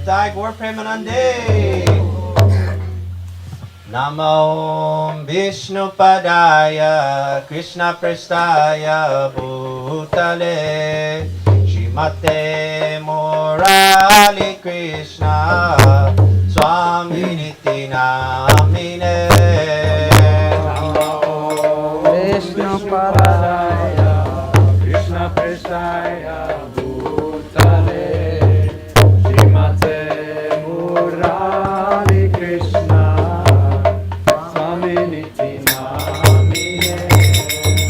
Nitai Gaur Premanande. Namo Vishnu Padaya Krishna Prestaya Bhutale Shrimate Murali Krishna Swami Niti Namine. Namo Vishnu Padaya Krishna Prestaya Bhutale Shrimate Murali Krishna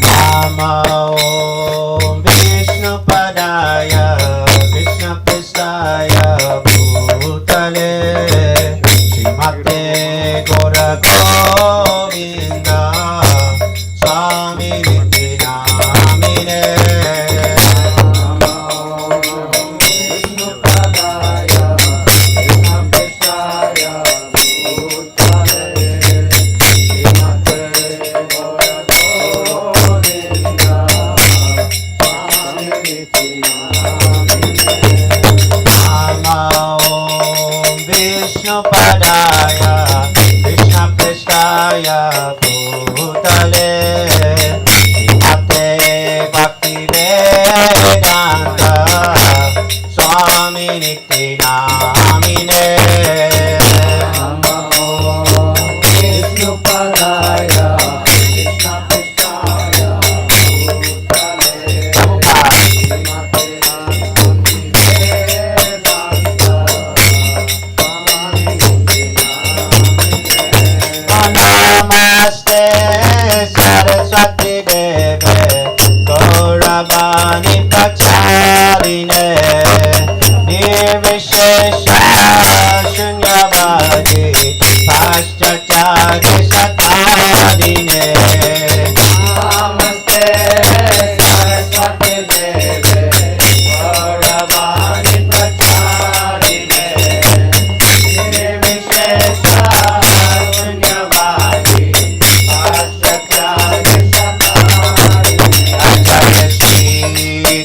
Namo Vishnu Padaya Krishna Prestaya Bhutale Shrimate Gaura Govinda Swami Niti Namine. Namo Vishnu Padaya Krishna Prestaya Bhutale Vishnu Padaya Krishna Prestaya Bhutale Shrimate Bhakti Vedanta Swami Niti Namine. Vishnu Padaya Krishna Prestaya Bhutale Namaste Saraswati Deve Gauravani Pracharine Nirvishesha Shunyavadi Paschatya Satadine. Namaste Saraswati Deve Gauravani Pracharine Nirvishesha Shunyavadi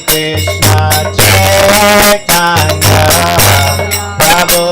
Krishna Chaitanya Prabhu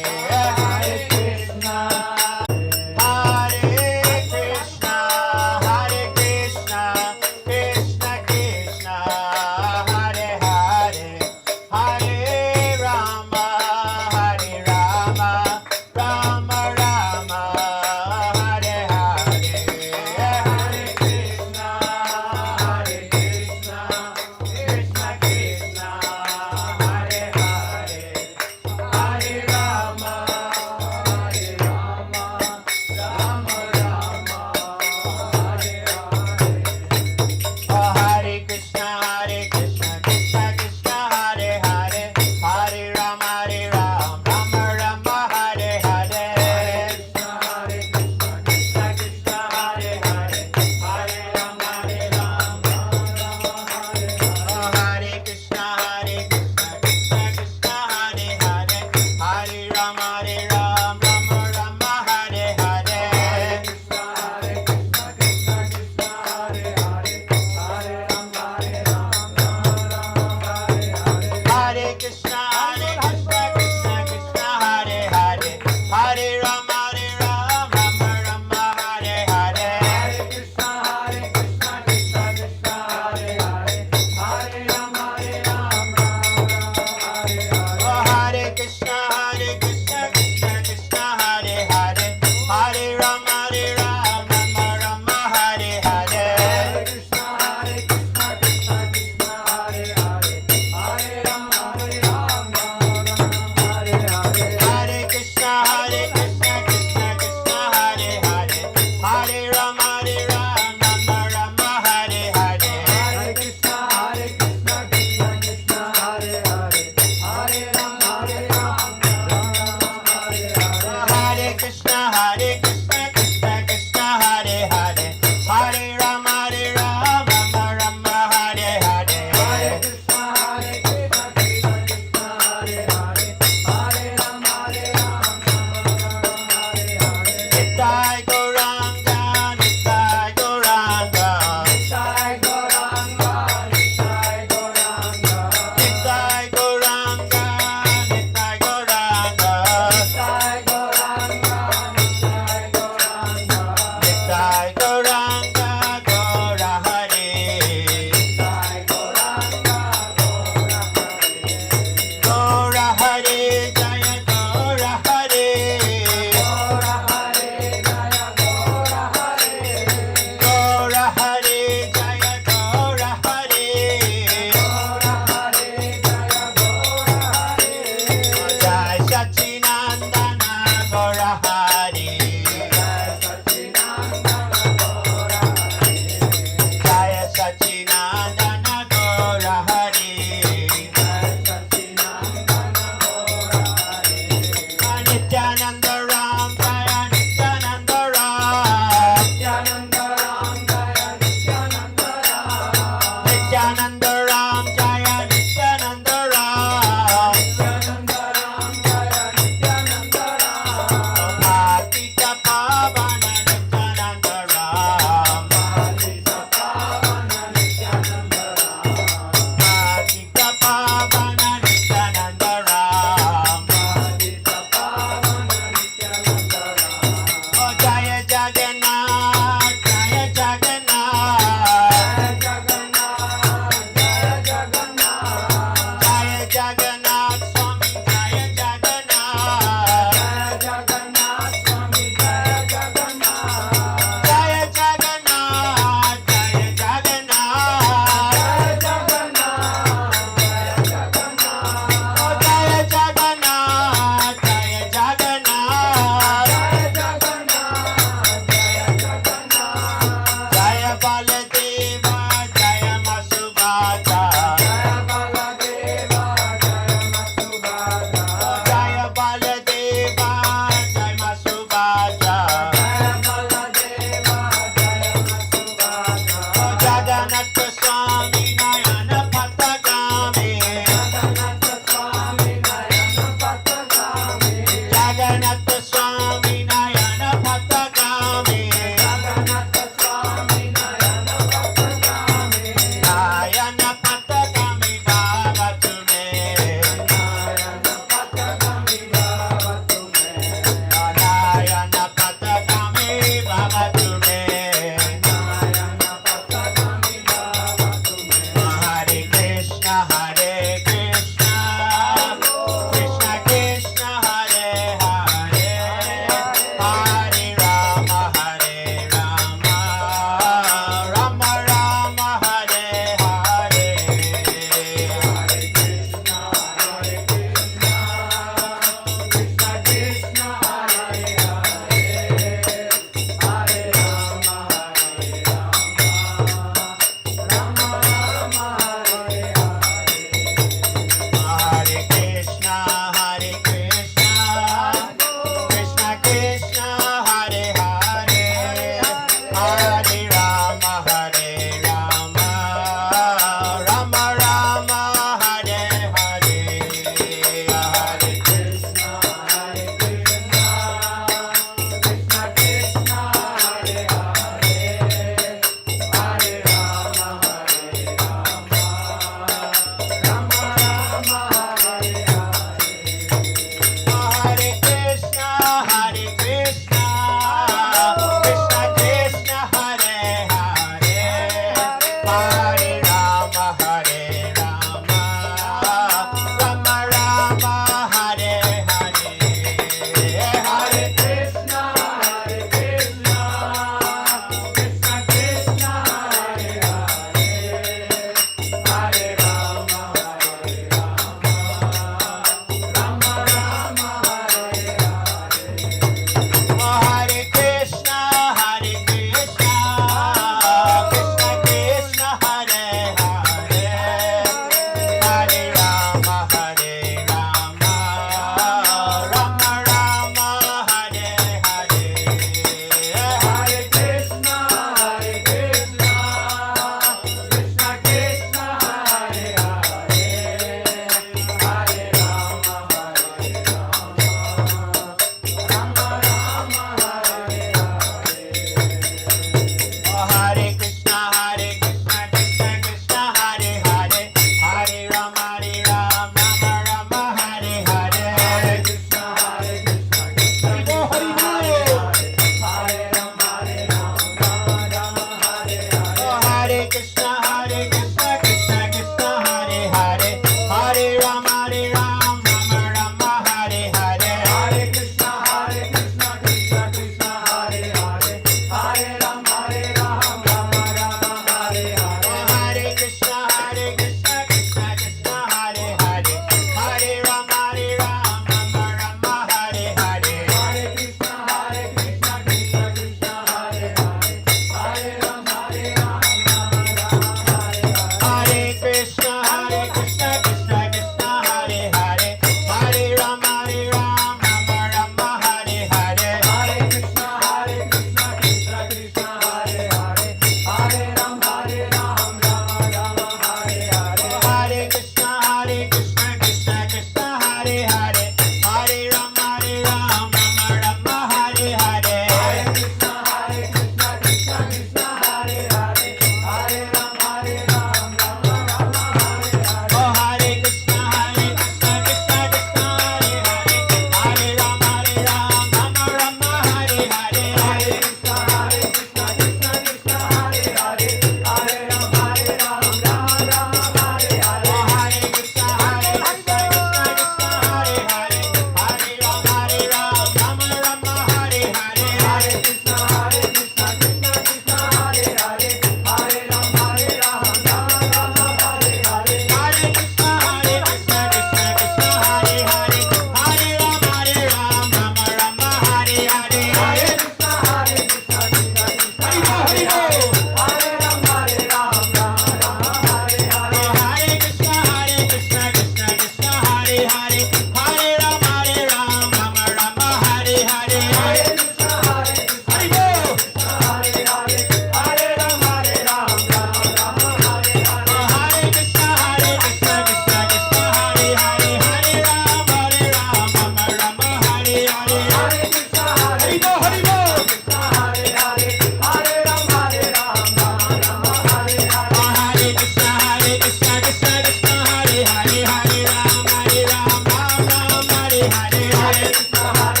Hare Krishna, Hare Krishna, Hare Krishna, Krishna Krishna, Hare Hare, Hare Rama, Hare Rama, Rama Rama, Hare Hare, Hare Krishna, Hare Krishna, Krishna Krishna, Hare Hare, Hare Rama,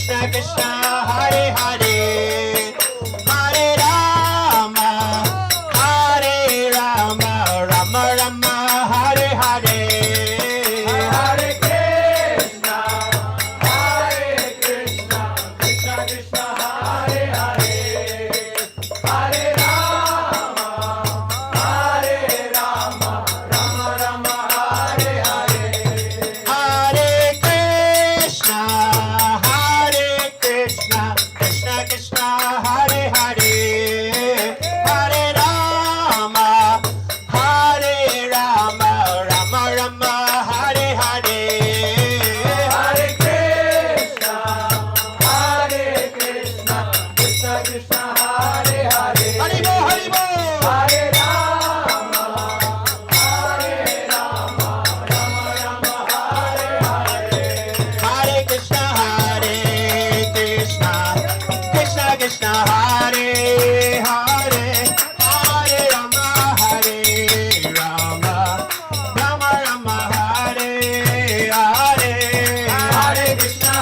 Krishna Krishna Hare Hare Hare Rama Hare Rama Rama Rama Hare Hare Hare Krishna Krishna Krishna Hare Hare Hare Rama Hare Rama Rama Rama Hare Hare Hare Krishna Krishna Krishna Hare Hare Hare Rama Hare Rama Rama Rama Hare Hare Hare Krishna Krishna Krishna Hare Hare Hari Bo Hari Bo Hare Rama Hare Rama Rama Rama Hare Hare Hare Krishna Krishna Krishna Hare Hare Hare Rama Hare Rama Rama Rama Hare Hare Hare Krishna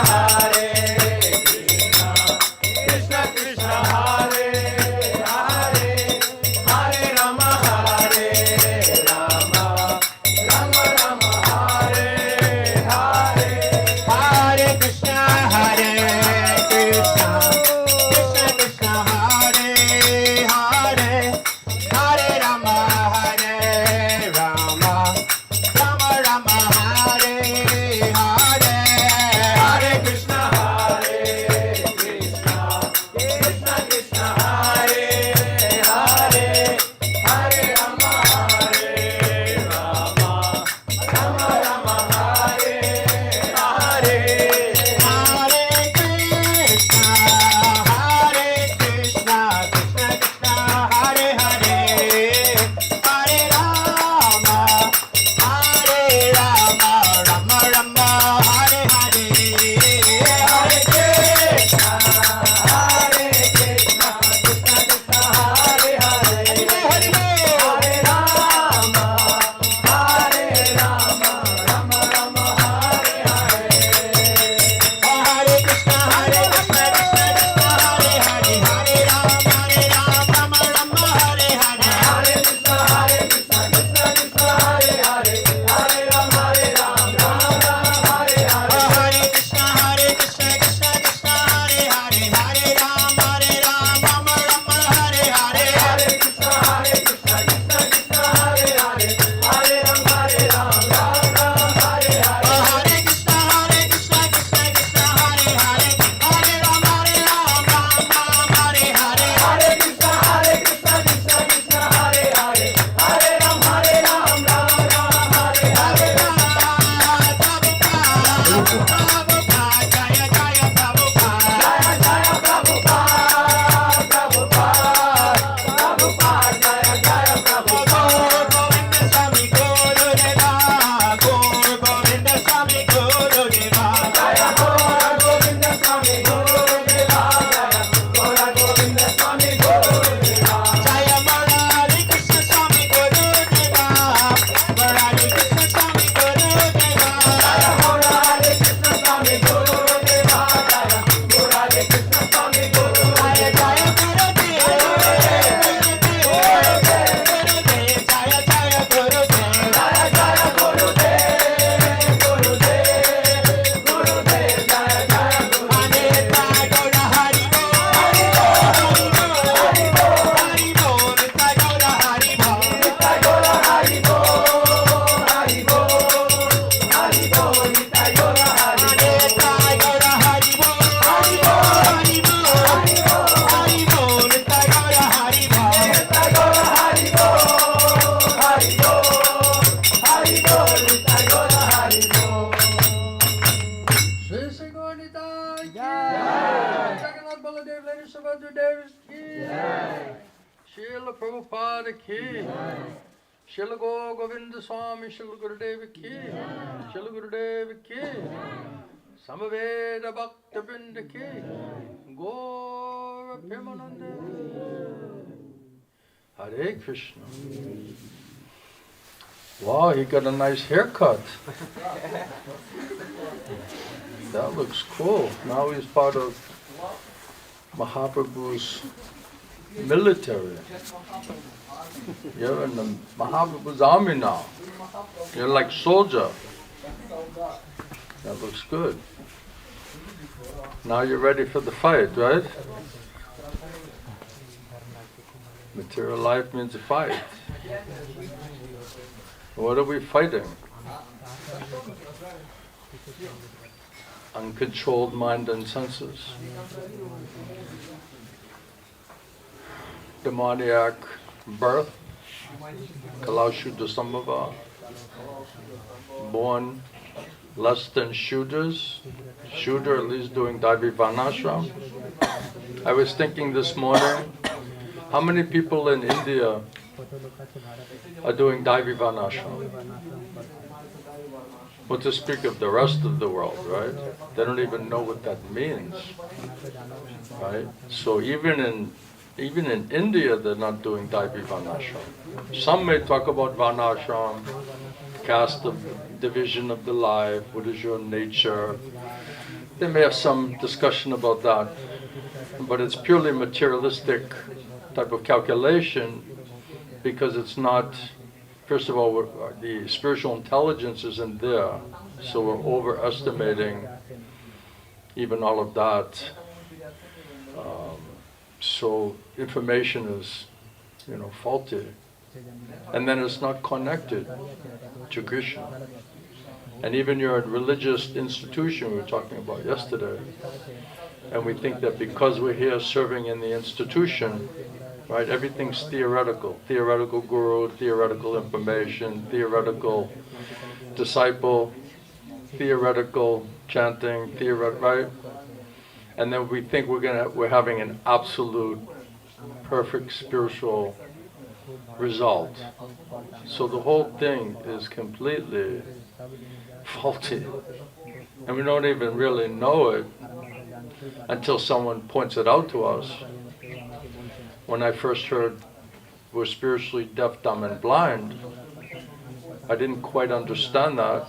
Krishna Krishna Hare Hare Hare Rama Hare Rama Rama Rama Hare Hare Hare Krishna Krishna Krishna Hare Hare Hare Rama Hare Rama Rama Rama Hare Hare Hare Krishna Krishna Krishna Hare Hare Hare Rama Hare Rama Rama Rama Hare Hare Hare Krishna Krishna Krishna Hare Hare Hare Rama Hare Rama Rama Rama Hare Hare Hare Krishna Krishna Krishna Hare Hare Hare Rama Hare Rama Rama Rama Hare Hare Hare Krishna Krishna Krishna Hare Hare Hare Rama Rama Rama Hare Hare Hare Krishna Krishna Krishna Hare Hare Hare Rama Rama Hare Hare Hare Krishna Krishna Krishna Hare Hare Hare Rama Rama Hare Hare Hare Krishna Krishna Krishna Hare Hare Hare Rama Rama Hare Hare Hare Krishna Krishna Krishna Hare Hare Hare Rama Rama Hare Hare Hare Krishna Krishna Krishna Hare Hare Hare Rama Rama Hare Hare Prabhupada Jaya Jaya Prabhupada Jaya Prabhupada Prabhupada Jaya Jaya Prabhupada Govinda Swami Guru Deva Gaur Govinda Swami Guru Deva Jaya Gaur Govinda Swami Guru Deva Jaya Gaur Govinda Swami Guru Deva Jaya Murali Krishna Swami Guru Deva Murali Krishna Swami Guru Deva Jaya Murali Krishna Swami Guru Deva Jaya Murali Krishna Swami Guru Jaya Jaya Guru Deva Jaya Jaya Guru Deva Jaya Jaya Guru Deva Guru Deva Jaya Jaya Guru Aneta Gaura Hari Bo Hari Bo Hari Bo Hari Bo Nita Gaura Hari Bo Nita Gaura Hari Bo Hari Bo Hari Bo Nita Gaura Hari Bo Aneta Gaura Hari Bo Hari Bo Hari Bo Hari Bo Hari Bo Nita Gaura Hari Bo Nita Gaura Hari Bo Hari Bo Hari Bo Nita Gaura Hari Bo Shri Shri Gaur Nitai ki Jagannath Baladev Lady Subhadra Devi ki Srila Prabhupada ki Srila Govinda Swami Srila Gurudev ki Srila Gurudev ki Samaveda Bhakta Vrinda ki Gaura Premanande Hare Krishna. Wow, he got a nice haircut. That looks cool. Now he's part of Mahaprabhu's military. You're in the Mahaprabhu's army now. You're like soldier. That looks good. Now you're ready for the fight, right? Material life means a fight. What are we fighting? Uncontrolled mind and senses. Demoniac birth, Kalashuddha Sambhava, born less than Shudras, Shudra at least doing Daivi Varnashram. I was thinking this morning, how many people in India are doing Daivi Varnashram? Well, to speak of the rest of the world, right? They don't even know what that means, right? So even in India, they're not doing Daivi Varnashram. Some may talk about Varnashram, caste of division of the life, what is your nature. They may have some discussion about that, but it's purely materialistic type of calculation because it's not, first of all, the spiritual intelligence isn't there, so we're overestimating even all of that. So information is, faulty, and then it's not connected to Krishna. And even your religious institution we were talking about yesterday, and we think that because we're here serving in the institution, right, everything's theoretical. Theoretical guru, theoretical information, theoretical disciple, theoretical chanting, right? And then we think we're having an absolute, perfect spiritual result. So the whole thing is completely faulty. And we don't even really know it until someone points it out to us. When I first heard we're spiritually deaf, dumb and blind, I didn't quite understand that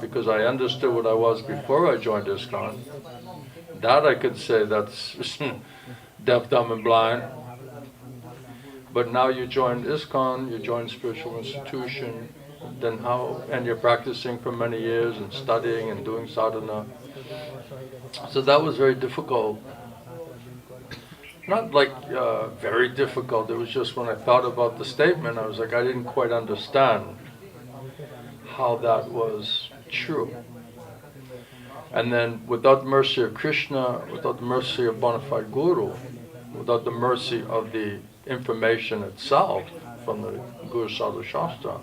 because I understood what I was before I joined ISKCON. That I could say that's deaf, dumb and blind. But now you joined ISKCON, you joined spiritual institution, then how, and you're practicing for many years and studying and doing sadhana. So that was very difficult. Not like very difficult, it was just when I thought about the statement, I was like, I didn't quite understand how that was true. And then without the mercy of Krishna, without the mercy of bona fide Guru, without the mercy of the information itself from the Guru Sadhu Shastra,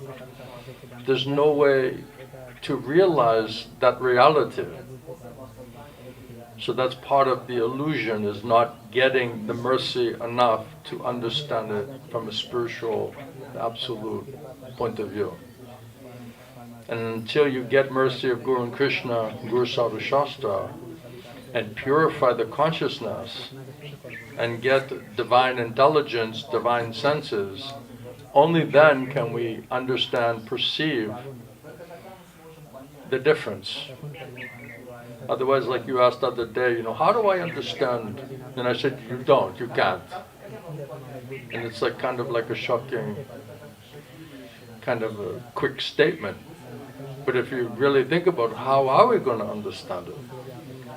there's no way to realize that reality. So that's part of the illusion, is not getting the mercy enough to understand it from a spiritual, absolute point of view. And until you get mercy of Guru and Krishna, Guru Sadhu Shastra, and purify the consciousness, and get divine intelligence, divine senses, only then can we understand, perceive the difference. Otherwise, like you asked the other day, how do I understand? And I said, you don't, you can't. And it's like kind of like a shocking, kind of a quick statement. But if you really think about how are we going to understand it?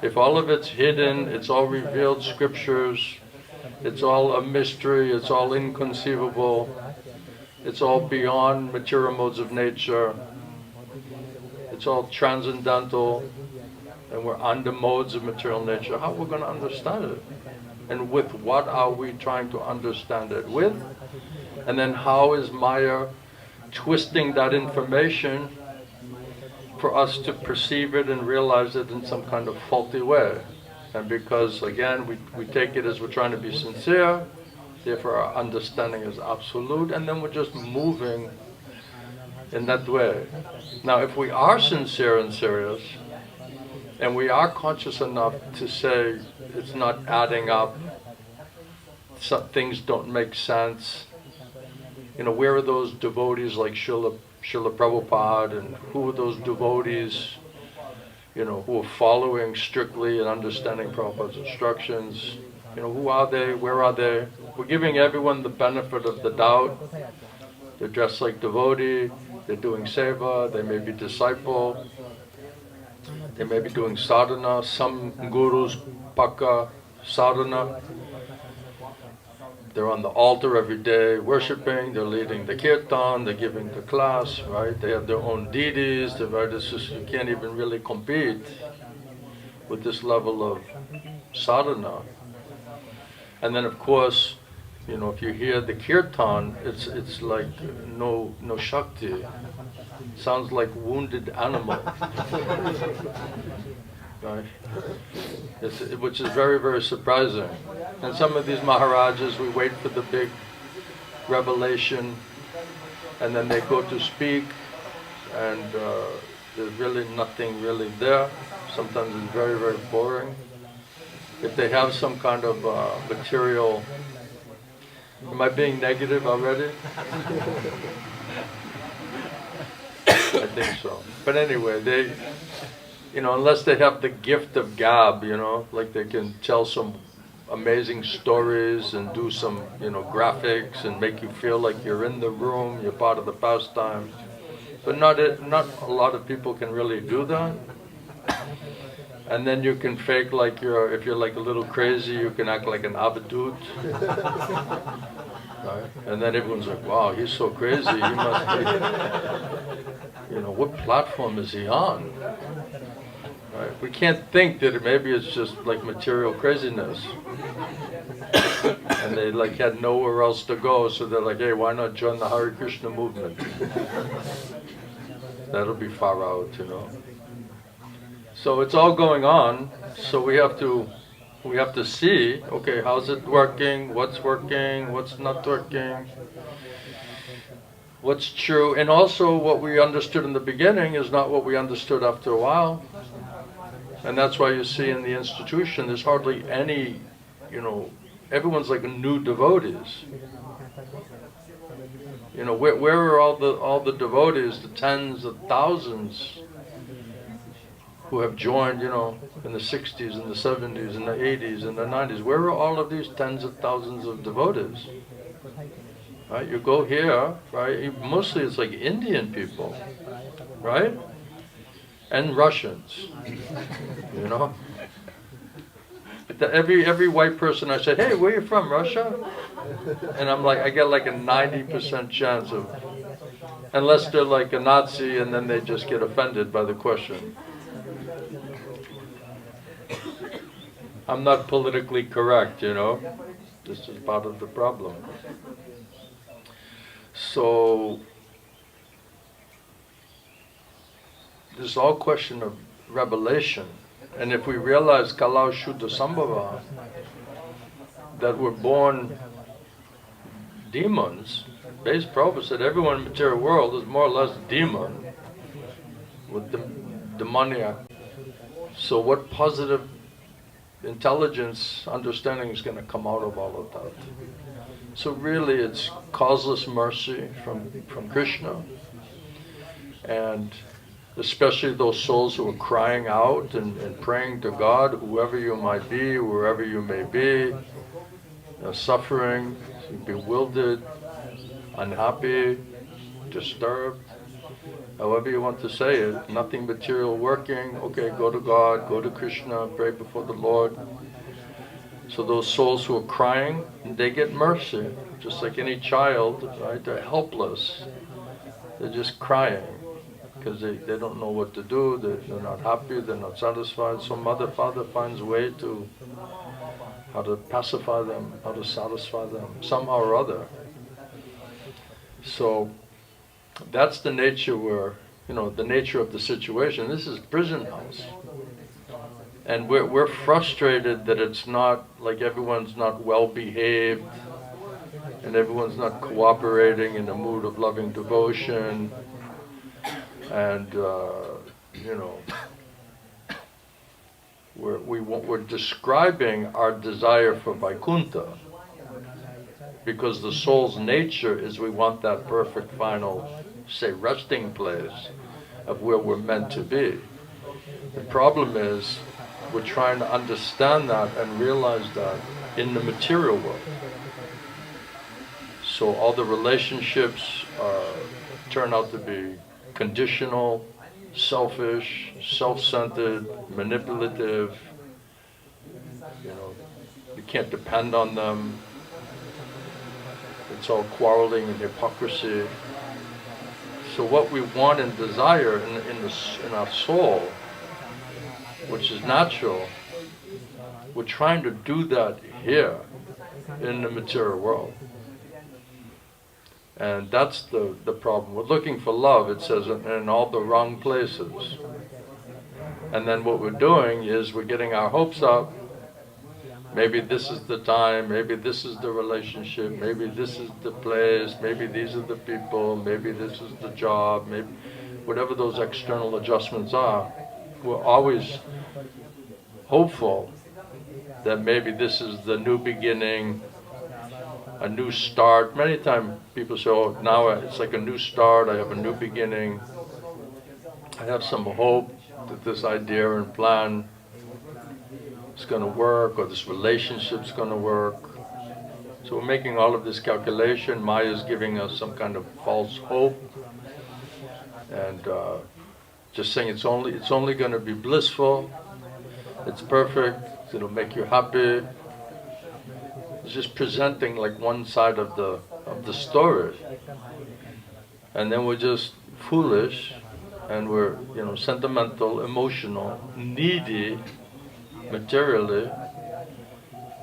If all of it's hidden, it's all revealed scriptures, it's all a mystery, it's all inconceivable, it's all beyond material modes of nature, it's all transcendental, and we're under modes of material nature, how are we going to understand it? And with what are we trying to understand it with? And then how is Maya twisting that information for us to perceive it and realize it in some kind of faulty way? And because, again, we take it as we're trying to be sincere, therefore our understanding is absolute, and then we're just moving in that way. Now, if we are sincere and serious, and we are conscious enough to say it's not adding up, some things don't make sense, where are those devotees like Srila Prabhupada, and who are those devotees, who are following strictly and understanding Prabhupada's instructions. Who are they? Where are they? We're giving everyone the benefit of the doubt. They're dressed like devotee, they're doing seva, they may be disciple, they may be doing sadhana, some gurus, pakka, sadhana. They're on the altar every day worshipping, they're leading the kirtan, they're giving the class, right? They have their own deities, you can't even really compete with this level of sadhana. And then of course, if you hear the kirtan, it's like no shakti. Sounds like wounded animal. Right? Which is very, very surprising. And some of these Maharajas, we wait for the big revelation, and then they go to speak, and there's really nothing really there. Sometimes it's very, very boring. If they have some kind of material. Am I being negative already? I think so. But anyway, they, unless they have the gift of gab, like they can tell some amazing stories and do some, graphics and make you feel like you're in the room, you're part of the pastime. But not a lot of people can really do that. And then you can fake like if you're like a little crazy, you can act like an avadut. Right? And then everyone's like, wow, he's so crazy, he must be, what platform is he on? Right? We can't think that maybe it's just like material craziness. And they like had nowhere else to go, so they're like, hey, why not join the Hare Krishna movement? That'll be far out, So it's all going on, so we have to see, okay, how's it working, what's not working, what's true, and also what we understood in the beginning is not what we understood after a while. And that's why you see in the institution there's hardly any, everyone's like new devotees. Where are all the devotees, the tens of thousands who have joined, in the 60s and the 70s and the 80s and the 90s? Where are all of these tens of thousands of devotees? Right? You go here, right? Mostly it's like Indian people, right? And Russians, Every white person I say, hey, where are you from, Russia? And I get like a 90% chance of, unless they're like a Nazi and then they just get offended by the question. I'm not politically correct, This is part of the problem. So, this is all question of revelation. And if we realize Kalau Shuddha Sambhava, that we're born demons, Base Prabhupada said everyone in the material world is more or less demon, with demoniac. So what positive intelligence, understanding is going to come out of all of that? So really it's causeless mercy from Krishna, and especially those souls who are crying out and praying to God, whoever you might be, wherever you may be, suffering, bewildered, unhappy, disturbed, however you want to say it, nothing material working, okay, go to God, go to Krishna, pray before the Lord. So those souls who are crying, they get mercy, just like any child, right? They're helpless, they're just crying, because they don't know what to do, they're not happy, they're not satisfied. So mother, father finds a way to how to pacify them, how to satisfy them, somehow or other. So that's the nature the nature of the situation. This is prison house. And we're frustrated that it's not, like everyone's not well behaved, and everyone's not cooperating in a mood of loving devotion. And we're describing our desire for Vaikuntha, because the soul's nature is we want that perfect final, say, resting place of where we're meant to be. The problem is we're trying to understand that and realize that in the material world. So all the relationships turn out to be conditional, selfish, self-centered, manipulative. You know, you can't depend on them. It's all quarreling and hypocrisy. So what we want and desire in our soul, which is natural, we're trying to do that here in the material world. And that's the problem. We're looking for love, it says, in all the wrong places. And then what we're doing is we're getting our hopes up. Maybe this is the time, maybe this is the relationship, maybe this is the place, maybe these are the people, maybe this is the job, maybe whatever those external adjustments are. We're always hopeful that maybe this is the new beginning, a new start. Many times people say, oh, now it's like a new start, I have a new beginning. I have some hope that this idea and plan is going to work, or this relationship's going to work. So we're making all of this calculation. Maya is giving us some kind of false hope, and just saying it's only going to be blissful, it's perfect, it'll make you happy. It's just presenting like one side of the story, and then we're just foolish, and we're sentimental, emotional, needy, materially,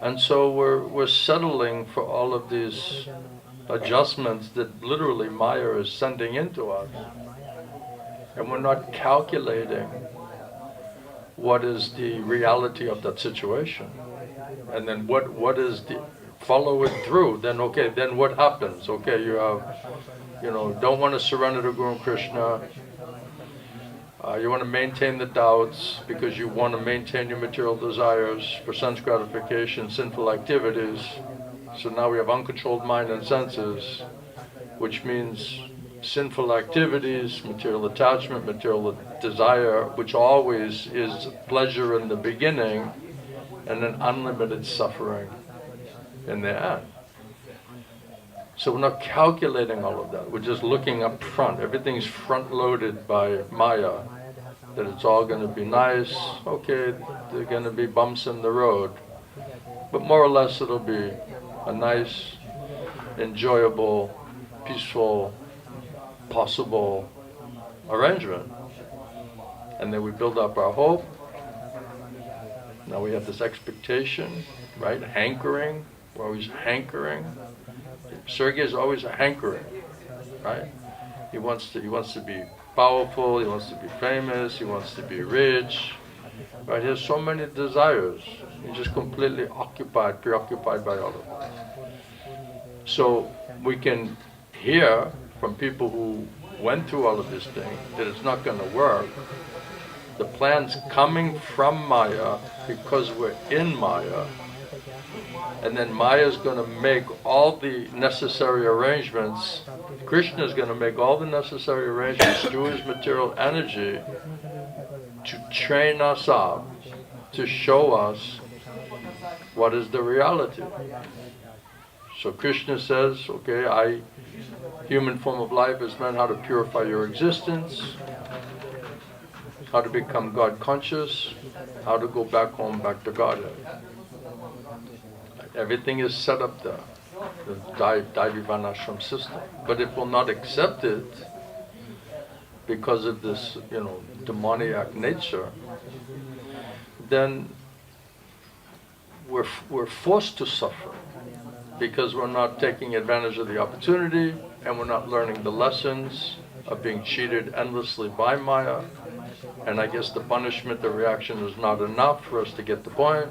and so we're settling for all of these adjustments that literally Maya is sending into us, and we're not calculating what is the reality of that situation, and then what is the follow it through. Then okay, then what happens? Okay, you have don't want to surrender to Guru and Krishna. You want to maintain the doubts because you want to maintain your material desires for sense gratification, sinful activities. So now we have uncontrolled mind and senses, which means sinful activities, material attachment, material desire, which always is pleasure in the beginning and then unlimited suffering in the end. So we're not calculating all of that. We're just looking up front. Everything's front-loaded by Maya, that it's all going to be nice. Okay, there are going to be bumps in the road, but more or less it'll be a nice, enjoyable, peaceful, possible arrangement. And then we build up our hope. Now we have this expectation, right? Hankering. We're always hankering. Sergei is always a hankering, right? He wants to be powerful, he wants to be famous, he wants to be rich, right? He has so many desires. He's just completely preoccupied by all of that. So we can hear from people who went through all of this thing that it's not going to work. The plan's coming from Maya because we're in Maya. And then Maya is going to make all the necessary arrangements. Krishna is going to make all the necessary arrangements through his material energy to train us up, to show us what is the reality. So Krishna says, okay, human form of life is meant how to purify your existence, how to become God conscious, how to go back home, back to Godhead. Everything is set up there, the Daivivanashram system. But if we'll not accept it because of this, demoniac nature, then we're forced to suffer because we're not taking advantage of the opportunity and we're not learning the lessons of being cheated endlessly by Maya. And I guess the punishment, the reaction is not enough for us to get the point.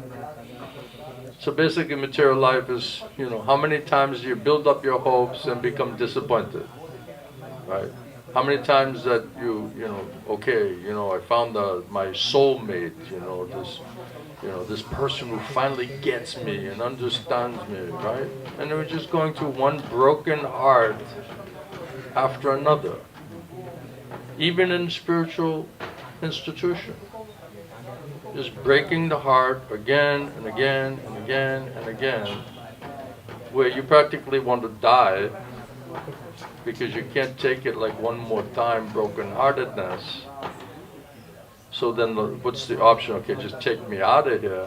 So basically material life is, how many times do you build up your hopes and become disappointed, right? How many times that I found my soulmate, this person who finally gets me and understands me, right? And we're just going through one broken heart after another, even in spiritual institution. just breaking the heart again and again and again and again, where you practically want to die because you can't take it like one more time, broken-heartedness. So then what's the option? Okay, just take me out of here,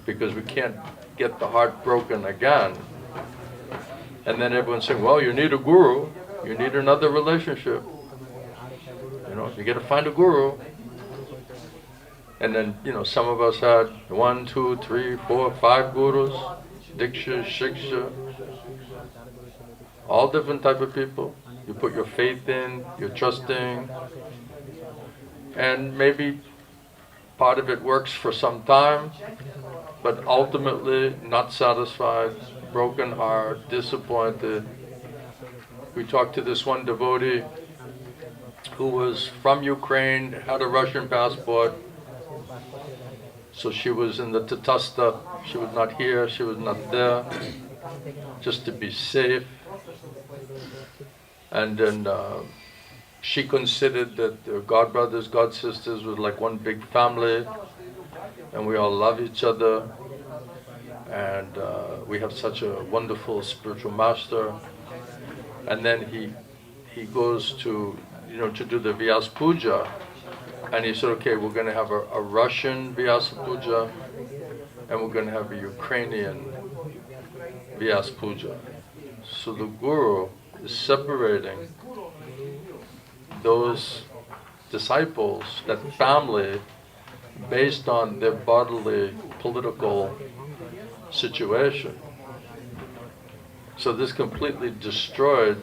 because we can't get the heart broken again. And then everyone's saying, well, you need a guru, you need another relationship. You know, you got to find a guru. And then, you know, some of us had 1, 2, 3, 4, 5 gurus, diksha, shiksha, all different type of people. You put your faith in, you're trusting, and maybe part of it works for some time, but ultimately not satisfied, broken heart, disappointed. We talked to this one devotee who was from Ukraine, had a Russian passport, so she was in the Tatasta. She was not here, she was not there, just to be safe. And then she considered that the God brothers, God sisters was like one big family, and we all love each other, and we have such a wonderful spiritual master. And then he goes to, you know, to do the Vyas Puja, and he said, okay, we're going to have a Russian Vyas Puja, and we're going to have a Ukrainian Vyas Puja. So the Guru is separating those disciples, that family, based on their bodily, political situation. So this completely destroyed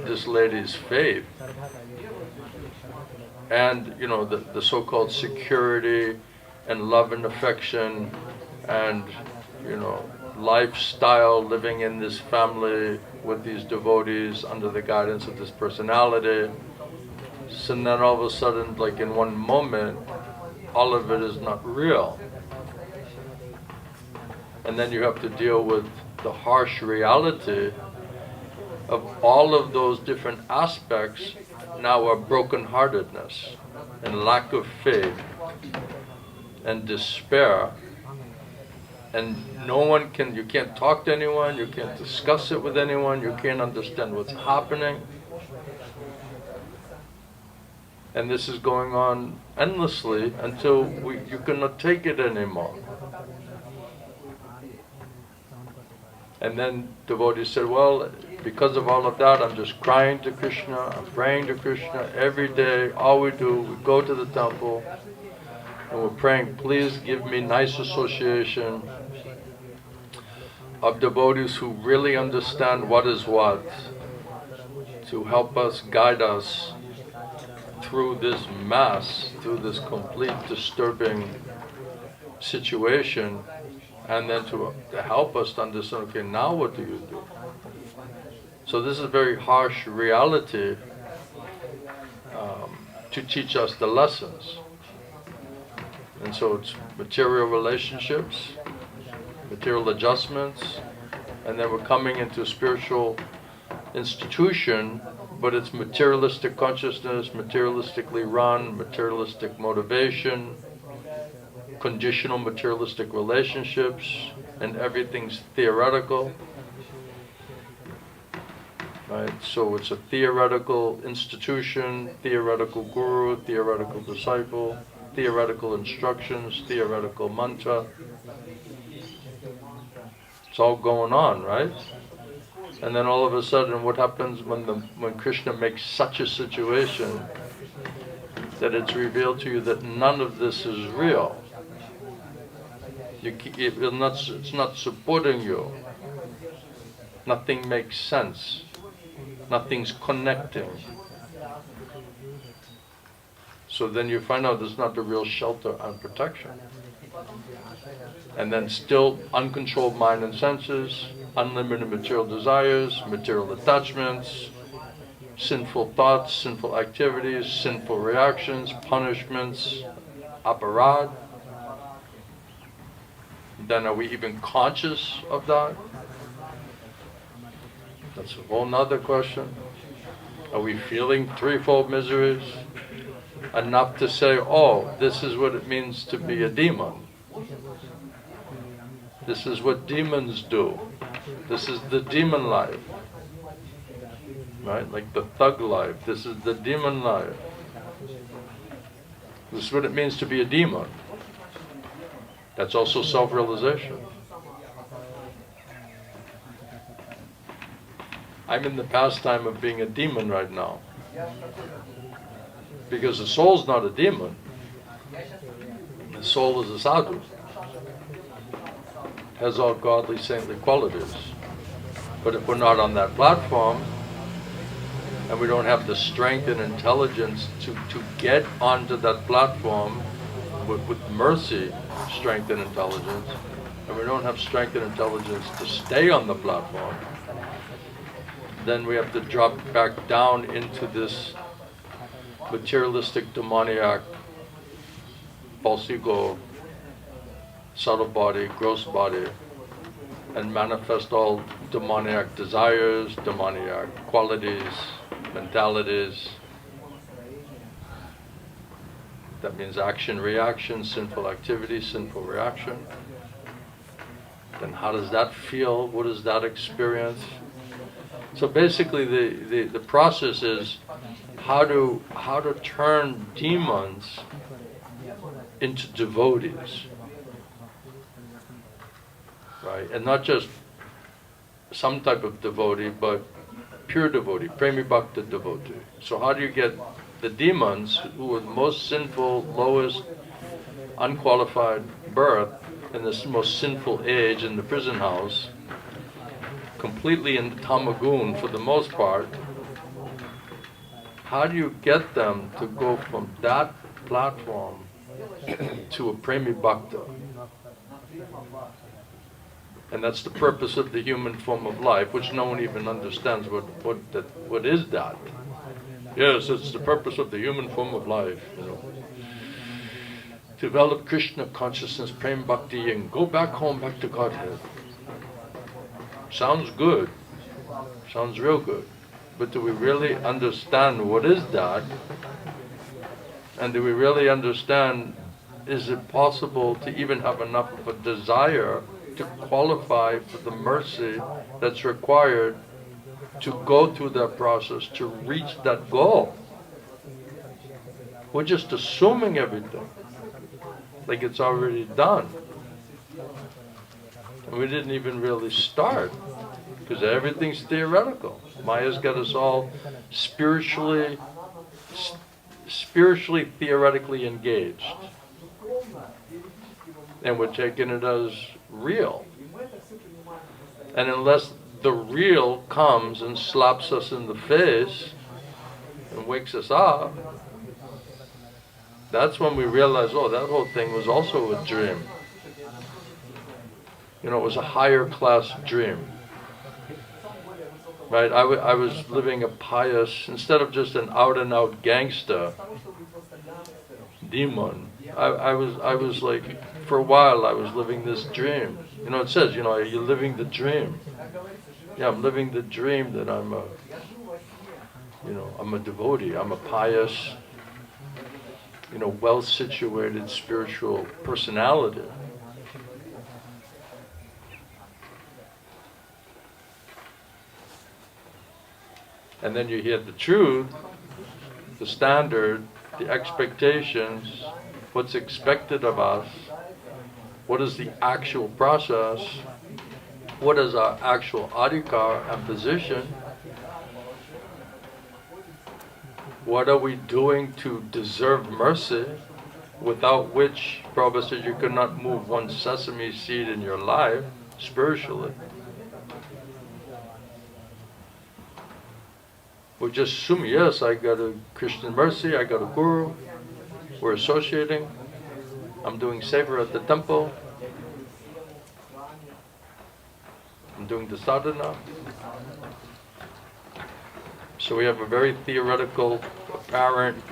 this lady's faith. And, you know, the so-called security and love and affection and, you know, lifestyle living in this family with these devotees under the guidance of this personality. So then all of a sudden, like in one moment, all of it is not real. And then you have to deal with the harsh reality of all of those different aspects now are brokenheartedness and lack of faith and despair. And no one can, you can't talk to anyone, you can't discuss it with anyone, you can't understand what's happening. And this is going on endlessly until you cannot take it anymore. And then devotees said, well, because of all of that, I'm just crying to Krishna, I'm praying to Krishna every day. All we do, we go to the temple and we're praying, please give me nice association of devotees who really understand what is what, to help us, guide us through this mess, through this complete disturbing situation, and then to help us to understand, okay, now what do you do? So this is a very harsh reality to teach us the lessons. And so it's material relationships, material adjustments, and then we're coming into a spiritual institution, but it's materialistic consciousness, materialistically run, materialistic motivation, conditional materialistic relationships, and everything's theoretical. Right? So it's a theoretical institution, theoretical guru, theoretical disciple, theoretical instructions, theoretical mantra. It's all going on, right? And then all of a sudden, what happens when Krishna makes such a situation that it's revealed to you that none of this is real? It's not supporting you. Nothing makes sense. Nothing's connecting. So then you find out it's not the real shelter and protection. And then still uncontrolled mind and senses, unlimited material desires, material attachments, sinful thoughts, sinful activities, sinful reactions, punishments, aparad. Then are we even conscious of that? That's a whole nother question. Are we feeling threefold miseries? enough to say, oh, this is what it means to be a demon. This is what demons do. This is the demon life. Right? Like the thug life. This is the demon life. This is what it means to be a demon. That's also self-realization. I'm in the pastime of being a demon right now. Because the soul's not a demon. The soul is a sadhu. Has all godly, saintly qualities. But if we're not on that platform, and we don't have the strength and intelligence to get onto that platform with mercy, strength and intelligence, and we don't have strength and intelligence to stay on the platform, then we have to drop back down into this materialistic, demoniac, false ego, subtle body, gross body, and manifest all demoniac desires, demoniac qualities, mentalities. That means action, reaction, sinful activity, sinful reaction. Then how does that feel? What is that experience? So basically the process is how to turn demons into devotees. Right? And not just some type of devotee, but pure devotee, premi bhakta devotee. So how do you get the demons, who are the most sinful, lowest, unqualified birth, in this most sinful age in the prison house, completely in the tamagun for the most part, how do you get them to go from that platform to a premi bhakta? And that's the purpose of the human form of life, which no one even understands what is that. Yes, it's the purpose of the human form of life, you know. Develop Krishna consciousness, prem bhakti, and go back home, back to Godhead. Sounds good. Sounds real good. But do we really understand what is that? And do we really understand, is it possible to even have enough of a desire to qualify for the mercy that's required to go through that process, to reach that goal? We're just assuming everything, like it's already done. And we didn't even really start, because everything's theoretical. Maya's got us all spiritually, theoretically engaged. And we're taking it as real. And unless the real comes and slaps us in the face and wakes us up, that's when we realize, oh, that whole thing was also a dream. You know, it was a higher class dream. Right? I was living a pious, instead of just an out and out gangster demon, I was like, for a while I was living this dream. You know, it says, you know, you're living the dream. Yeah, I'm living the dream that I'm a devotee, I'm a pious, you know, well-situated spiritual personality. And then you hear the truth, the standard, the expectations, what's expected of us, what is the actual process, what is our actual adhikar and position, what are we doing to deserve mercy, without which, Prabhupada says, you could not move one sesame seed in your life, spiritually. We just assume, yes, I got a Christian mercy, I got a guru, we're associating, I'm doing seva at the temple, I'm doing the sadhana. So we have a very theoretical, apparent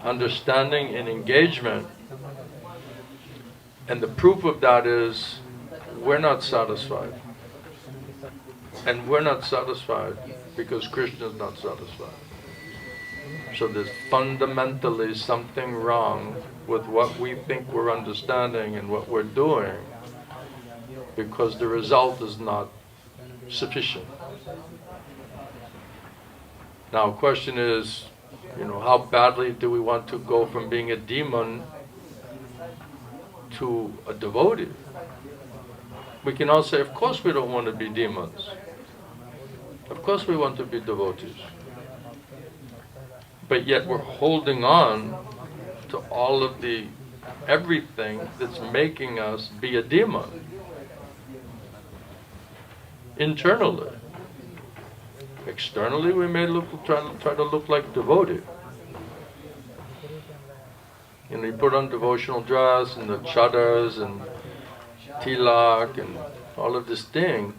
understanding and engagement. And the proof of that is, we're not satisfied. And we're not satisfied because Krishna is not satisfied. So there's fundamentally something wrong with what we think we're understanding and what we're doing, because the result is not sufficient. Now, the question is, how badly do we want to go from being a demon to a devotee? We can all say, of course we don't want to be demons. Of course we want to be devotees. But yet we're holding on to all of everything that's making us be a demon. Internally. Externally we may try to look like devotee. You put on devotional dress and the chadars and tilak and all of this thing.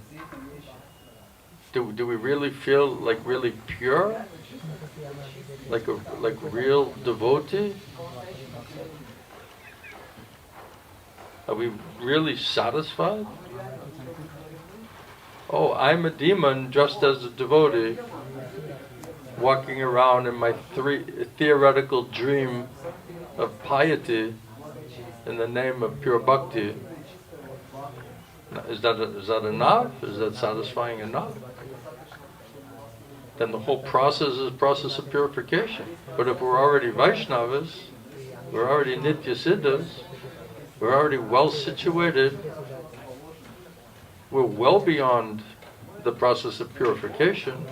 Do we really feel like really pure? Like real devotee? Are we really satisfied? Oh, I'm a demon dressed as a devotee, walking around in my theoretical dream of piety in the name of pure bhakti. Is that enough? Is that satisfying enough? Then the whole process is a process of purification. But if we're already Vaishnavas, we're already Nitya Siddhas, we're already well situated, we're well beyond the process of purification,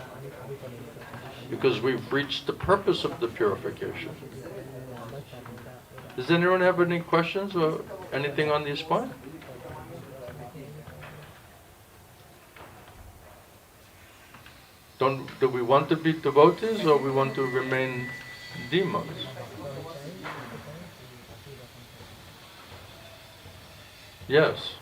because we've reached the purpose of the purification. Does anyone have any questions or anything on this point? Do we want to be devotees or we want to remain demons? Yes.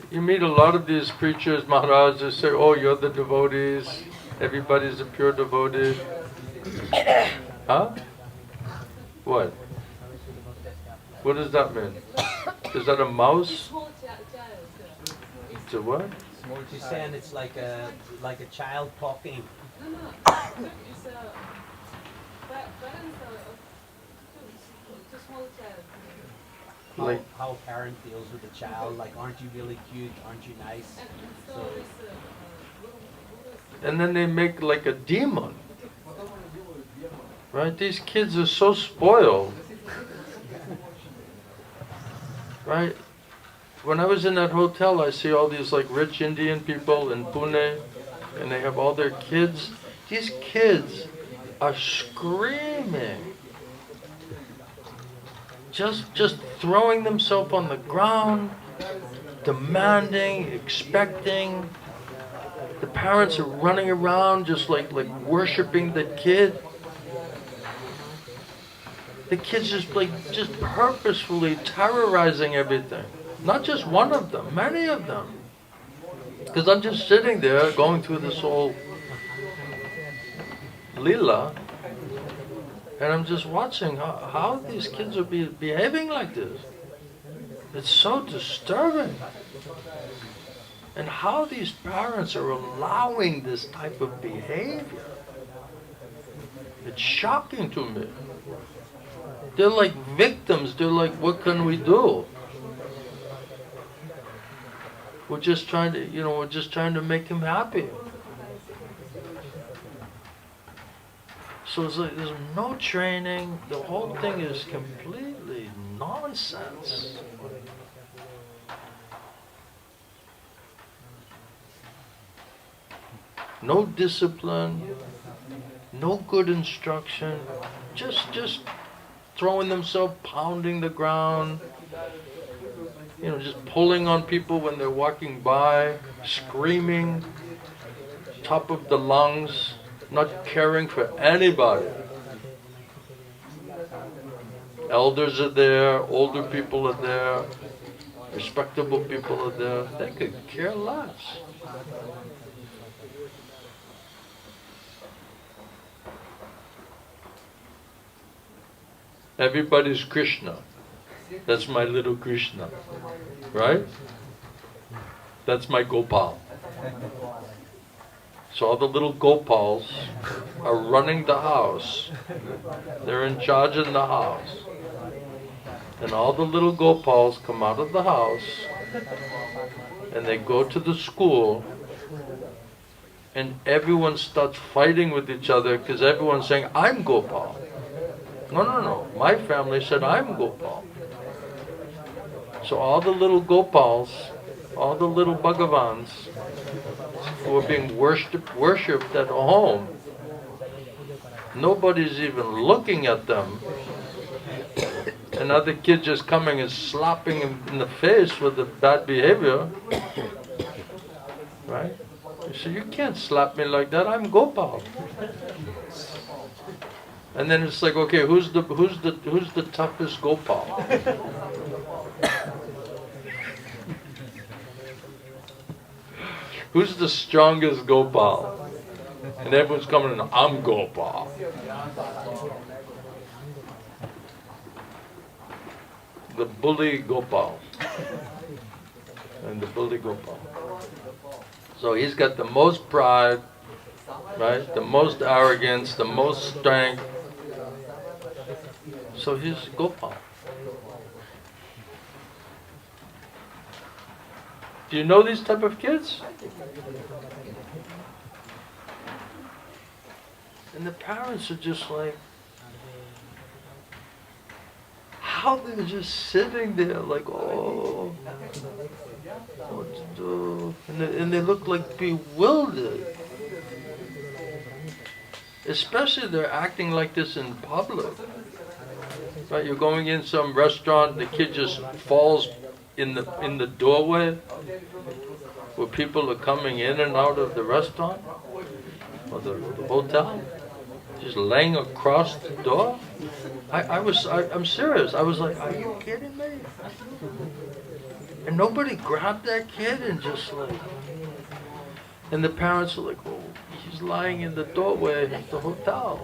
You meet a lot of these preachers, Maharaja, they say, oh, you're the devotees, everybody's a pure devotee. Huh? What? What does that mean? Is that a mouse? It's a what? She's saying it's like a child talking. It's a parents to small child. How a parent deals with a child, like, aren't you really cute, aren't you nice? So and then they make like a demon. Right? These kids are so spoiled. Right? When I was in that hotel, I see all these like rich Indian people in Pune, and they have all their kids. These kids are screaming, just throwing themselves on the ground, demanding, expecting. The parents are running around just like worshiping the kid. The kids just purposefully terrorizing everything. Not just one of them, many of them. Because I'm just sitting there going through this whole lila, and I'm just watching how these kids are behaving like this. It's so disturbing. And how these parents are allowing this type of behavior. It's shocking to me. They're like victims. They're like, what can we do? We're just trying to, make him happy. So it's like there's no training. The whole thing is completely nonsense. No discipline, no good instruction, just throwing themselves, pounding the ground, just pulling on people when they're walking by, screaming, top of the lungs, not caring for anybody. Elders are there, older people are there, respectable people are there. They could care less. Everybody's Krishna. That's my little Krishna. Right? That's my Gopal. So all the little Gopals are running the house. They're in charge in the house. And all the little Gopals come out of the house and they go to the school and everyone starts fighting with each other because everyone's saying, I'm Gopal. No. My family said, I'm Gopal. So all the little Gopals, all the little Bhagavans who are being worshipped at home, nobody's even looking at them. Another kid just coming and slapping him in the face with the bad behavior. Right? So you can't slap me like that, I'm Gopal. And then it's like, okay, who's the toughest Gopal? Who's the strongest Gopal? And everyone's coming in, I'm Gopal. The bully Gopal. And the bully Gopal. So he's got the most pride, right? The most arrogance, the most strength. So he's Gopal. Do you know these type of kids? And the parents are just like, how they're just sitting there like, oh, what to do? And they look like bewildered. Especially they're acting like this in public. Right? You're going in some restaurant, the kid just falls in the doorway where people are coming in and out of the restaurant or the hotel, just laying across the door. I'm serious. I was like, are you kidding me? And nobody grabbed that kid and just like, and the parents are like, oh, he's lying in the doorway of the hotel.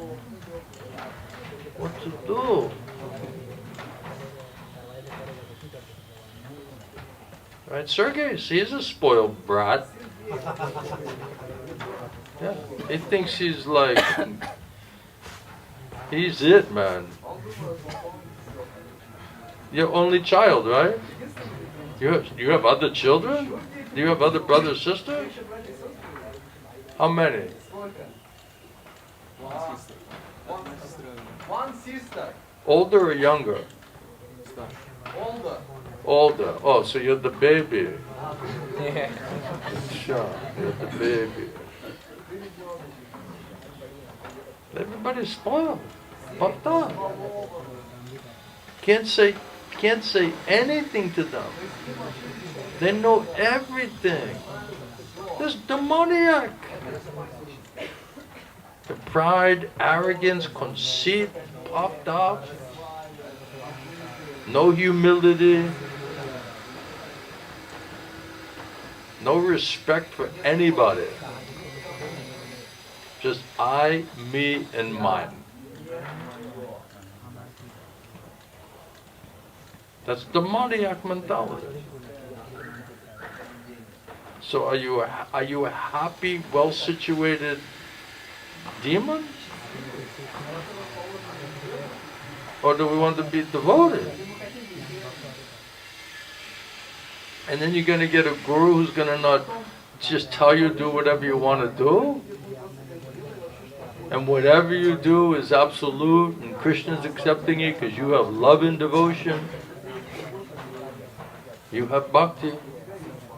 What to do? Right, Sergey, he's a spoiled brat. Yeah, he thinks he's like, he's it, man. Your only child, right? You have other children? Do you have other brothers, sisters? How many? One sister. Older or younger? Older. Older. Oh, so you're the baby. Sure, you're the baby. Everybody's spoiled, puffed up. Can't say anything to them. They know everything. This demoniac. The pride, arrogance, conceit, puffed up. No humility. No respect for anybody. Just I, me, and mine. That's demoniac mentality. So are you a happy, well-situated demon? Or do we want to be devoted? And then you're going to get a guru who's going to not just tell you do whatever you want to do. And whatever you do is absolute and Krishna's accepting it because you have love and devotion. You have bhakti.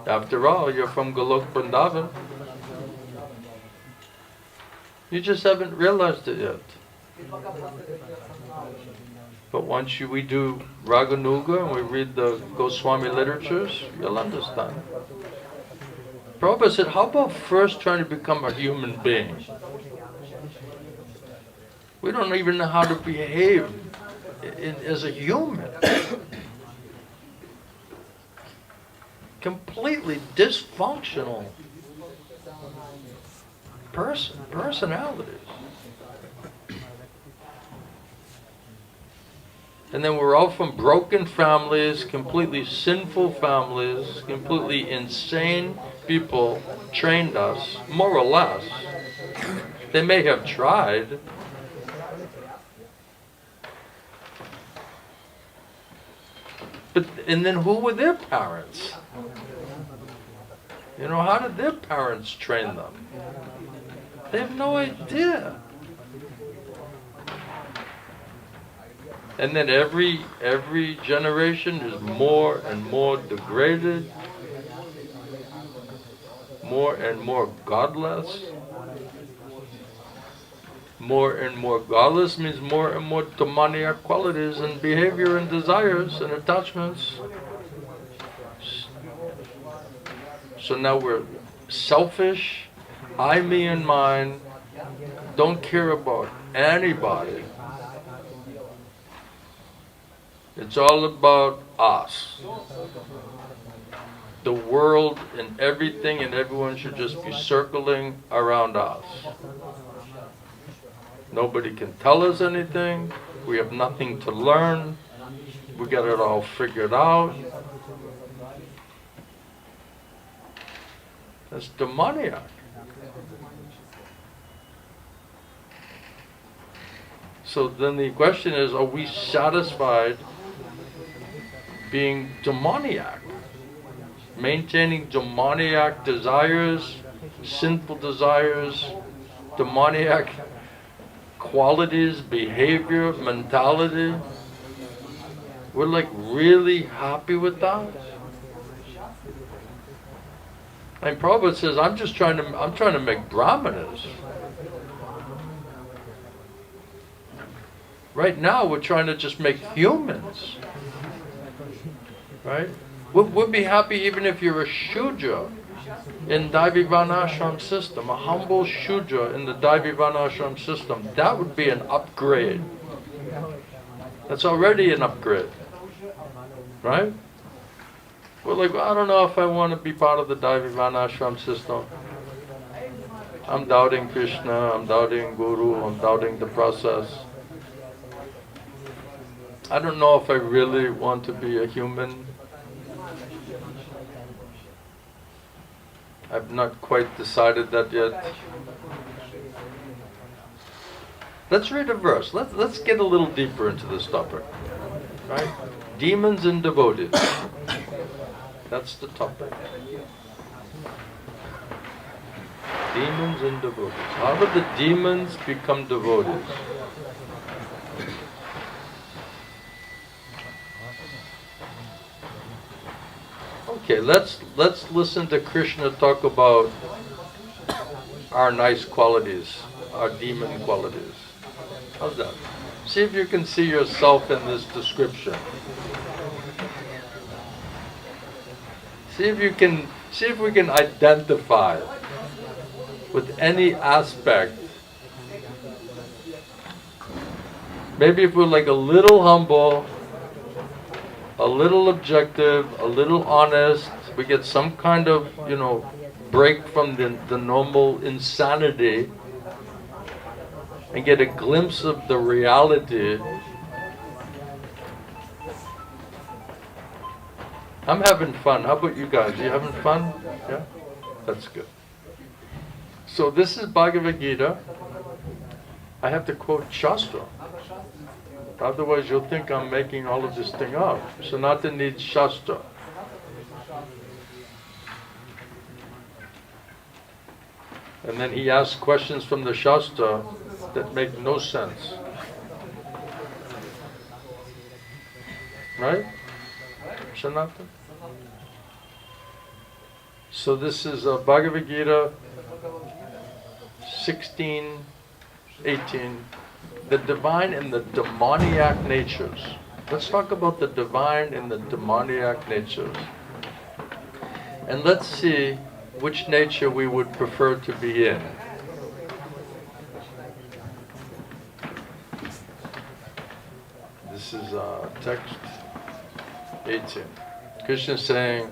After all, you're from Golok Vrindavan. You just haven't realized it yet. But once we do Raganuga and we read the Goswami literatures, you'll understand. Prabhupada said, how about first trying to become a human being? We don't even know how to behave as a human. Completely dysfunctional personalities. And then we're all from broken families, completely sinful families, completely insane people trained us, more or less. They may have tried. But, and then who were their parents? You know, how did their parents train them? They have no idea. And then every generation is more and more degraded, more and more godless. More and more godless means more and more demoniac qualities and behavior and desires and attachments. So now we're selfish, I, me, and mine, don't care about anybody. It's all about us. The world and everything and everyone should just be circling around us. Nobody can tell us anything. We have nothing to learn. We got it all figured out. That's demoniac. So then the question is, are we satisfied being demoniac? Maintaining demoniac desires, sinful desires, demoniac qualities, behavior, mentality. We're like really happy with that. And Prabhupada says, I'm trying to make brahmanas. Right now we're trying to just make humans. Right? We'll be happy even if you're a Shudra in Daivi Varnashram system, a humble Shudra in the Daivi Varnashram system. That would be an upgrade. That's already an upgrade. Right? We're like, well, I don't know if I want to be part of the Daivi Varnashram system. I'm doubting Krishna, I'm doubting Guru, I'm doubting the process. I don't know if I really want to be a human. I've not quite decided that yet. Let's read a verse. Let's get a little deeper into this topic. Right? Demons and devotees. That's the topic. Demons and devotees. How did the demons become devotees? Okay, let's listen to Krishna talk about our nice qualities, our demon qualities. How's that? See if you can see yourself in this description. See if we can identify with any aspect. Maybe if we're like a little humble, a little objective, a little honest, we get some kind of, break from the normal insanity and get a glimpse of the reality. I'm having fun. How about you guys? Are you having fun? Yeah? That's good. So this is Bhagavad Gita. I have to quote Shastra. Otherwise you'll think I'm making all of this thing up. Sanatana needs Shastra. And then he asks questions from the Shastra that make no sense. Right? Sanatana? So this is Bhagavad Gita 16:18. The divine and the demoniac natures. Let's talk about the divine and the demoniac natures. And let's see which nature we would prefer to be in. This is text 18. Krishna is saying,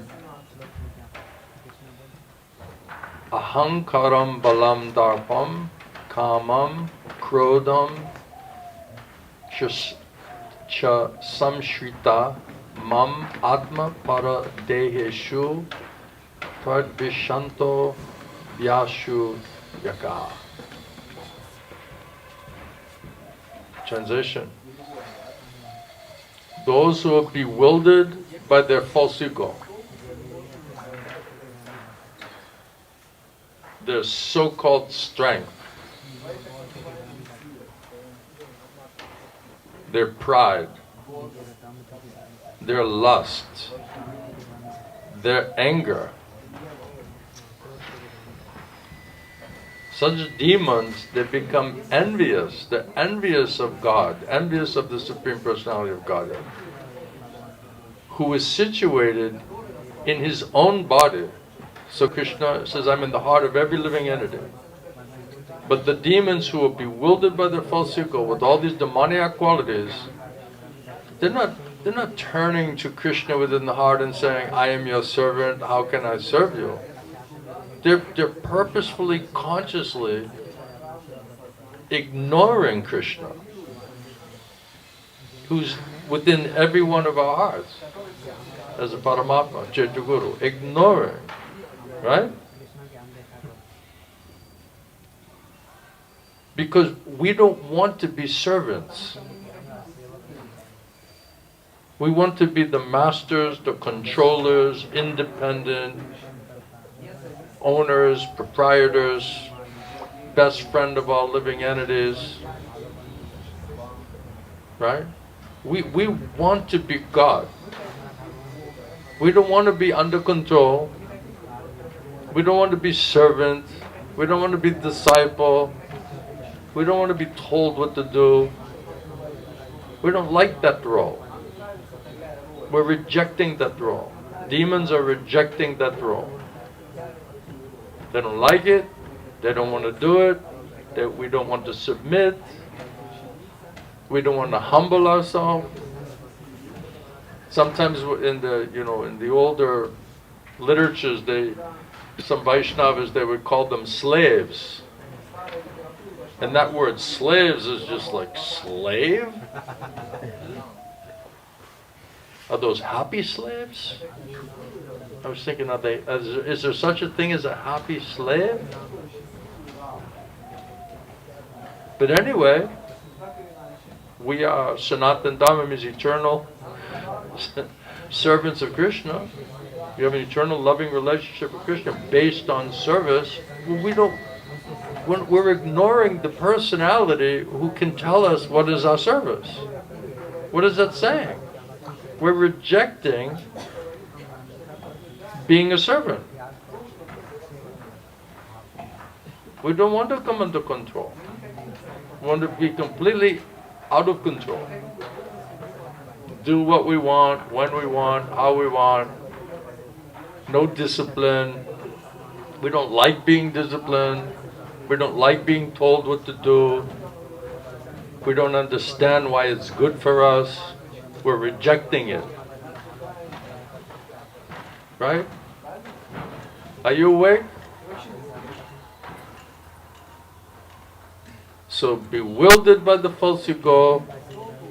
Ahankaram balam darpam kamam krodam cha samshrita mam atma para deheshu pradvishanto vyashu yaka. Translation. Those who are bewildered by their false ego, their so-called strength, their pride, their lust, their anger. Such demons, they become envious. They're envious of God, envious of the Supreme Personality of Godhead, who is situated in His own body. So Krishna says, I'm in the heart of every living entity. But the demons who are bewildered by their false ego with all these demoniac qualities, they're not turning to Krishna within the heart and saying, I am your servant, how can I serve you? They're purposefully, consciously ignoring Krishna, who's within every one of our hearts as a Paramatma, Chaitya-Guru, ignoring, right? Because we don't want to be servants. We want to be the masters, the controllers, independent, owners, proprietors, best friend of all living entities, right? We want to be God. We don't want to be under control. We don't want to be servant. We don't want to be disciple. We don't want to be told what to do. We don't like that role. We're rejecting that role. Demons are rejecting that role. They don't like it. They don't want to do it. We don't want to submit. We don't want to humble ourselves. Sometimes in the older literatures, some Vaishnavas, they would call them slaves. And that word slaves is just like, slave? Are those happy slaves? I was thinking, is there such a thing as a happy slave? But anyway, we are Sanatan Dharma, means eternal servants of Krishna. You have an eternal loving relationship with Krishna based on service. We're ignoring the personality who can tell us what is our service. What is that saying? We're rejecting being a servant. We don't want to come under control. We want to be completely out of control. Do what we want, when we want, how we want. No discipline. We don't like being disciplined. We don't like being told what to do. We don't understand why it's good for us. We're rejecting it. Right? Are you awake? So bewildered by the false ego,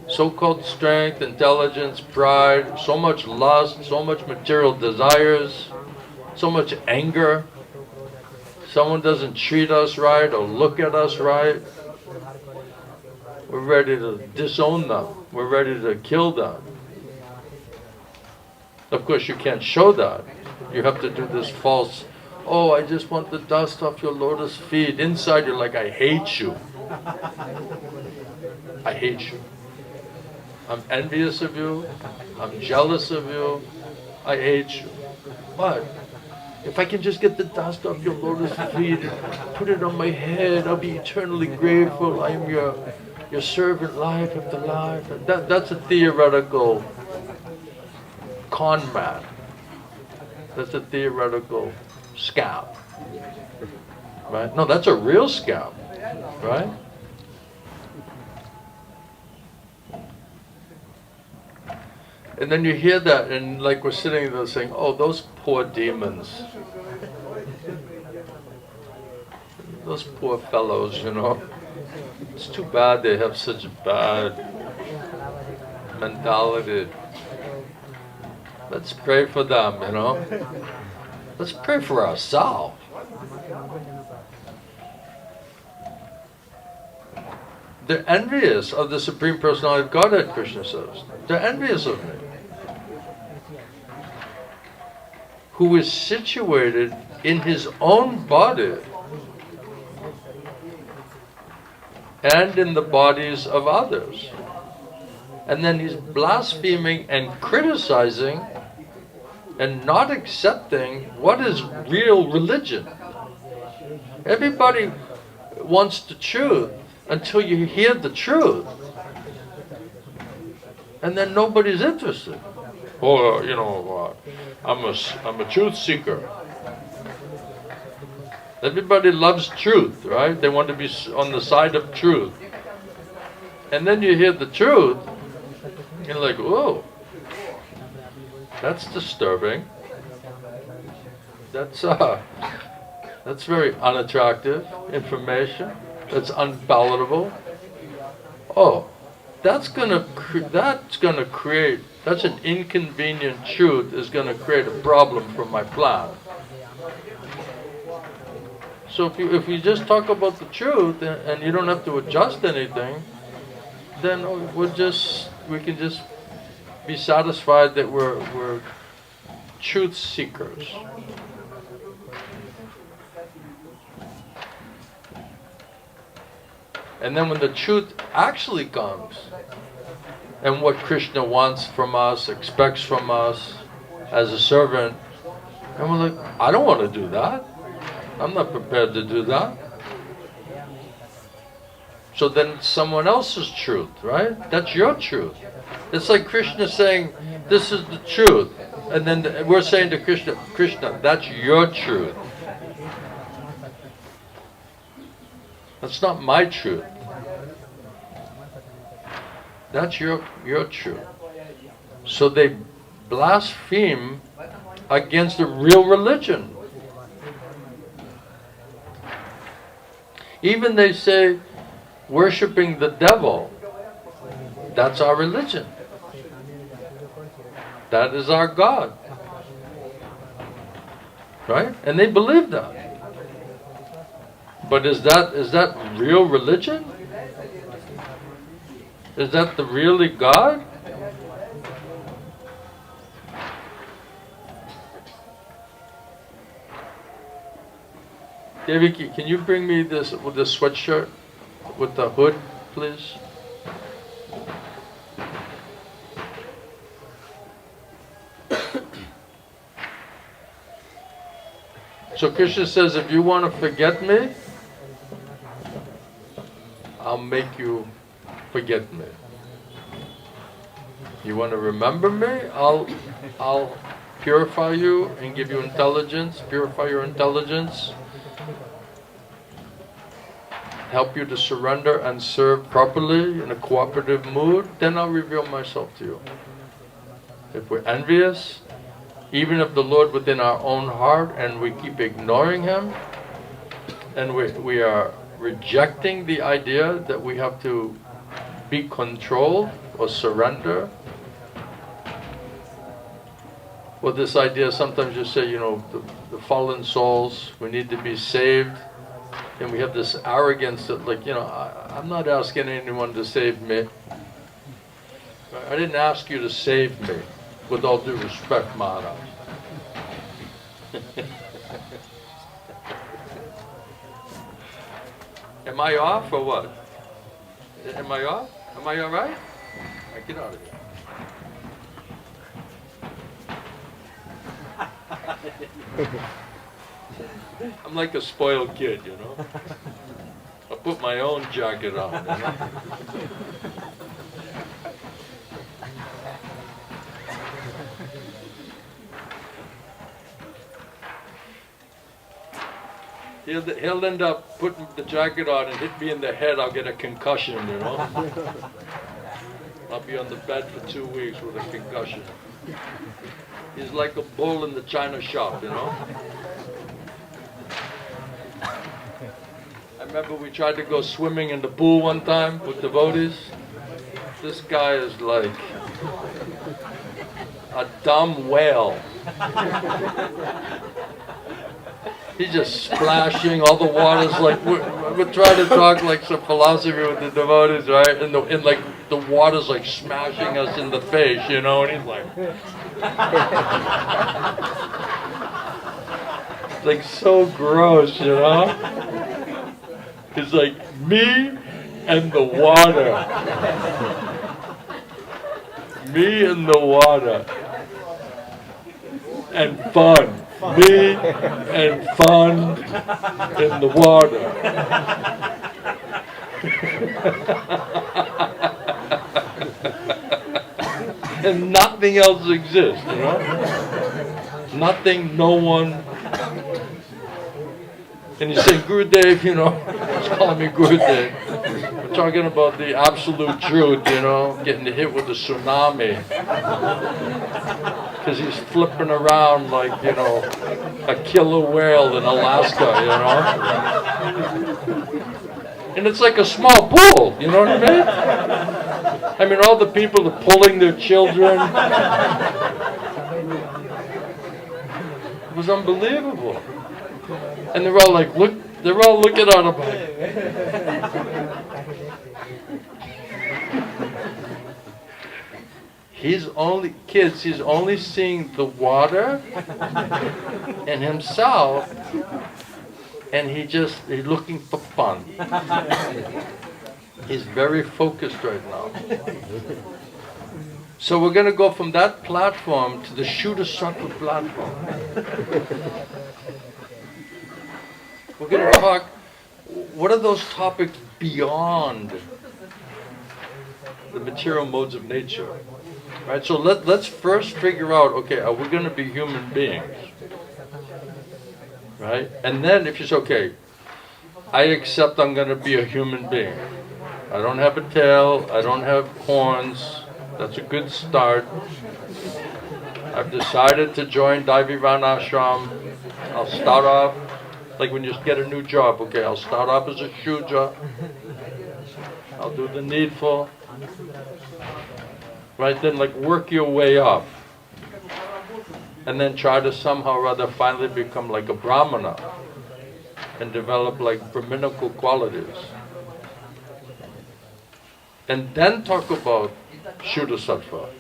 so-called strength, intelligence, pride, so much lust, so much material desires, so much anger. Someone doesn't treat us right or look at us right. We're ready to disown them. We're ready to kill them. Of course, you can't show that. You have to do this false, oh, I just want the dust off your lotus feet. Inside you're like, I hate you. I hate you. I'm envious of you. I'm jealous of you. I hate you. But if I can just get the dust off your lotus feet and put it on my head, I'll be eternally grateful. I am your servant life after life. And that's a theoretical con man. That's a theoretical scam. Right? No, that's a real scam. Right? And then you hear that, and like we're sitting there saying, oh, those poor demons. Those poor fellows, It's too bad they have such bad mentality. Let's pray for them, you know. Let's pray for ourselves. They're envious of the Supreme Personality of Godhead, Krishna says. They're envious of me. Who is situated in his own body and in the bodies of others. And then he's blaspheming and criticizing and not accepting what is real religion. Everybody wants the truth until you hear the truth. And then nobody's interested. Oh, you know, I'm a truth seeker. Everybody loves truth, right? They want to be on the side of truth. And then you hear the truth, you're like, whoa, that's disturbing. That's very unattractive information. That's unpalatable. Oh, that's an inconvenient truth is going to create a problem for my plan. So if we just talk about the truth and you don't have to adjust anything, then we can just be satisfied that we're truth seekers. And then when the truth actually comes, and what Krishna wants from us, expects from us as a servant, and we're like, I don't want to do that. I'm not prepared to do that. So then it's someone else's truth, right? That's your truth. It's like Krishna saying, this is the truth. And then we're saying to Krishna, Krishna, that's your truth. That's not my truth. That's your truth. So they blaspheme against the real religion. Even they say, worshipping the devil, that's our religion. That is our God. Right? And they believe that. But is that real religion? Is that the really God? Deviki, can you bring me this with the sweatshirt with the hood, please? So Krishna says, if you want to forget me, I'll make you forget me. You want to remember me? I'll purify you and give you intelligence, purify your intelligence, help you to surrender and serve properly in a cooperative mood, then I'll reveal myself to you. If we're envious, even of the Lord within our own heart, and we keep ignoring Him, and we are rejecting the idea that we have to be controlled or surrender, or this idea, sometimes you say, you know, the fallen souls, we need to be saved, and we have this arrogance that, like, you know, I'm not asking anyone to save me. I didn't ask you to save me, with all due respect, Maharaja. Am I off or what? Am I off? Am I all right? All right, get out of here. I'm like a spoiled kid, you know. I put my own jacket on, you know? He'll end up putting the jacket on and hit me in the head. I'll get a concussion, you know. I'll be on the bed for 2 weeks with a concussion. He's like a bull in the china shop, you know. I remember we tried to go swimming in the pool one time with devotees. This guy is like a dumb whale. He's just splashing, all the water's like, we're trying to talk like some philosophy with the devotees, right? And like the water's like smashing us in the face, you know, and he's like, it's like so gross, you know? It's like me and the water. Me and the water. And fun. Me and fun in the water. And nothing else exists, you know? Nothing, no one. And you say, Gurudev, you know, he's calling me Gurudev. We're talking about the absolute truth, you know, getting hit with a tsunami. Because he's flipping around like, you know, a killer whale in Alaska, you know? And it's like a small pool, you know what I mean? I mean, all the people are pulling their children. It was unbelievable. And they're all like, look, they're all looking at him like, he's only seeing the water and himself, and he's looking for fun. He's very focused right now. So we're going to go from that platform to the Shuddha-sattva platform. We're going to talk, what are those topics beyond the material modes of nature? Right, so let's first figure out, okay, are we going to be human beings? Right? And then if you say, okay, I accept I'm going to be a human being. I don't have a tail, I don't have horns. That's a good start. I've decided to join Daivi Varnashram. I'll start off, like when you get a new job, okay, I'll start off as a Shudra. I'll do the needful. Right, then like work your way up. And then try to somehow or other finally become like a Brahmana and develop like Brahminical qualities. And then talk about Shuddha-sattva.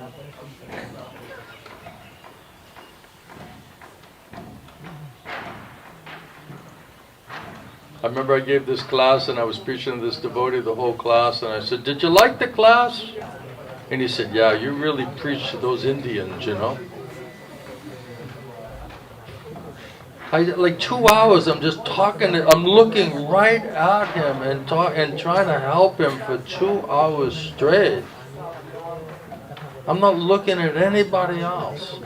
I remember I gave this class and I was preaching to this devotee the whole class, and I said, did you like the class? And he said, yeah, you really preach to those Indians, you know. Like 2 hours, I'm just talking, I'm looking right at him and trying to help him for 2 hours straight. I'm not looking at anybody else.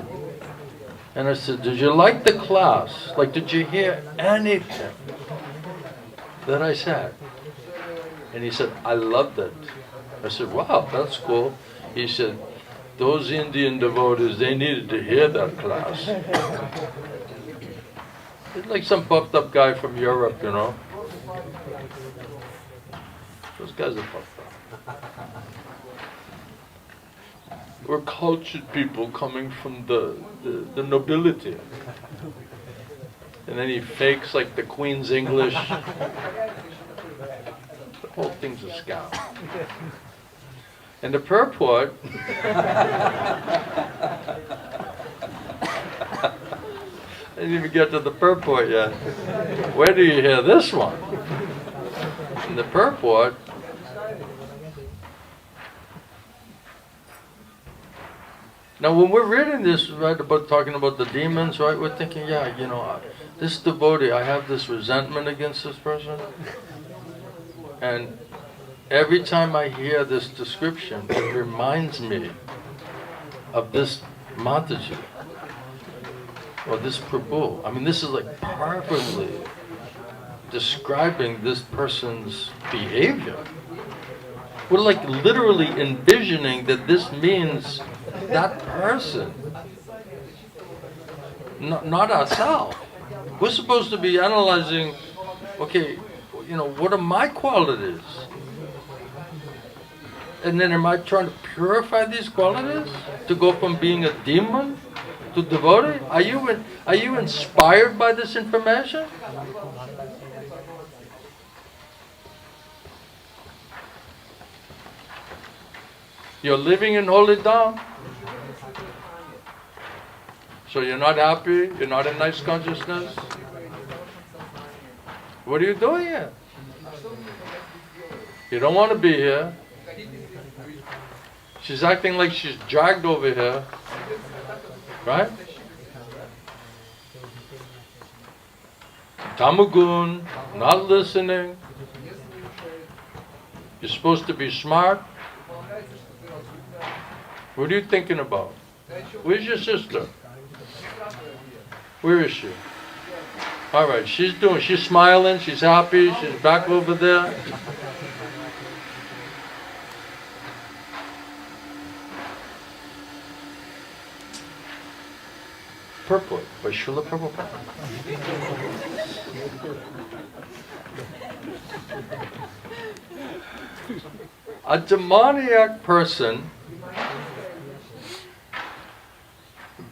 And I said, did you like the class? Like, did you hear anything that I said? And he said, I loved it. I said, wow, that's cool. He said, those Indian devotees, they needed to hear that class. It's like some buffed up guy from Europe, you know. Those guys are buffed up. We're cultured people coming from the nobility. And then he fakes like the Queen's English. The whole thing's a scam. And the purport, I didn't even get to the purport yet. Where do you hear this one? In the purport, now when we're reading this, right, about talking about the demons, right, we're thinking, yeah, you know, this devotee, I have this resentment against this person. And every time I hear this description, it reminds me of this Mataji, or this Prabhu. I mean, this is like perfectly describing this person's behavior. We're like literally envisioning that this means that person, not ourselves. We're supposed to be analyzing, okay, you know, what are my qualities? And then am I trying to purify these qualities to go from being a demon to devotee? Are you inspired by this information? You're living in holy dham. So you're not happy, you're not in nice consciousness. What are you doing here? You don't want to be here. She's acting like she's dragged over here. Right? Tamagun, not listening. You're supposed to be smart. What are you thinking about? Where's your sister? Where is she? Alright, she's smiling, she's happy, she's back over there. Purport by Srila Prabhupada. A demoniac person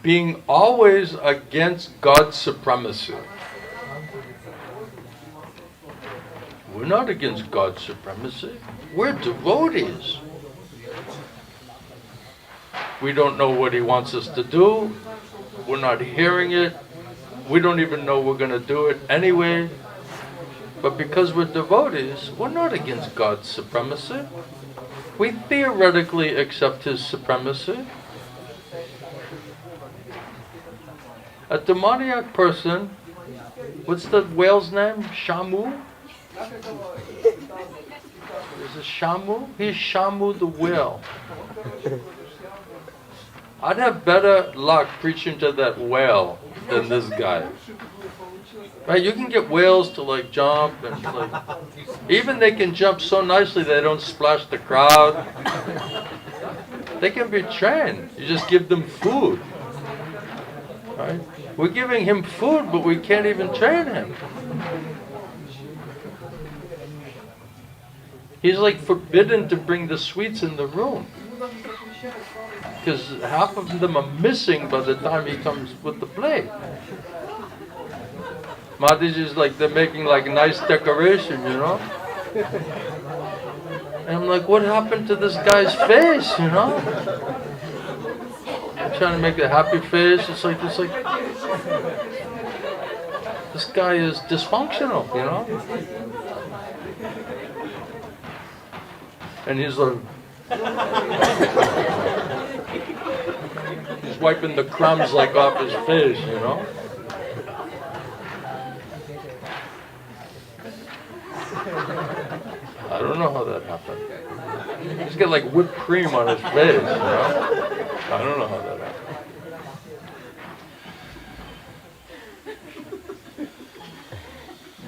being always against God's supremacy. We're not against God's supremacy. We're devotees. We don't know what He wants us to do. We're not hearing it. We don't even know we're going to do it anyway. But because we're devotees, we're not against God's supremacy. We theoretically accept His supremacy. A demoniac person, what's the whale's name? Shamu? Is it Shamu? He's Shamu the whale. I'd have better luck preaching to that whale than this guy. Right? You can get whales to like jump and like, even they can jump so nicely they don't splash the crowd. They can be trained. You just give them food. Right? We're giving him food, but we can't even train him. He's like forbidden to bring the sweets in the room. Because half of them are missing by the time he comes with the plate. Mataji's like, they're making like a nice decoration, you know? And I'm like, what happened to this guy's face, you know? I'm trying to make a happy face. It's like, this guy is dysfunctional, you know? And he's like, he's wiping the crumbs like off his face, you know? I don't know how that happened. He's got like whipped cream on his face, you know? I don't know how that happened.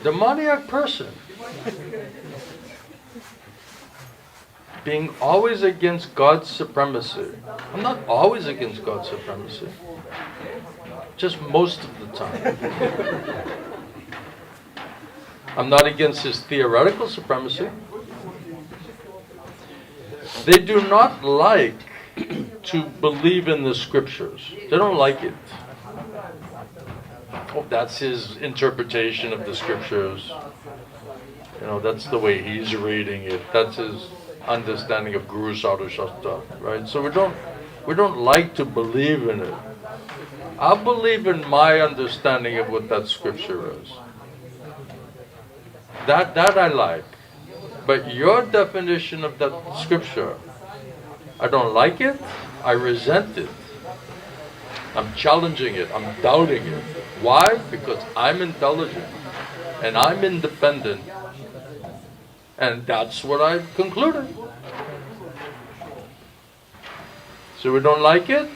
Demoniac person being always against God's supremacy. I'm not always against God's supremacy. Just most of the time. I'm not against His theoretical supremacy. They do not like to believe in the scriptures. They don't like it. Oh, that's his interpretation of the scriptures. You know, that's the way he's reading it. That's his understanding of Guru Sadhu Shastra, right? So we don't like to believe in it. I believe in my understanding of what that scripture is. That I like. But your definition of that scripture, I don't like it, I resent it. I'm challenging it, I'm doubting it. Why? Because I'm intelligent and I'm independent. And that's what I've concluded. So we don't like it?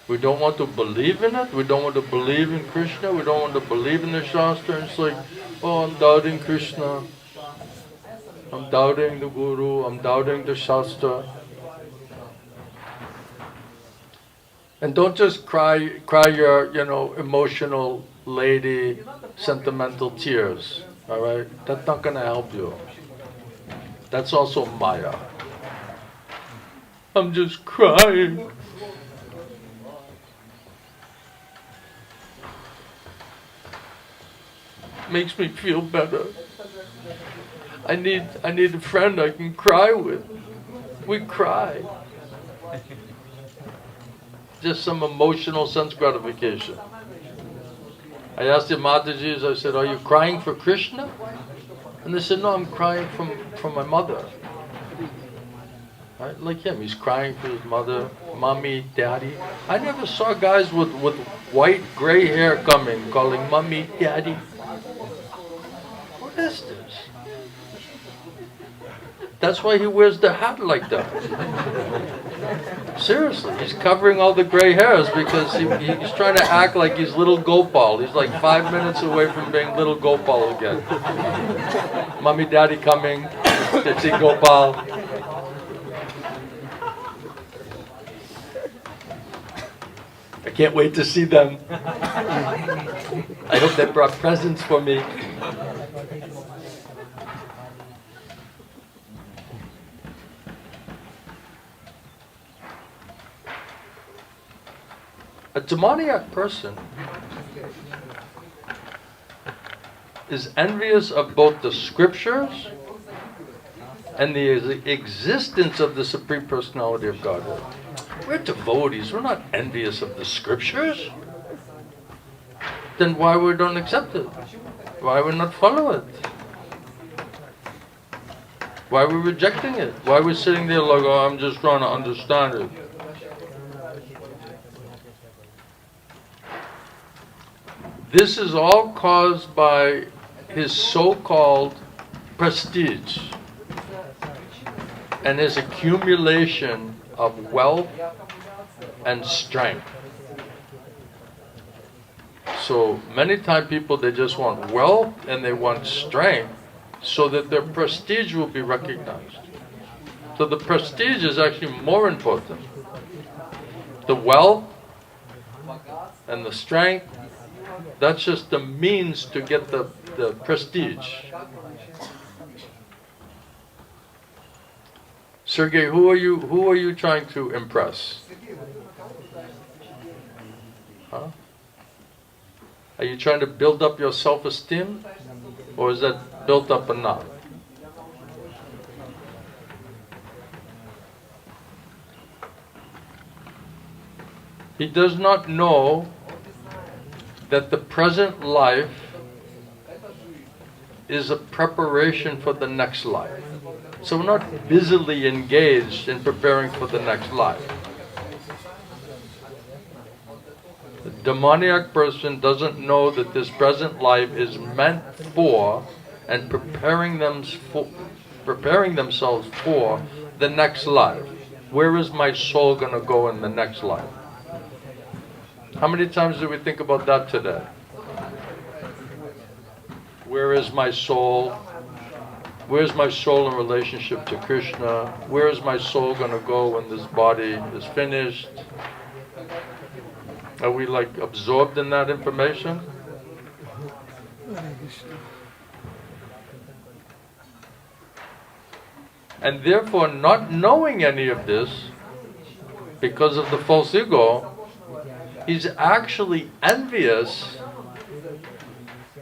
We don't want to believe in it. We don't want to believe in Krishna. We don't want to believe in the Shastra. And it's like, oh, I'm doubting Krishna. I'm doubting the Guru. I'm doubting the Shastra. And don't just cry your, emotional lady, sentimental tears. All right? That's not going to help you. That's also Maya. I'm just crying. Makes me feel better. I need a friend I can cry with. We cry. Just some emotional sense gratification. I asked the Matajis, I said, are you crying for Krishna? And they said, no, I'm crying from my mother. Right? Like him, he's crying for his mother, mommy, daddy. I never saw guys with white, gray hair coming, calling mommy, daddy. What is this? That's why he wears the hat like that. Seriously, he's covering all the gray hairs because he's trying to act like he's little Gopal. He's like 5 minutes away from being little Gopal again. Mommy, daddy coming. Let's see Gopal. I can't wait to see them. I hope they brought presents for me. A demoniac person is envious of both the scriptures and the existence of the Supreme Personality of Godhead. We're devotees. We're not envious of the scriptures. Then why we don't accept it? Why we not follow it? Why are we rejecting it? Why are we sitting there like, oh, I'm just trying to understand it? This is all caused by his so-called prestige and his accumulation of wealth and strength. So many times people, they just want wealth and they want strength so that their prestige will be recognized. So the prestige is actually more important. The wealth and the strength, that's just the means to get the prestige. Sergey, who are you trying to impress? Huh? Are you trying to build up your self-esteem? Or is that built up enough? He does not know that the present life is a preparation for the next life. So we're not busily engaged in preparing for the next life. The demoniac person doesn't know that this present life is meant for and preparing themselves for the next life. Where is my soul going to go in the next life? How many times do we think about that today? Where is my soul? Where's my soul in relationship to Krishna? Where is my soul going to go when this body is finished? Are we like absorbed in that information? And therefore, not knowing any of this, because of the false ego, he's actually envious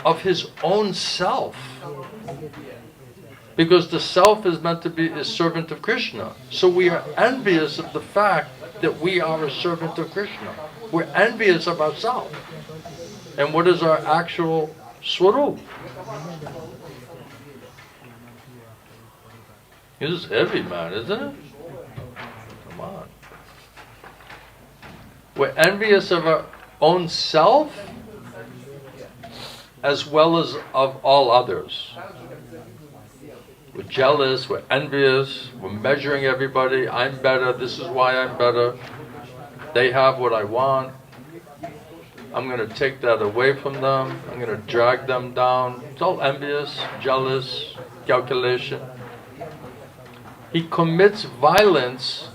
of his own self. Because the self is meant to be a servant of Krishna. So we are envious of the fact that we are a servant of Krishna. We're envious of ourselves. And what is our actual swarup? This is heavy, man, isn't it? Come on. We're envious of our own self as well as of all others. We're jealous, we're envious, we're measuring everybody. I'm better, this is why I'm better. They have what I want. I'm going to take that away from them. I'm going to drag them down. It's all envious, jealous, calculation. He commits violence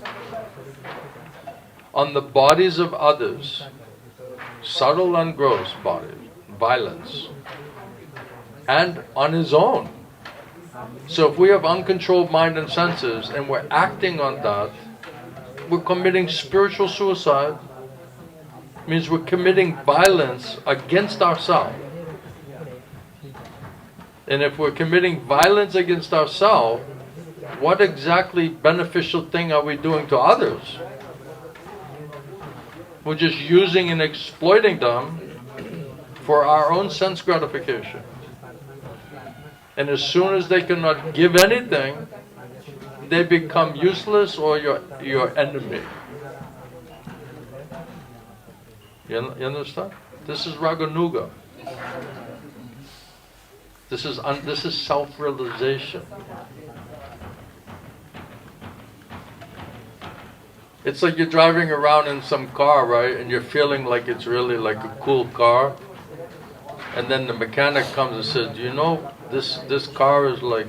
on the bodies of others, subtle and gross bodies, violence, and on his own. So if we have uncontrolled mind and senses and we're acting on that, we're committing spiritual suicide. It means we're committing violence against ourselves. And if we're committing violence against ourselves, what exactly beneficial thing are we doing to others? We're just using and exploiting them for our own sense gratification. And as soon as they cannot give anything, they become useless or your enemy. You understand? This is Raganuga. This is self-realization. It's like you're driving around in some car, right? And you're feeling like it's really like a cool car. And then the mechanic comes and says, you know, this car is like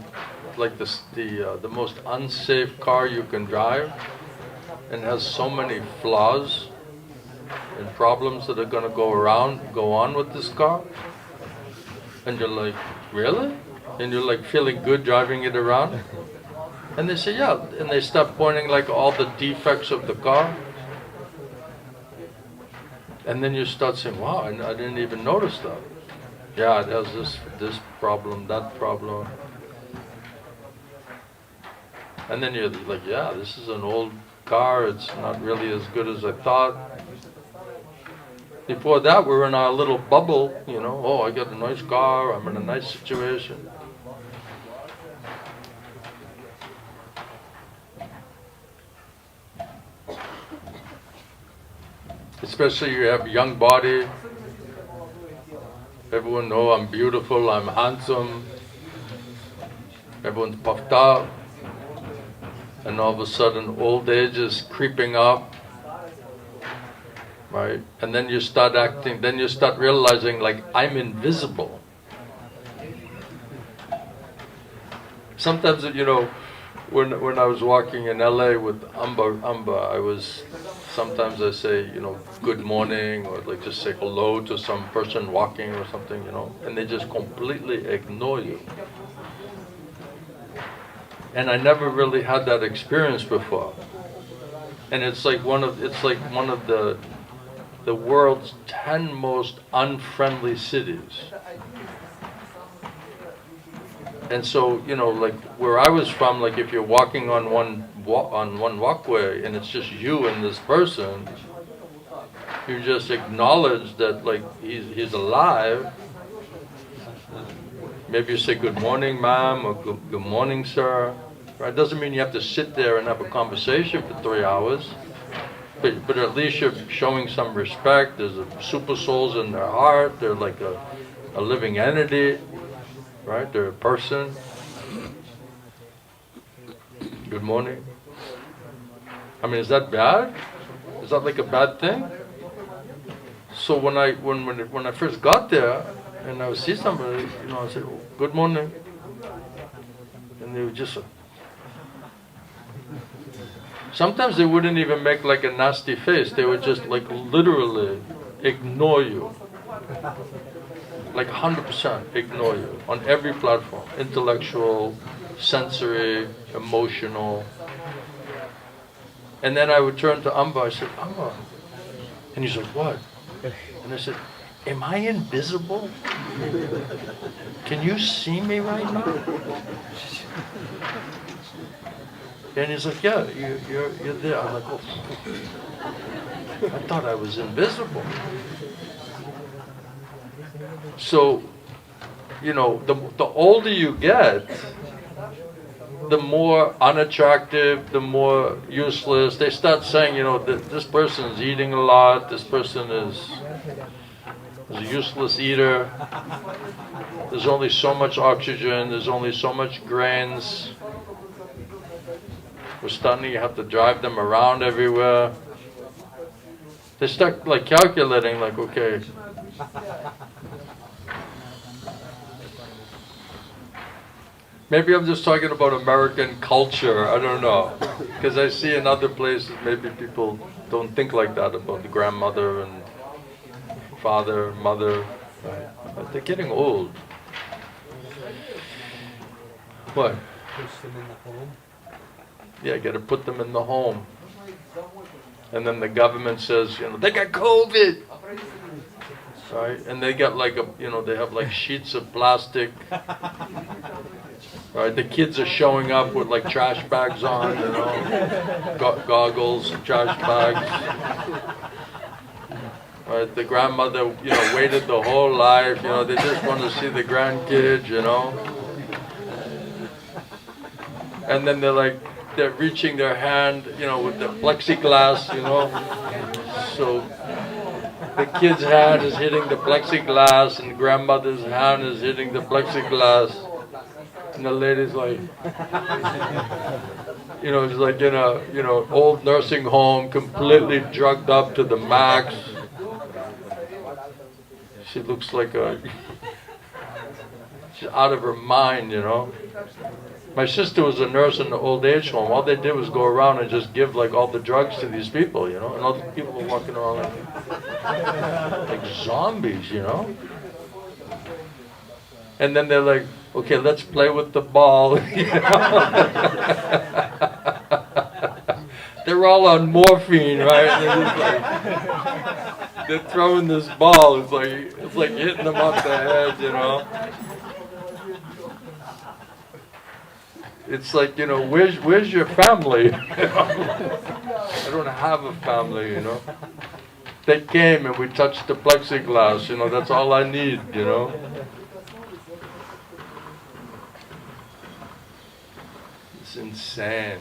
the most unsafe car you can drive, and has so many flaws and problems that are going to go on with this car. And you're like, really? And you're like feeling good driving it around? And they say, yeah. And they start pointing like all the defects of the car. And then you start saying, wow, I didn't even notice that. Yeah, it has this problem, that problem. And then you're like, yeah, this is an old car. It's not really as good as I thought. Before that, we're in our little bubble, you know. Oh, I got a nice car. I'm in a nice situation. Especially you have a young body. Everyone know I'm beautiful, I'm handsome. Everyone's puffed up. And all of a sudden, old age is creeping up. Right? And then you start acting, then you start realizing like, I'm invisible. Sometimes, you know, when I was walking in LA with Amba, sometimes I say, you know, good morning, or like just say hello to some person walking or something, you know, and they just completely ignore you. And I never really had that experience before. And it's like one of the world's 10 most unfriendly cities. And so, you know, like where I was from, like if you're walking on one walkway and it's just you and this person, you just acknowledge that like he's alive. Maybe you say good morning, ma'am, or good morning, sir. Right? Doesn't mean you have to sit there and have a conversation for 3 hours. But at least you're showing some respect. There's a super souls in their heart. They're like a living entity, right? They're a person. Good morning. I mean, is that bad? Is that like a bad thing? So when I first got there and I would see somebody, you know, I said, oh, good morning, and they would just. Sometimes they wouldn't even make like a nasty face. They would just like literally ignore you. Like 100% ignore you on every platform. Intellectual, sensory, emotional. And then I would turn to Amba. I said, Amba. And he said, what? And I said, am I invisible? Can you see me right now? And he's like, yeah, you're there. I'm like, oh, I thought I was invisible. So, you know, the older you get, the more unattractive, the more useless. They start saying, you know, this person is eating a lot, this person is a useless eater. There's only so much oxygen, there's only so much grains. We're starting to have to drive them around everywhere. They start like calculating, like, okay, maybe I'm just talking about American culture, I don't know. Because I see in other places, maybe people don't think like that about the grandmother and father, mother. they're getting old. What? Push them in the home. Yeah, you got to put them in the home. And then the government says, you know, they got COVID. Right? And they got like they have like sheets of plastic. Right? The kids are showing up with like trash bags on, you know, goggles, trash bags. Right? The grandmother, you know, waited the whole life, you know, they just want to see the grandkids, you know. And then they're reaching their hand, you know, with the plexiglass, you know. So the kid's hand is hitting the plexiglass and grandmother's hand is hitting the plexiglass. And the lady's like, you know, she's like in a, you know, old nursing home, completely drugged up to the max. She looks like she's out of her mind, you know. My sister was a nurse in the old age home. All they did was go around and just give like all the drugs to these people, you know. And all the people were walking around like zombies, you know. And then they're like, okay, let's play with the ball. You know? They're all on morphine, right? They're throwing this ball. It's like hitting them up the head, you know. It's like, you know, where's your family? I don't have a family, you know. They came and we touched the plexiglass, you know, that's all I need, you know. It's insane.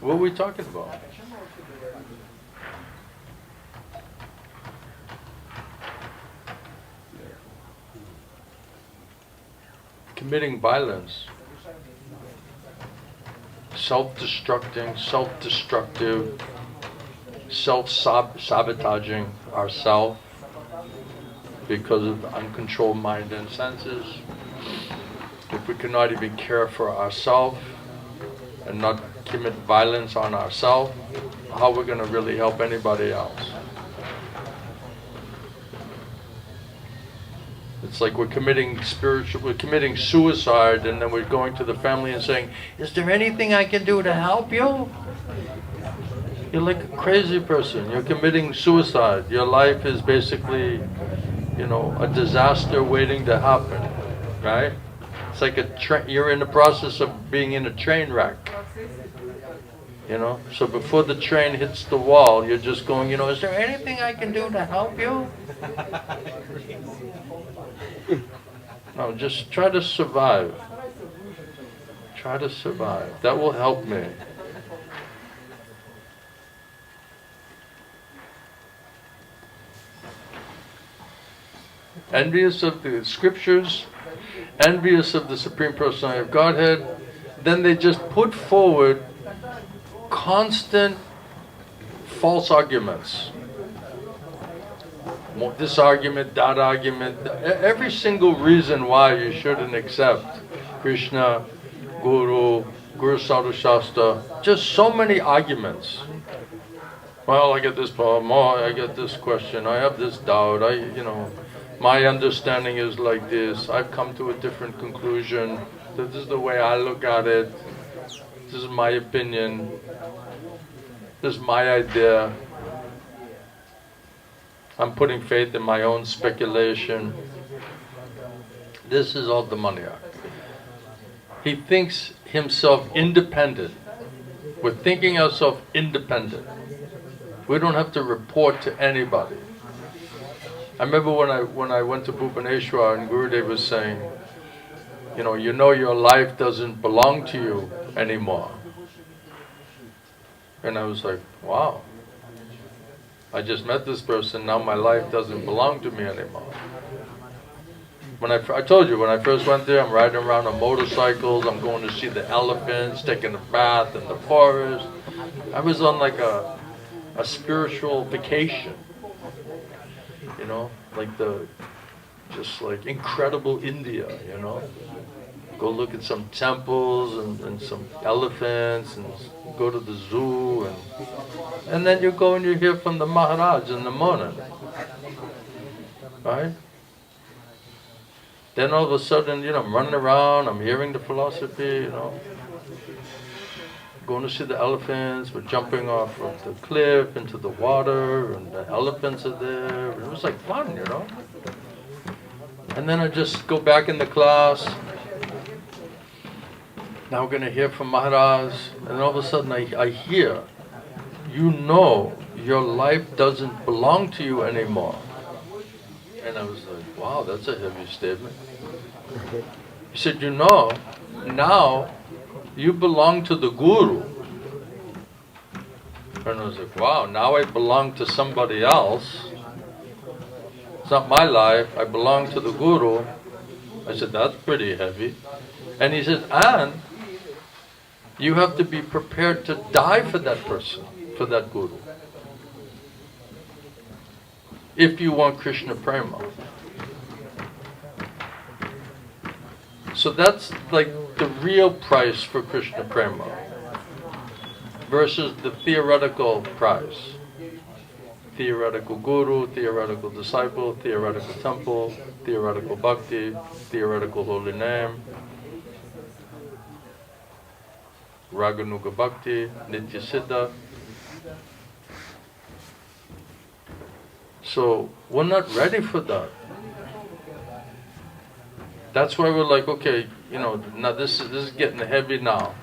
What are we talking about? Committing violence, self-destructing, self-destructive, self-sabotaging ourselves because of the uncontrolled mind and senses. If we cannot even care for ourselves and not commit violence on ourselves, how are we going to really help anybody else? It's like we're committing suicide, and then we're going to the family and saying, "Is there anything I can do to help you?" You're like a crazy person. You're committing suicide. Your life is basically, you know, a disaster waiting to happen, right? It's like you're in the process of being in a train wreck. You know, so before the train hits the wall, you're just going, you know, is there anything I can do to help you? No, just try to survive. Try to survive. That will help me. Envious of the scriptures, envious of the Supreme Personality of Godhead, then they just put forward constant false arguments. This argument, that argument, every single reason why you shouldn't accept Krishna, Guru Sadhu Shastra, just so many arguments. Well, I get this problem, I get this question, I have this doubt, my understanding is like this, I've come to a different conclusion, this is the way I look at it, this is my opinion, this is my idea. I'm putting faith in my own speculation. This is all demoniac. He thinks himself independent. We're thinking ourselves independent. We don't have to report to anybody. I remember when I went to Bhubaneswar and Gurudev was saying, you know your life doesn't belong to you anymore. And I was like, wow. I just met this person, now my life doesn't belong to me anymore. I told you, when I first went there, I'm riding around on motorcycles, I'm going to see the elephants, taking a bath in the forest. I was on like a spiritual vacation. You know, just like incredible India, you know. Go look at some temples and some elephants and go to the zoo and then you go and you hear from the Maharaja in the morning. right? Then all of a sudden, I'm running around, I'm hearing the philosophy, going to see the elephants, we're jumping off of the cliff into the water, and the elephants are there. It was like fun, And then I just go back in the class. Now we're going to hear from Maharaj, and all of a sudden I hear, your life doesn't belong to you anymore. And I was like, wow, that's a heavy statement. He said, now you belong to the Guru. And I was like, wow, now I belong to somebody else. It's not my life, I belong to the Guru. I said, that's pretty heavy. And he said, and you have to be prepared to die for that person, for that Guru, if you want Krishna Prema. So that's like the real price for Krishna Prema versus the theoretical price. Theoretical Guru, theoretical disciple, theoretical temple, theoretical bhakti, theoretical holy name, Raganuga Bhakti, Nitya Siddha. So we're not ready for that. That's why we're like, okay, now this is getting heavy now.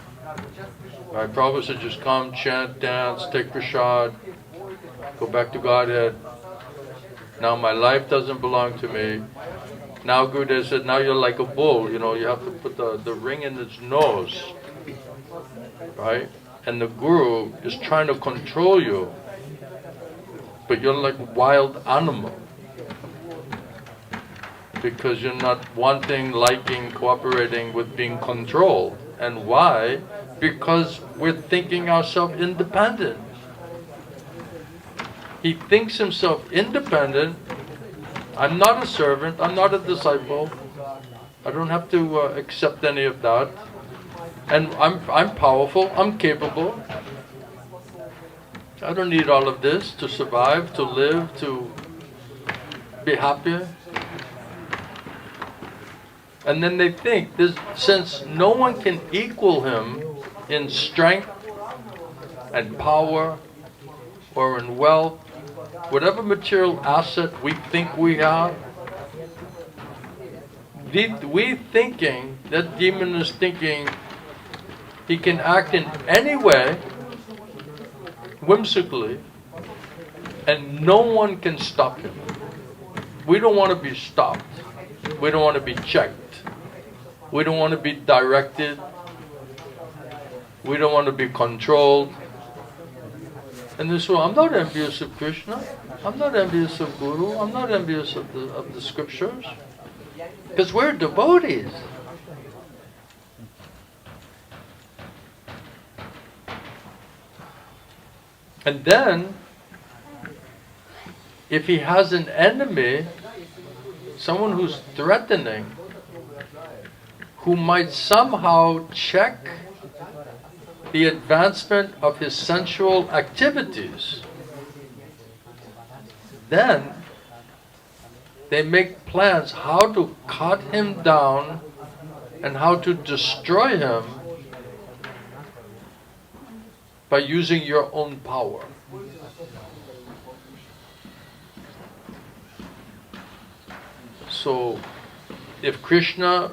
Right? Prabhupada said just come, chant, dance, take prasad, go back to Godhead. Now my life doesn't belong to me. Now Gurudev said, now you're like a bull, you have to put the ring in its nose. Right? And the Guru is trying to control you. But you're like a wild animal. Because you're not wanting, liking, cooperating with being controlled. And why? Because we're thinking ourselves independent. He thinks himself independent. I'm not a servant, I'm not a disciple. I don't have to accept any of that. And I'm powerful, I'm capable. I don't need all of this to survive, to live, to be happy. And then they think, since no one can equal him in strength and power or in wealth, whatever material asset we think we have, that demon is thinking he can act in any way, whimsically, and no one can stop him. We don't want to be stopped. We don't want to be checked. We don't want to be directed. We don't want to be controlled. And this way, I'm not envious of Krishna. I'm not envious of Guru. I'm not envious of the scriptures. Because we're devotees. And then, if he has an enemy, someone who's threatening, who might somehow check the advancement of his sensual activities, then they make plans how to cut him down and how to destroy him by using your own power. So, if Krishna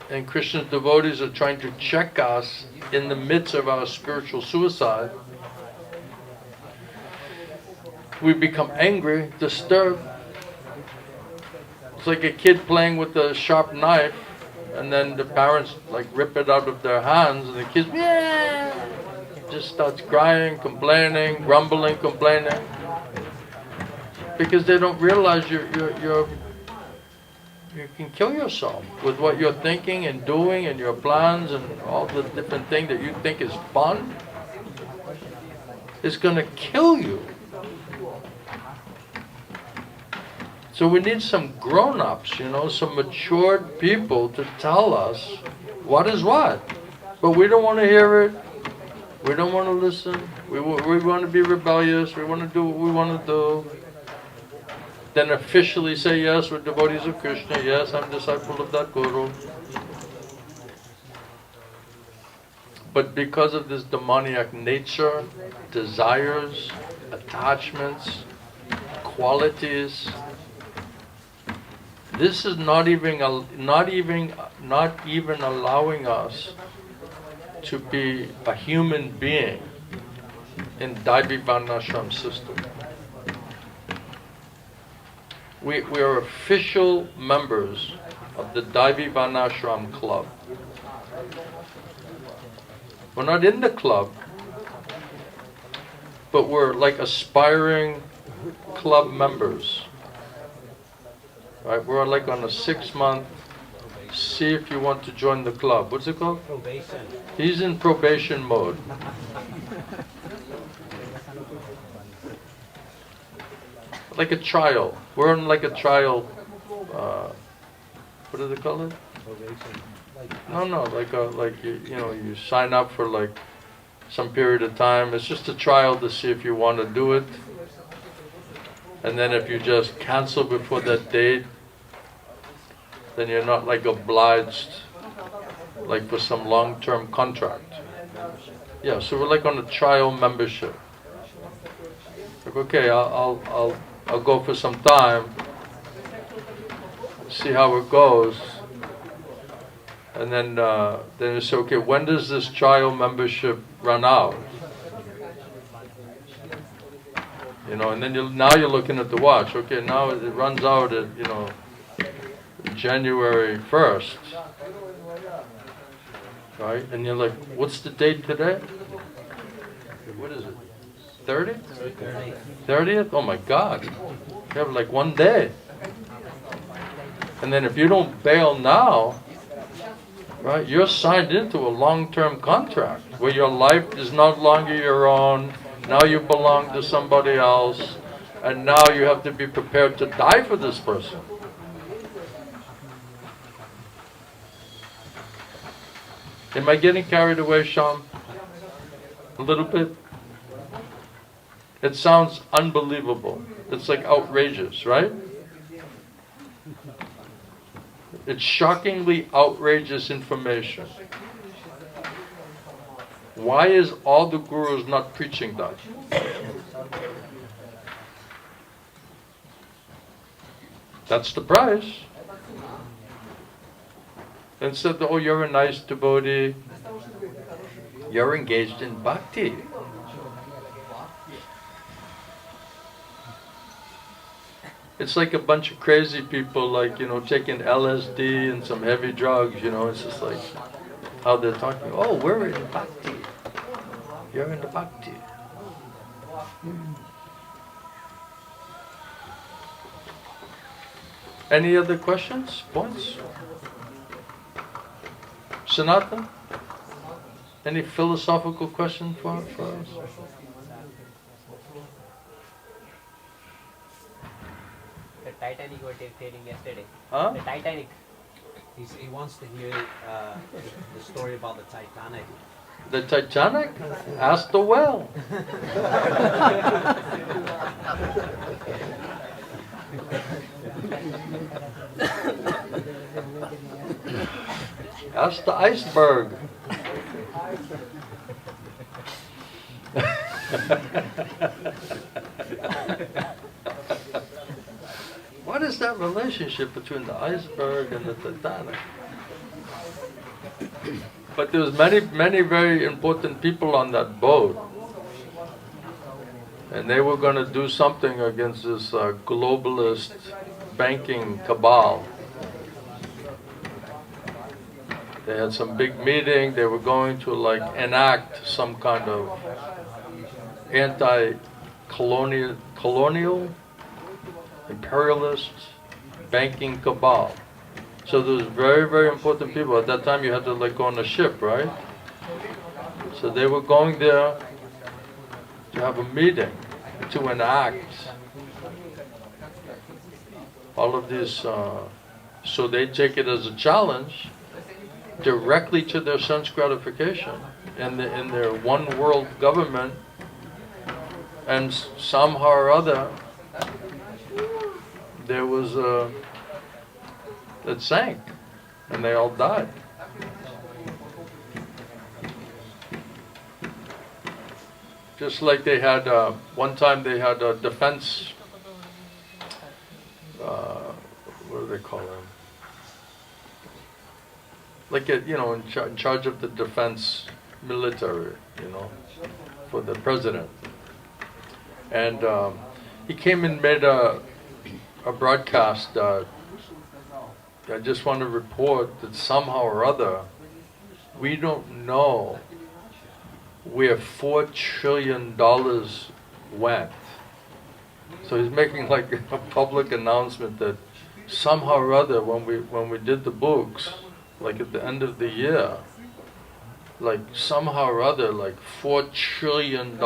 and Krishna's devotees are trying to check us in the midst of our spiritual suicide, we become angry, disturbed. It's like a kid playing with a sharp knife, and then the parents rip it out of their hands, and the kids just starts crying, complaining, grumbling, complaining, because they don't realize you can kill yourself with what you're thinking and doing and your plans and all the different things that you think is fun. It's going to kill you. So we need some grown-ups, some matured people to tell us what is what. But we don't want to hear it. We don't want to listen. We want to be rebellious. We want to do what we want to do. then officially say, yes, we're devotees of Krishna, yes, I'm disciple of that Guru. But because of this demoniac nature, desires, attachments, qualities, this is not even allowing us to be a human being in Daivi Varnashram system. We are official members of the Daivi Varnashram club. We're not in the club, but we're like aspiring club members. Right? We're like on a 6-month, see if you want to join the club. What's it called? Probation. He's in probation mode. Like a trial. We're on like a trial, what do they call it? Probation. No, like you sign up for like some period of time. It's just a trial to see if you want to do it. And then if you just cancel before that date, then you're not like obliged like for some long-term contract. Yeah, so we're like on a trial membership. Like, okay, I'll go for some time, see how it goes. And then you say, okay, when does this trial membership run out? And then now you're looking at the watch. Okay, now it runs out at January 1st, right? And you're like, what's the date today? What is it? 30? 30th? Oh my God! You have like 1 day. And then if you don't bail now, right, you're signed into a long-term contract where your life is no longer your own. Now you belong to somebody else, and now you have to be prepared to die for this person. Am I getting carried away, Sham? A little bit? It sounds unbelievable. It's like outrageous, right? It's shockingly outrageous information. Why is all the gurus not preaching that? That's the price. Instead, oh, you're a nice devotee. You're engaged in bhakti. It's like a bunch of crazy people, like, taking LSD and some heavy drugs, It's just like how they're talking. Oh, we're in bhakti. You're in the bhakti. Any other questions, points? Sanatan? Any philosophical question for us? The Titanic were sailing yesterday. Huh? The Titanic. He wants to hear the story about the Titanic. The Titanic? Ask the whale. Ask the iceberg. What is that relationship between the iceberg and the Titanic? But there was many very important people on that boat, and they were going to do something against this globalist banking cabal. They had some big meeting. They were going to like enact some kind of anti-colonial, imperialist banking cabal. So there was very, very important people. At that time you had to like go on a ship, right? So they were going there to have a meeting, to enact all of these, so they take it as a challenge directly to their sense gratification in their one world government, and somehow or other there was it sank, and they all died. Just like they had one time, they had a defense. What do they call them? Like in charge of the defense military, for the president. And he came and made a broadcast. I just want to report that somehow or other, we don't know where $4 trillion went. So he's making like a public announcement that somehow or other, when we did the books, like at the end of the year, like somehow or other, like $4 trillion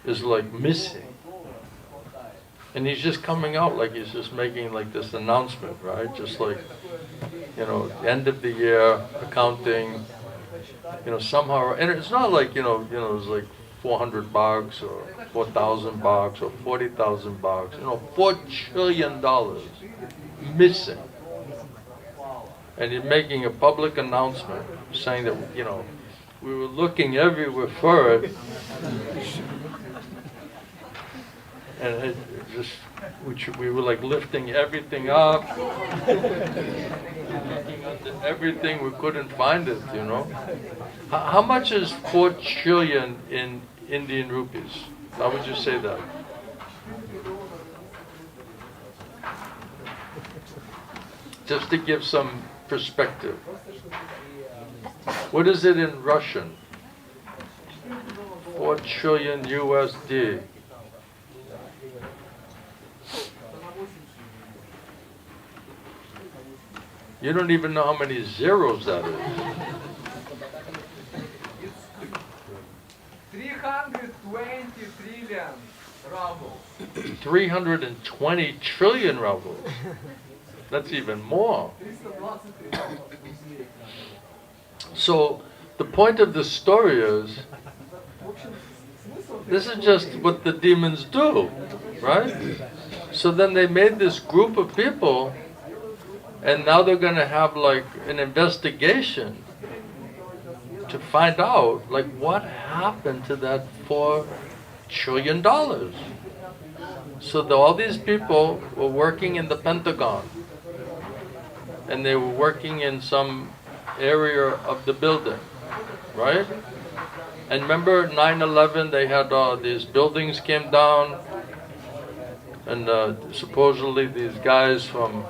is like missing. And he's just coming out like he's just making like this announcement, right? Just like, end of the year, accounting, somehow, and it's not like, it's like $400 or $4,000 or $40,000, $4 trillion missing. And he's making a public announcement saying that, we were looking everywhere for it. And it just, we were like lifting everything up, everything, we couldn't find it, How much is 4 trillion in Indian rupees? How would you say that? Just to give some perspective. What is it in Russian? 4 trillion USD. You don't even know how many zeros that is. 320 trillion rubles. 320 trillion rubles. That's even more. So the point of the story is, this is just what the demons do, right? So then they made this group of people, and now they're going to have like an investigation to find out like what happened to that $4 trillion. So all these people were working in the Pentagon, and they were working in some area of the building, right? And remember 9/11, they had these buildings came down, and supposedly these guys from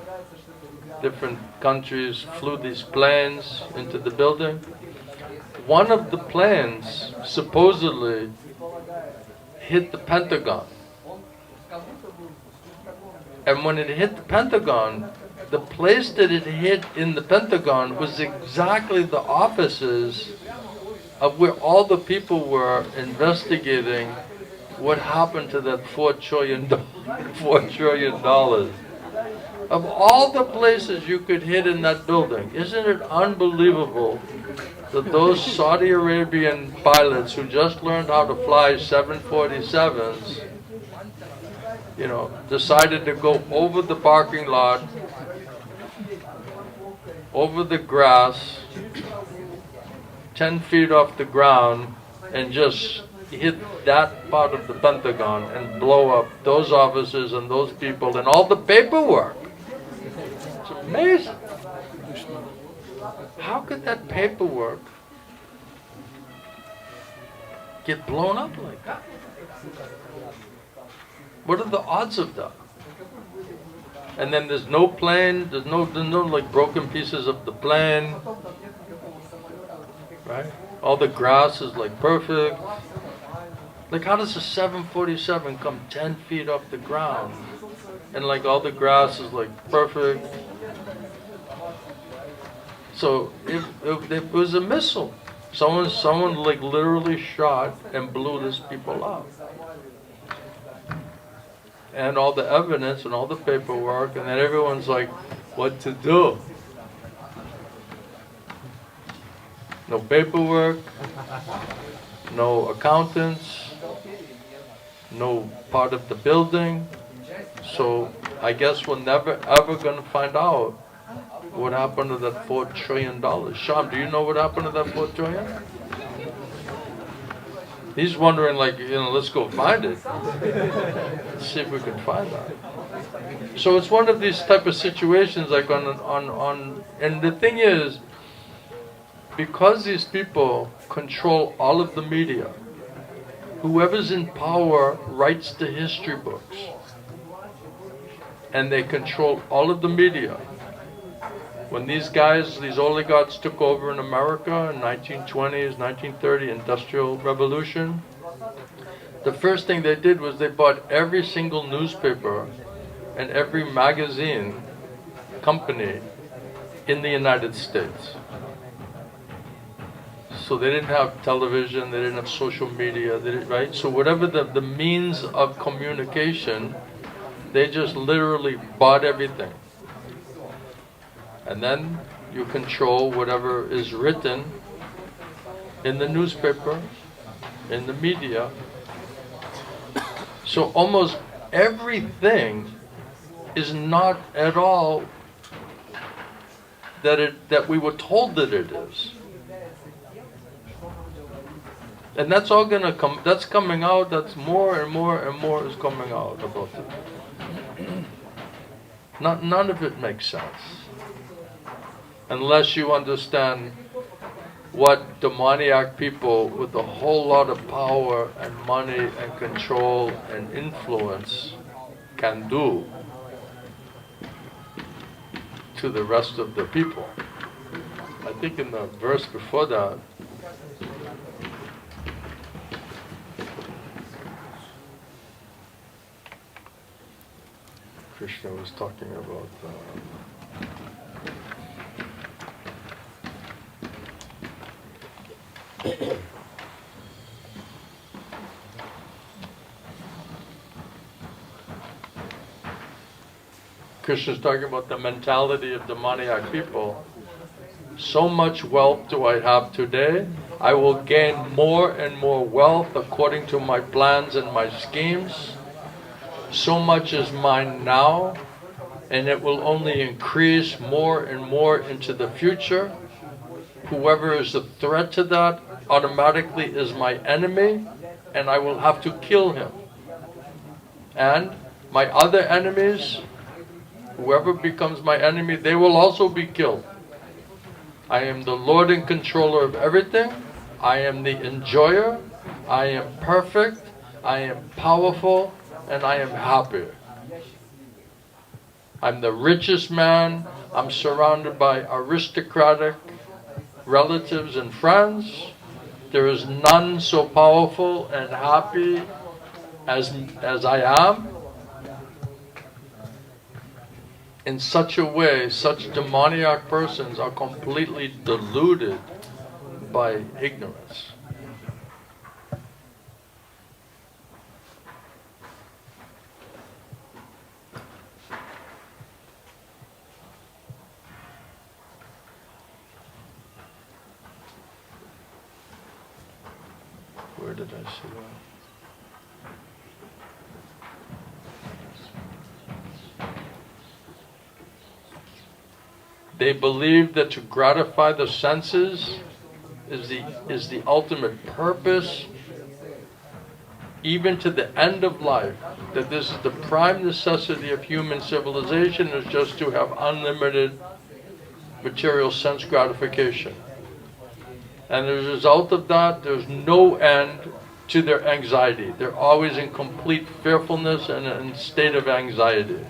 different countries flew these planes into the building. One of the planes supposedly hit the Pentagon. And when it hit the Pentagon, the place that it hit in the Pentagon was exactly the offices of where all the people were investigating what happened to that $4 trillion. $4 trillion. Of all the places you could hit in that building, isn't it unbelievable that those Saudi Arabian pilots who just learned how to fly 747s, decided to go over the parking lot, over the grass, 10 feet off the ground, and just hit that part of the Pentagon and blow up those offices and those people and all the paperwork. It's amazing. How could that paperwork get blown up like that? What are the odds of that? And then there's no plane, there's no like broken pieces of the plane, right? All the grass is like perfect. Like how does a 747 come 10 feet off the ground and like all the grass is like perfect? So it was a missile. Someone like literally shot and blew these people up. And all the evidence and all the paperwork, and then everyone's like, what to do? No paperwork, no accountants, no part of the building. So I guess we're never ever going to find out what happened to that $4 trillion. Sham, do you know what happened to that $4 trillion? He's wondering, like, let's go find it. Let's see if we can find that. So it's one of these type of situations, like and the thing is, because these people control all of the media, whoever's in power writes the history books, and they control all of the media. When these guys, these oligarchs took over in America in 1920s, 1930, Industrial Revolution, the first thing they did was they bought every single newspaper and every magazine company in the United States. So they didn't have television, they didn't have social media, right? So whatever the means of communication, they just literally bought everything. And then you control whatever is written in the newspaper, in the media. So almost everything is not at all that we were told that it is. And that's all gonna come, that's coming out, that's more and more and more is coming out about it. None of it makes sense. Unless you understand what demoniac people with a whole lot of power and money and control and influence can do to the rest of the people. I think in the verse before that, Krishna was talking about Krishna's talking about the mentality of demoniac people. So much wealth do I have today, I will gain more and more wealth according to my plans and my schemes. So much is mine now, and it will only increase more and more into the future. Whoever is a threat to that automatically is my enemy, and I will have to kill him. And my other enemies, whoever becomes my enemy, they will also be killed. I am the Lord and controller of everything. I am the enjoyer. I am perfect. I am powerful. And I am happy. I'm the richest man. I'm surrounded by aristocratic relatives and friends. There is none so powerful and happy as I am. In such a way, such demoniac persons are completely deluded by ignorance. Where did I see that? They believe that to gratify the senses is the ultimate purpose, even to the end of life. That this is the prime necessity of human civilization, is just to have unlimited material sense gratification. And as a result of that, there's no end to their anxiety. They're always in complete fearfulness and in a state of anxiety.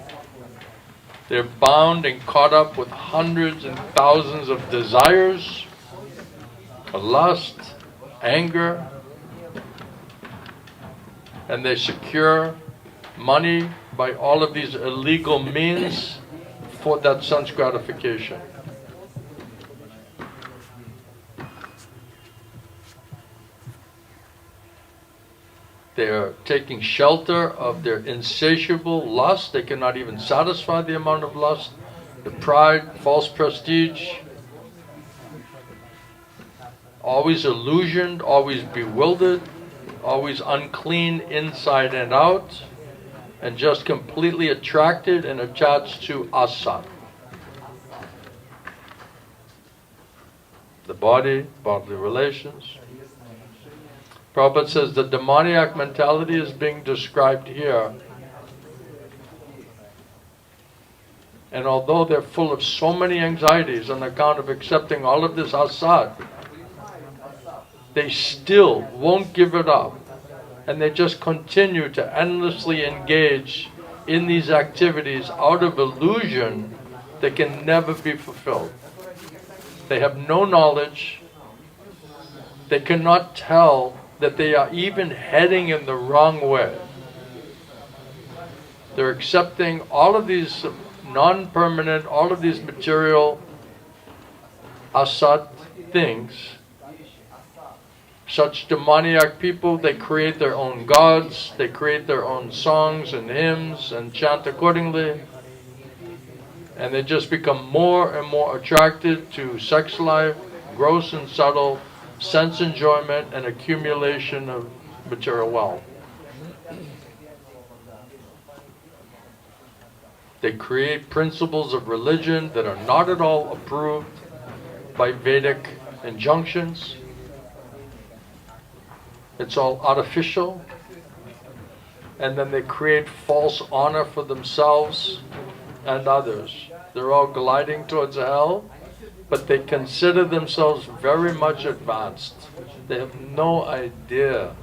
They're bound and caught up with hundreds and thousands of desires, lust, anger, and they secure money by all of these illegal means for that sense gratification. They are taking shelter of their insatiable lust. They cannot even satisfy the amount of lust, the pride, false prestige, always illusioned, always bewildered, always unclean inside and out. and just completely attracted and attached to asat. The body, bodily relations. Prabhupada says the demoniac mentality is being described here. And although they're full of so many anxieties on account of accepting all of this asat, they still won't give it up. And they just continue to endlessly engage in these activities out of illusion that can never be fulfilled. They have no knowledge. They cannot tell that they are even heading in the wrong way. They're accepting all of these non-permanent, all of these material asat things. Such demoniac people, they create their own gods, they create their own songs and hymns and chant accordingly. And they just become more and more attracted to sex life, gross and subtle, sense enjoyment and accumulation of material wealth. They create principles of religion that are not at all approved by Vedic injunctions. It's all artificial. And then they create false honor for themselves and others. They're all gliding towards hell, but they consider themselves very much advanced. They have no idea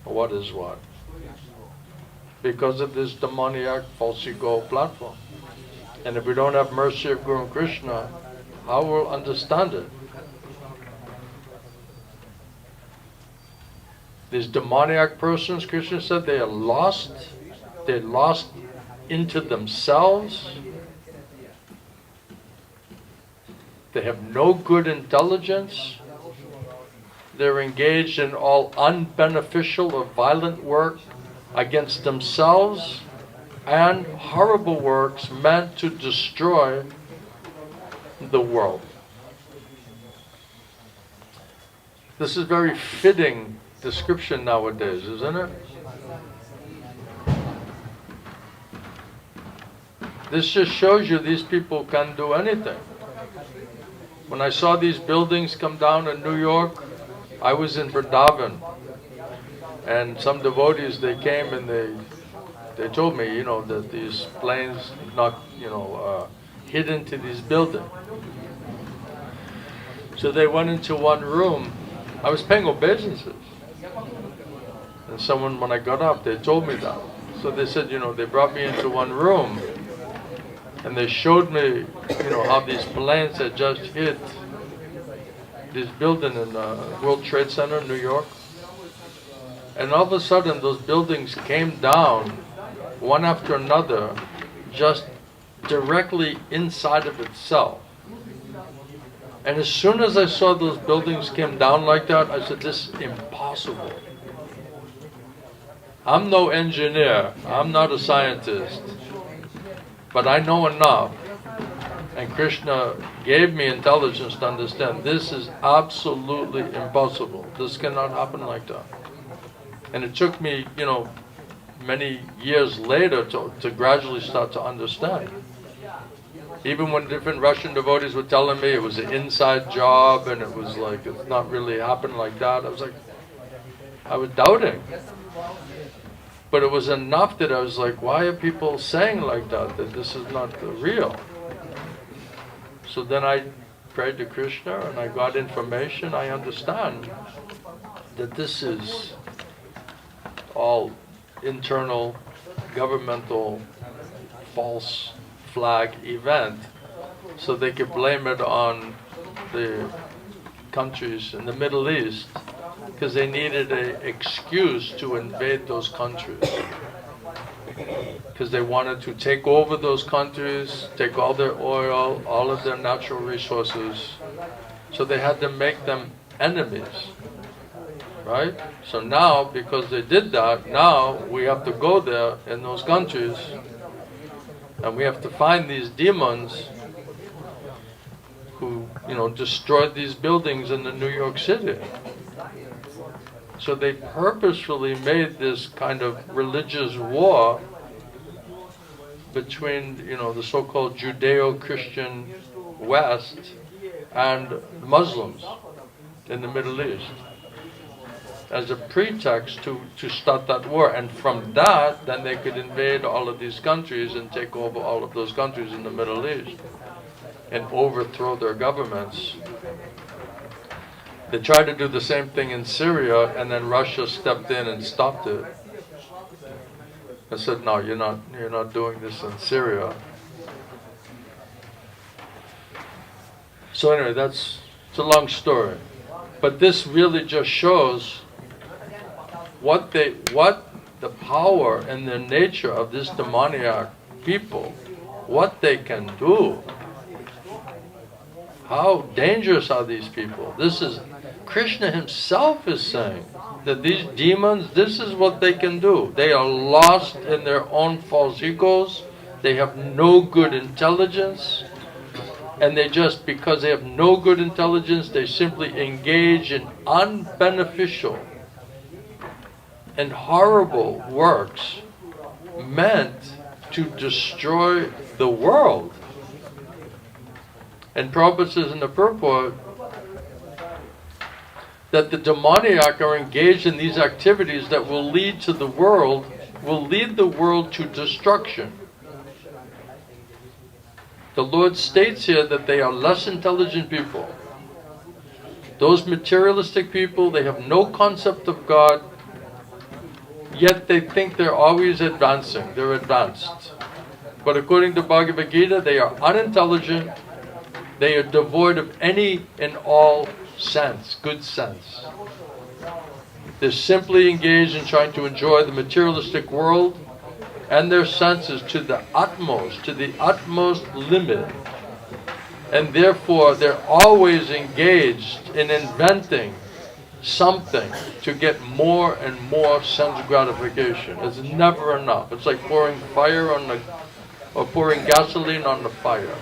what is what, because of this demoniac false ego platform. And if we don't have mercy of Guru Krishna, how will understand it? These demoniac persons, Krishna said, they are lost. They're lost into themselves. They have no good intelligence. They're engaged in all unbeneficial or violent work against themselves and horrible works meant to destroy the world. This is very fitting description nowadays, isn't it? This just shows you these people can do anything. When I saw these buildings come down in New York, I was in Vrindavan, and some devotees, they came and they told me, that these planes not, hid into these buildings. So they went into one room. I was paying obeisances. And someone, when I got up, they told me that. So they said, they brought me into one room and they showed me, how these planes had just hit this building in World Trade Center in New York. And all of a sudden, those buildings came down, one after another, just directly inside of itself. And as soon as I saw those buildings came down like that, I said, this is impossible. I'm no engineer, I'm not a scientist, but I know enough. And Krishna gave me intelligence to understand this is absolutely impossible. This cannot happen like that. And it took me, many years later to gradually start to understand. Even when different Russian devotees were telling me it was an inside job and it was like, it's not really happened like that, I was doubting. But it was enough that I was like, why are people saying like that this is not real? So then I prayed to Krishna and I got information. I understand that this is all internal, governmental, false flag event, so they could blame it on the countries in the Middle East because they needed an excuse to invade those countries, because they wanted to take over those countries, take all their oil, all of their natural resources, so they had to make them enemies, right? So now, because they did that, now we have to go there in those countries and we have to find these demons who, destroyed these buildings in the New York City. So they purposefully made this kind of religious war between, the so-called Judeo-Christian West and Muslims in the Middle East as a pretext to start that war. And from that, then they could invade all of these countries and take over all of those countries in the Middle East and overthrow their governments. They tried to do the same thing in Syria, and then Russia stepped in and stopped it. I said, no, you're not doing this in Syria. So anyway, it's a long story. But this really just shows what the power and the nature of this demoniac people, what they can do. How dangerous are these people? This is, Krishna himself is saying that these demons, this is what they can do. They are lost in their own false egos. They have no good intelligence. And they just, because they have no good intelligence, they simply engage in unbeneficial and horrible works meant to destroy the world. And Prabhupada says in the purport that the demoniac are engaged in these activities that will lead the world to destruction. The Lord states here that they are less intelligent people. Those materialistic people, they have no concept of God, yet they think they're always advancing. They're advanced. But according to Bhagavad Gita, they are unintelligent. They are devoid of any and all sense, good sense. They're simply engaged in trying to enjoy the materialistic world and their senses to the utmost limit. And therefore, they're always engaged in inventing something to get more and more sense gratification. It's never enough. It's like pouring pouring gasoline on the fire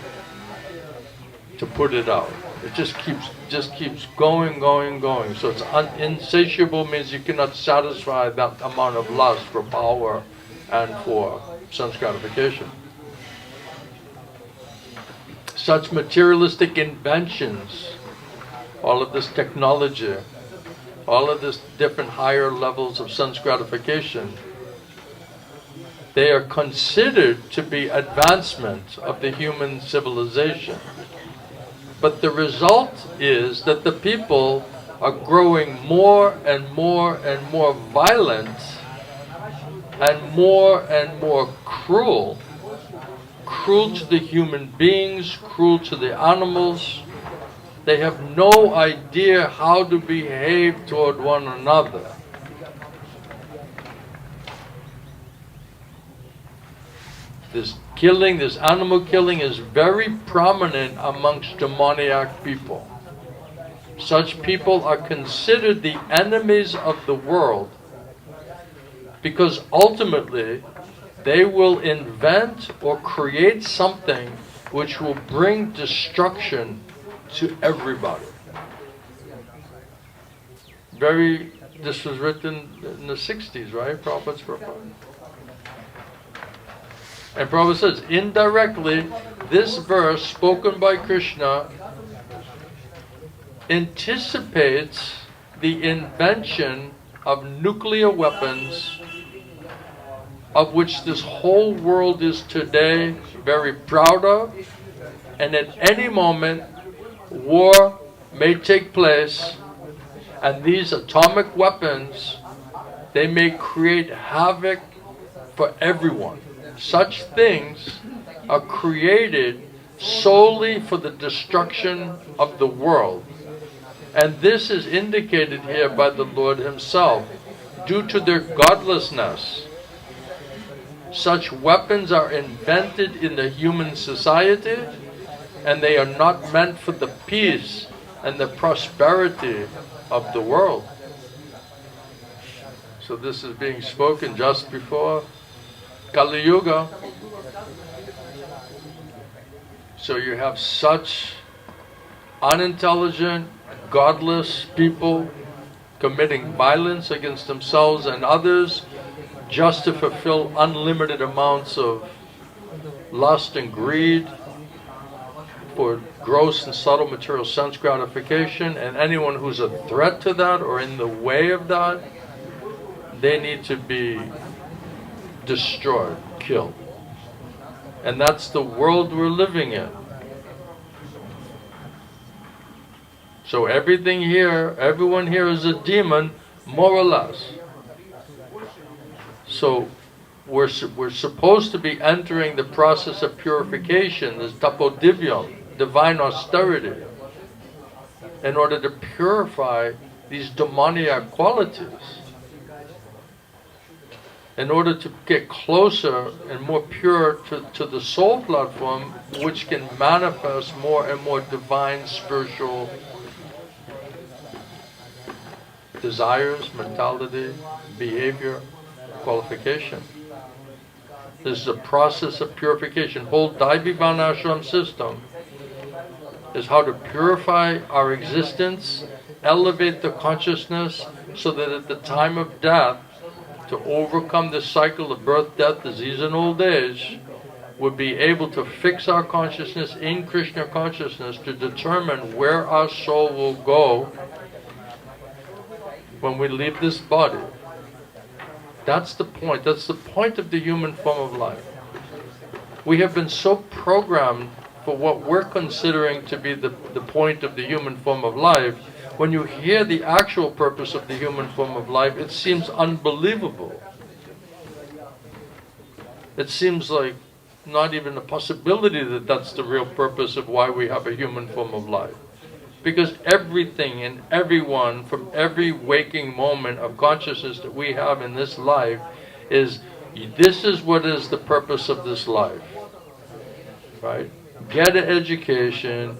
to put it out. It just keeps going. So it's insatiable, means you cannot satisfy that amount of lust for power and for sense gratification. Such materialistic inventions, all of this technology, all of this different higher levels of sense gratification, they are considered to be advancement of the human civilization. But the result is that the people are growing more and more violent and more cruel to the human beings, cruel to the animals. They have no idea how to behave toward one another. This killing, this animal killing, is very prominent amongst demoniac people. Such people are considered the enemies of the world, because ultimately they will invent or create something which will bring destruction to everybody. This was written in the 60s, right? Prabhupada's purport. And Prabhupada says, indirectly, this verse spoken by Krishna anticipates the invention of nuclear weapons, of which this whole world is today very proud of, and at any moment war may take place, and these atomic weapons, they may create havoc for everyone. Such things are created solely for the destruction of the world. And this is indicated here by the Lord himself. Due to their godlessness, such weapons are invented in the human society, and they are not meant for the peace and the prosperity of the world. So this is being spoken just before Kali Yuga. So you have such unintelligent, godless people committing violence against themselves and others just to fulfill unlimited amounts of lust and greed for gross and subtle material sense gratification, and anyone who's a threat to that or in the way of that, they need to be destroyed, killed. And that's the world we're living in. So everything here, everyone here is a demon, more or less. So we're supposed to be entering the process of purification, this tapodivyam, divine austerity, in order to purify these demoniac qualities, in order to get closer and more pure to the soul platform, which can manifest more and more divine spiritual desires, mentality, behavior, qualification. This is a process of purification. Whole Daivivan Ashram system is how to purify our existence, elevate the consciousness, so that at the time of death, to overcome the cycle of birth, death, disease, and old age, we'll be able to fix our consciousness in Krishna consciousness to determine where our soul will go when we leave this body. That's the point. That's the point of the human form of life. We have been so programmed for what we're considering to be the point of the human form of life. When you hear the actual purpose of the human form of life, it seems unbelievable. It seems like not even a possibility that that's the real purpose of why we have a human form of life. Because everything and everyone from every waking moment of consciousness that we have in this life is, this is what is the purpose of this life. Right? Get an education,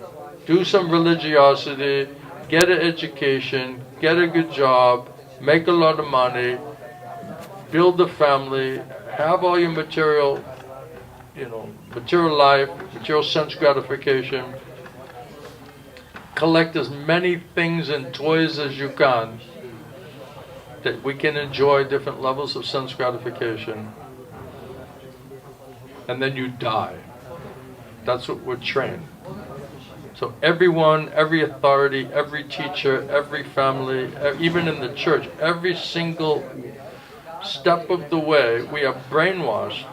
do some religiosity, get an education, get a good job, make a lot of money, build a family, have all your material, material life, material sense gratification, collect as many things and toys as you can, that we can enjoy different levels of sense gratification, and then you die. That's what we're trained. So everyone, every authority, every teacher, every family, even in the church, every single step of the way, we are brainwashed.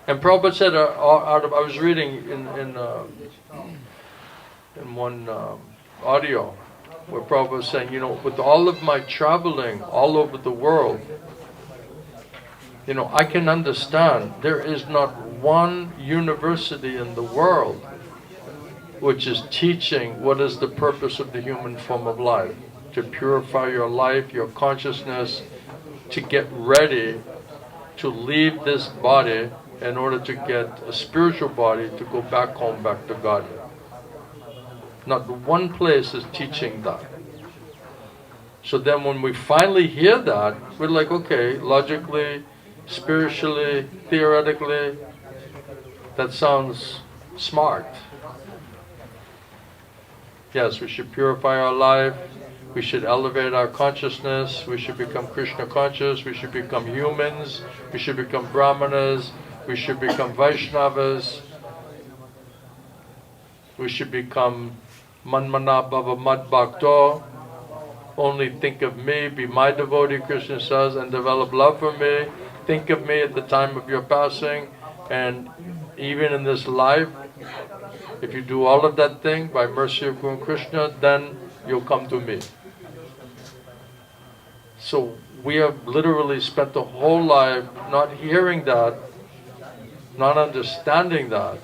And Prabhupada said, I was reading in one audio where Prabhupada was saying, with all of my traveling all over the world, I can understand there is not one university in the world which is teaching what is the purpose of the human form of life, to purify your life, your consciousness, to get ready to leave this body in order to get a spiritual body to go back home, back to God. Not one place is teaching that. So then when we finally hear that, we're like, okay, logically, spiritually, theoretically, that sounds smart. Yes, we should purify our life, we should elevate our consciousness, we should become Krishna conscious, we should become humans, we should become Brahmanas, we should become Vaishnavas, we should become Manmana Bhava Mad Bhakto, only think of me, be my devotee, Krishna says, and develop love for me. Think of me at the time of your passing, and even in this life, if you do all of that thing by mercy of Guru Krishna, then you'll come to me. So we have literally spent the whole life not hearing that, not understanding that,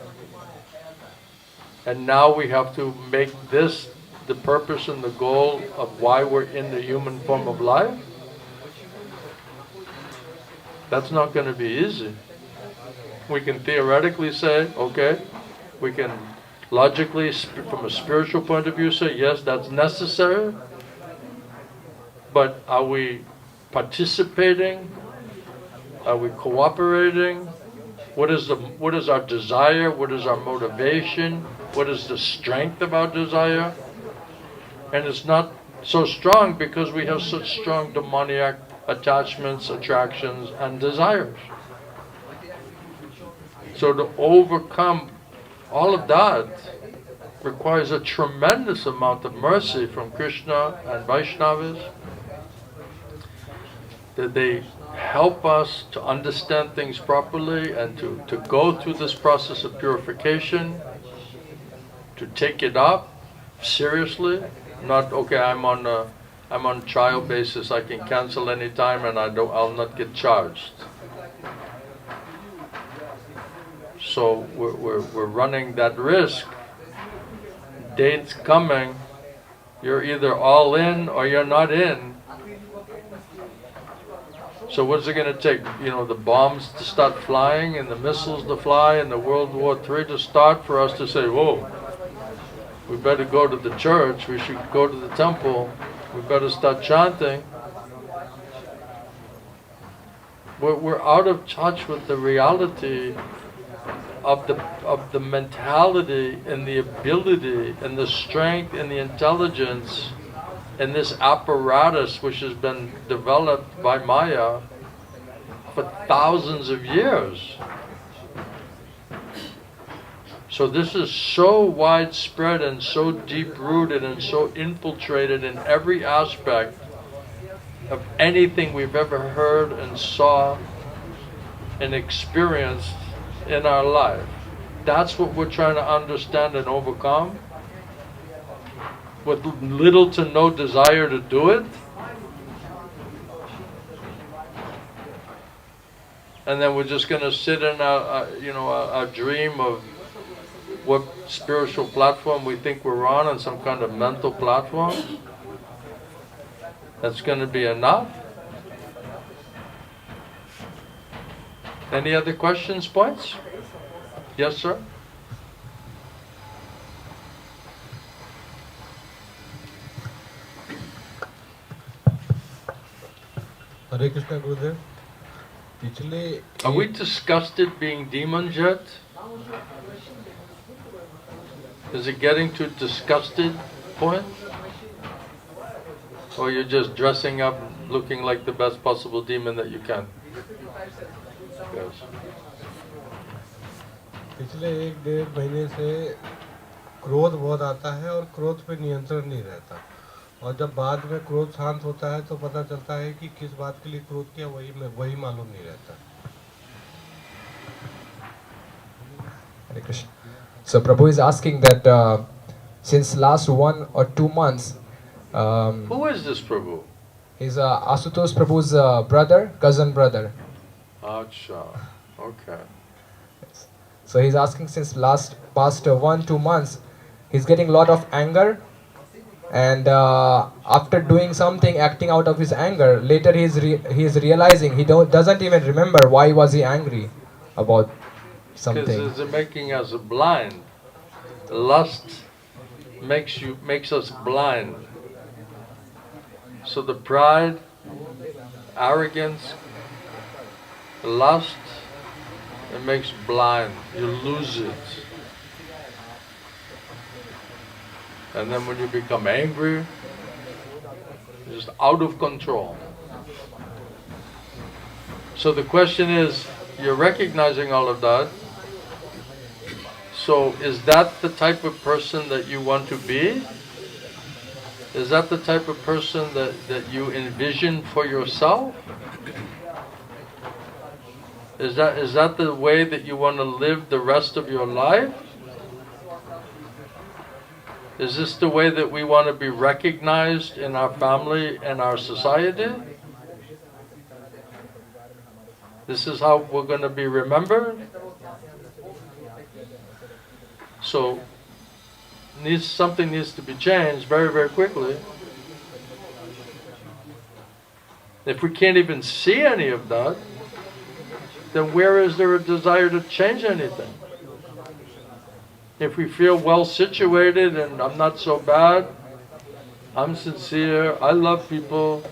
and now we have to make this the purpose and the goal of why we're in the human form of life. That's not going to be easy. We can theoretically say, okay, we can logically, from a spiritual point of view, say, yes, that's necessary, but are we participating? Are we cooperating? What is our desire? What is our motivation? What is the strength of our desire? And it's not so strong because we have such strong demoniac attachments, attractions, and desires. So to overcome all of that requires a tremendous amount of mercy from Krishna and Vaishnavas, that they help us to understand things properly and to go through this process of purification, to take it up seriously, not okay, I'm on trial basis, I can cancel any time and I'll not get charged. So we're running that risk. Date's coming, you're either all in or you're not in. So what's it going to take? The bombs to start flying and the missiles to fly and the World War III to start for us to say, whoa, we better go to the church, we should go to the temple, we better start chanting. We're out of touch with the reality of the mentality and the ability and the strength and the intelligence in this apparatus which has been developed by Maya for thousands of years. So this is so widespread and so deep-rooted and so infiltrated in every aspect of anything we've ever heard and saw and experienced in our life. That's what we're trying to understand and overcome, with little to no desire to do it. And then we're just going to sit in a dream of what spiritual platform we think we're on some kind of mental platform. That's going to be enough. Any other questions, points? Yes, sir? Hare Krishna Gurudev. पिछले Are we disgusted being demons yet? Is it getting to disgusted point? Or you're just dressing up, looking like the best possible demon that you can? Yes. पिछले 1-1.5 महीने से क्रोध बहुत आता है और क्रोध पे नियंत्रण नहीं रहता, और जब बाद में क्रोध शांत होता है तो पता चलता है कि किस बात के लिए क्रोध किया वही मालूम नहीं रहता. Hare Krishna. So Prabhu is asking that since last 1 or 2 months, Who is this Prabhu? he's Asutosh Prabhu's brother, cousin brother. Acha, okay. So he's asking since past 1-2 months, he's getting a lot of anger, and after doing something, acting out of his anger, later he's realizing he doesn't even remember why was he angry about something. Because it's making us blind. Lust makes us blind. So the pride, arrogance, lust, it makes blind. You lose it. And then when you become angry, you're just out of control. So the question is, you're recognizing all of that. So is that the type of person that you want to be? Is that the type of person that you envision for yourself? Is that the way that you want to live the rest of your life? Is this the way that we want to be recognized in our family and our society? This is how we're going to be remembered? So, something needs to be changed very, very quickly. If we can't even see any of that, then where is there a desire to change anything? If we feel well situated and I'm not so bad, I'm sincere, I love people,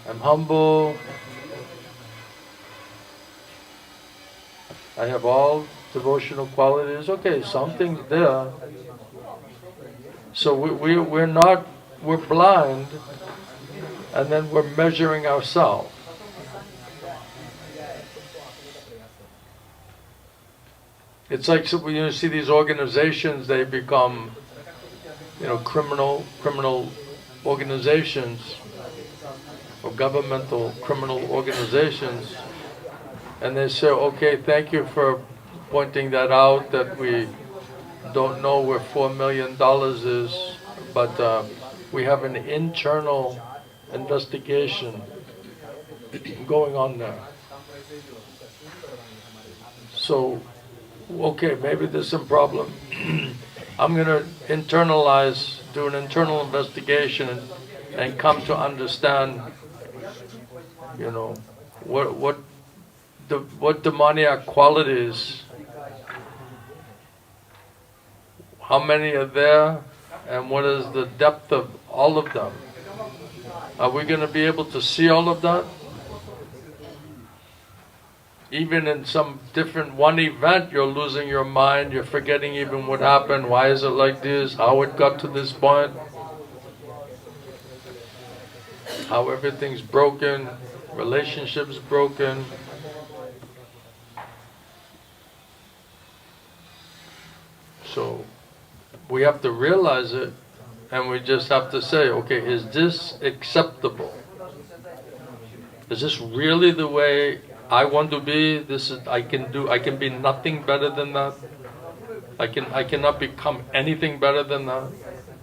I'm humble, I have all devotional qualities, okay, something's there. So we're not we're blind, and then we're measuring ourselves. It's like when you see these organizations, they become, criminal organizations or governmental criminal organizations, and they say, okay, thank you for pointing that out, that we don't know where $4 million is, but we have an internal investigation going on there. So, okay, maybe there's some problem. I'm going to do an internal investigation and come to understand, what demoniac qualities, how many are there, and what is the depth of all of them. Are we going to be able to see all of that? Even in some different one event, you're losing your mind, you're forgetting even what happened, why is it like this, how it got to this point, how everything's broken, relationships broken. So we have to realize it, and we just have to say, okay, is this acceptable? Is this really the way I want to be? I can be nothing better than that. I cannot become anything better than that.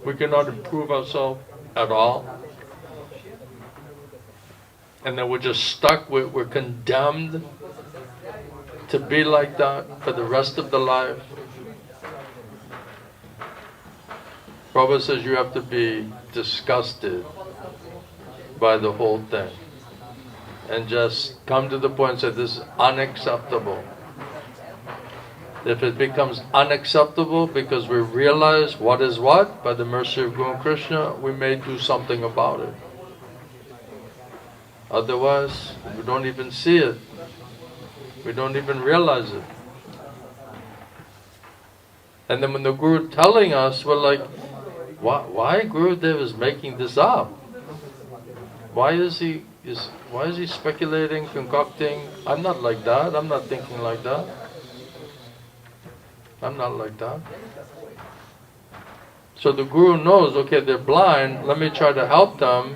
We cannot improve ourselves at all. And then we're just stuck, we're condemned to be like that for the rest of the life. Prabhupada says you have to be disgusted by the whole thing and just come to the point and say, this is unacceptable. If it becomes unacceptable because we realize what is what, by the mercy of Guru Krishna, we may do something about it. Otherwise, we don't even see it. We don't even realize it. And then when the Guru telling us, we're like, why Gurudev is making this up? Why is he speculating, concocting? I'm not like that. I'm not thinking like that. I'm not like that. So the Guru knows, okay, they're blind, let me try to help them,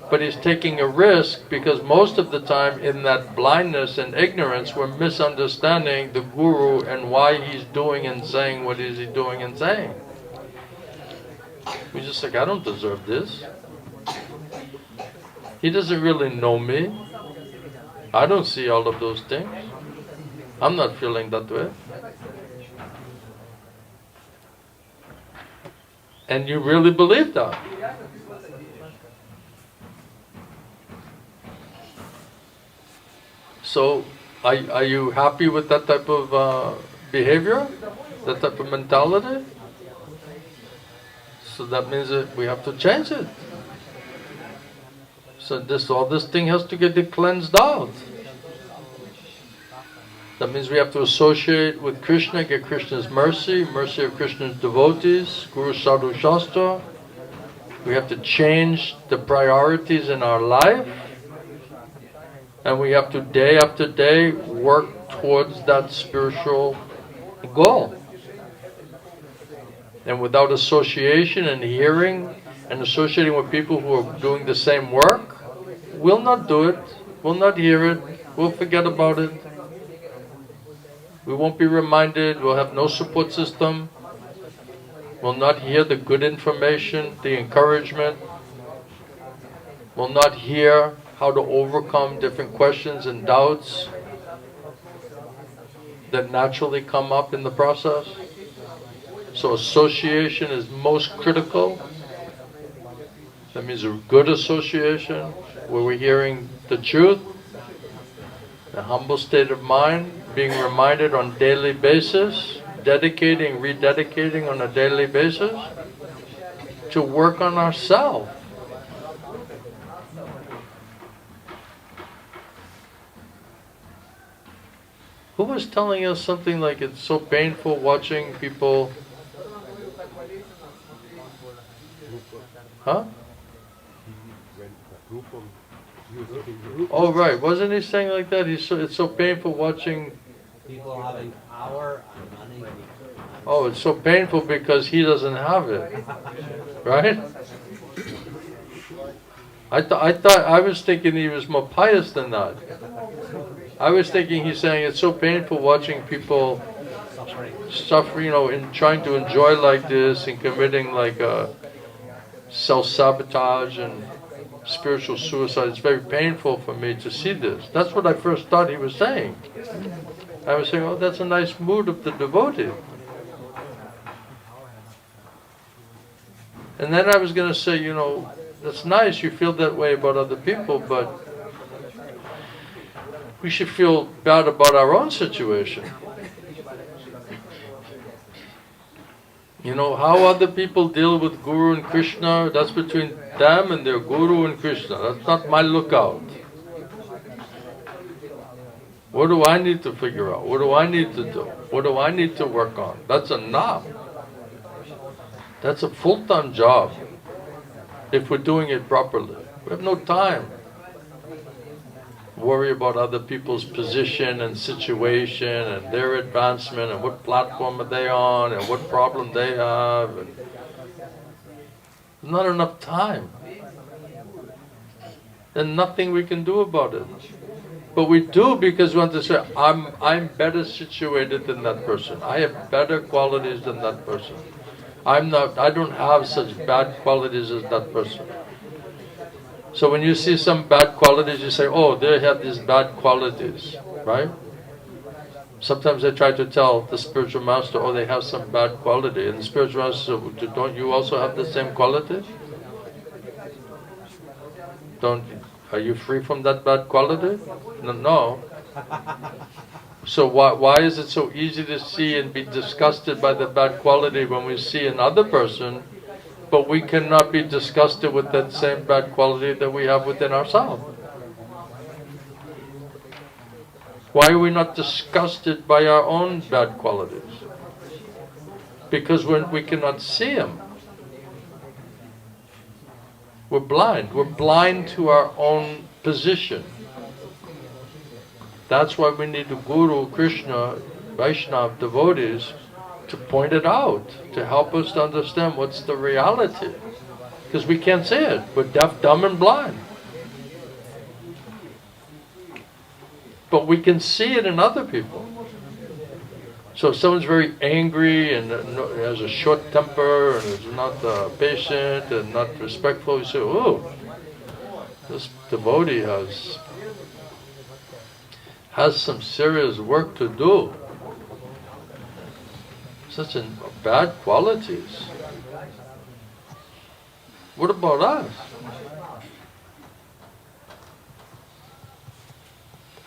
but he's taking a risk because most of the time in that blindness and ignorance, we're misunderstanding the Guru and why he's doing and saying what is he doing and saying. We just like, I don't deserve this. He doesn't really know me. I don't see all of those things. I'm not feeling that way. And you really believe that. So, are you happy with that type of behavior? That type of mentality? So that means that we have to change it. So all this thing has to get cleansed out. That means we have to associate with Krishna, get Krishna's mercy of Krishna's devotees, Guru Sadhu Shastra. We have to change the priorities in our life. And we have to, day after day, work towards that spiritual goal. And without association and hearing and associating with people who are doing the same work, we'll not do it, we'll not hear it, we'll forget about it. We won't be reminded, we'll have no support system, we'll not hear the good information, the encouragement, we'll not hear how to overcome different questions and doubts that naturally come up in the process. So association is most critical. That means a good association where we're hearing the truth, a humble state of mind, being reminded on daily basis, dedicating, rededicating on a daily basis to work on ourselves. Who was telling us something like it's so painful watching people? Huh? Oh, right. Wasn't he saying like that? It's so painful watching. People having power and money. Oh, it's so painful because he doesn't have it, right? I was thinking he was more pious than that. I was thinking he's saying it's so painful watching people suffer, in trying to enjoy like this and committing like self-sabotage and spiritual suicide. It's very painful for me to see this. That's what I first thought he was saying. I was saying, oh, that's a nice mood of the devotee. And then I was going to say, that's nice, you feel that way about other people, but we should feel bad about our own situation. How other people deal with Guru and Krishna, that's between them and their Guru and Krishna. That's not my lookout. What do I need to figure out? What do I need to do? What do I need to work on? That's enough. That's a full-time job if we're doing it properly. We have no time. Worry about other people's position and situation and their advancement and what platform are they on and what problem they have. And there's not enough time. There's nothing we can do about it. But we do because we want to say, I'm better situated than that person. I have better qualities than that person. I don't have such bad qualities as that person. So when you see some bad qualities, you say, oh, they have these bad qualities, right? Sometimes I try to tell the spiritual master, oh, they have some bad quality. And the spiritual master says, don't you also have the same quality? Are you free from that bad quality? No. So why is it so easy to see and be disgusted by the bad quality when we see another person, but we cannot be disgusted with that same bad quality that we have within ourselves? Why are we not disgusted by our own bad qualities? Because we cannot see them. We're blind. We're blind to our own position. That's why we need the Guru, Krishna, Vaishnava devotees to point it out, to help us to understand what's the reality. Because we can't see it. We're deaf, dumb, and blind. But we can see it in other people. So if someone's very angry and has a short temper and is not patient and not respectful, you say, oh, this devotee has some serious work to do. Such bad qualities. What about us?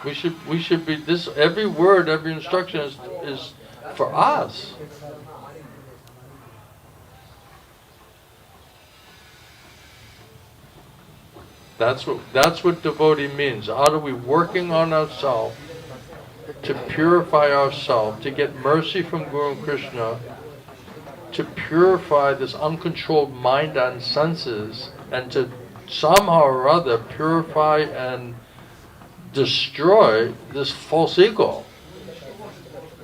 We should be this. Every word, every instruction is for us. That's what devotee means. How are we working on ourselves to purify ourselves, to get mercy from Guru and Krishna, to purify this uncontrolled mind and senses, and to somehow or other purify and destroy this false ego,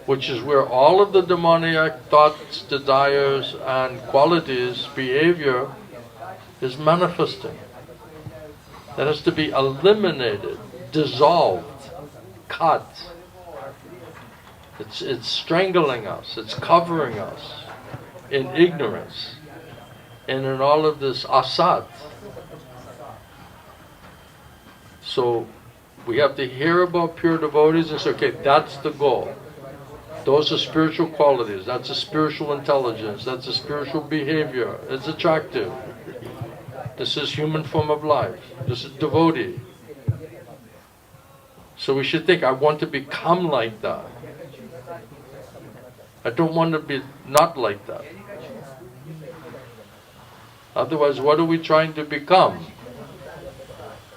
which is where all of the demoniac thoughts, desires, and qualities, behavior is manifesting. That has to be eliminated, dissolved, cut. It's strangling us, it's covering us in ignorance and in all of this asat. So we have to hear about pure devotees and say, okay, that's the goal. Those are spiritual qualities, that's a spiritual intelligence, that's a spiritual behavior, it's attractive. This is human form of life, this is devotee. So we should think, I want to become like that. I don't want to be not like that. Otherwise, what are we trying to become?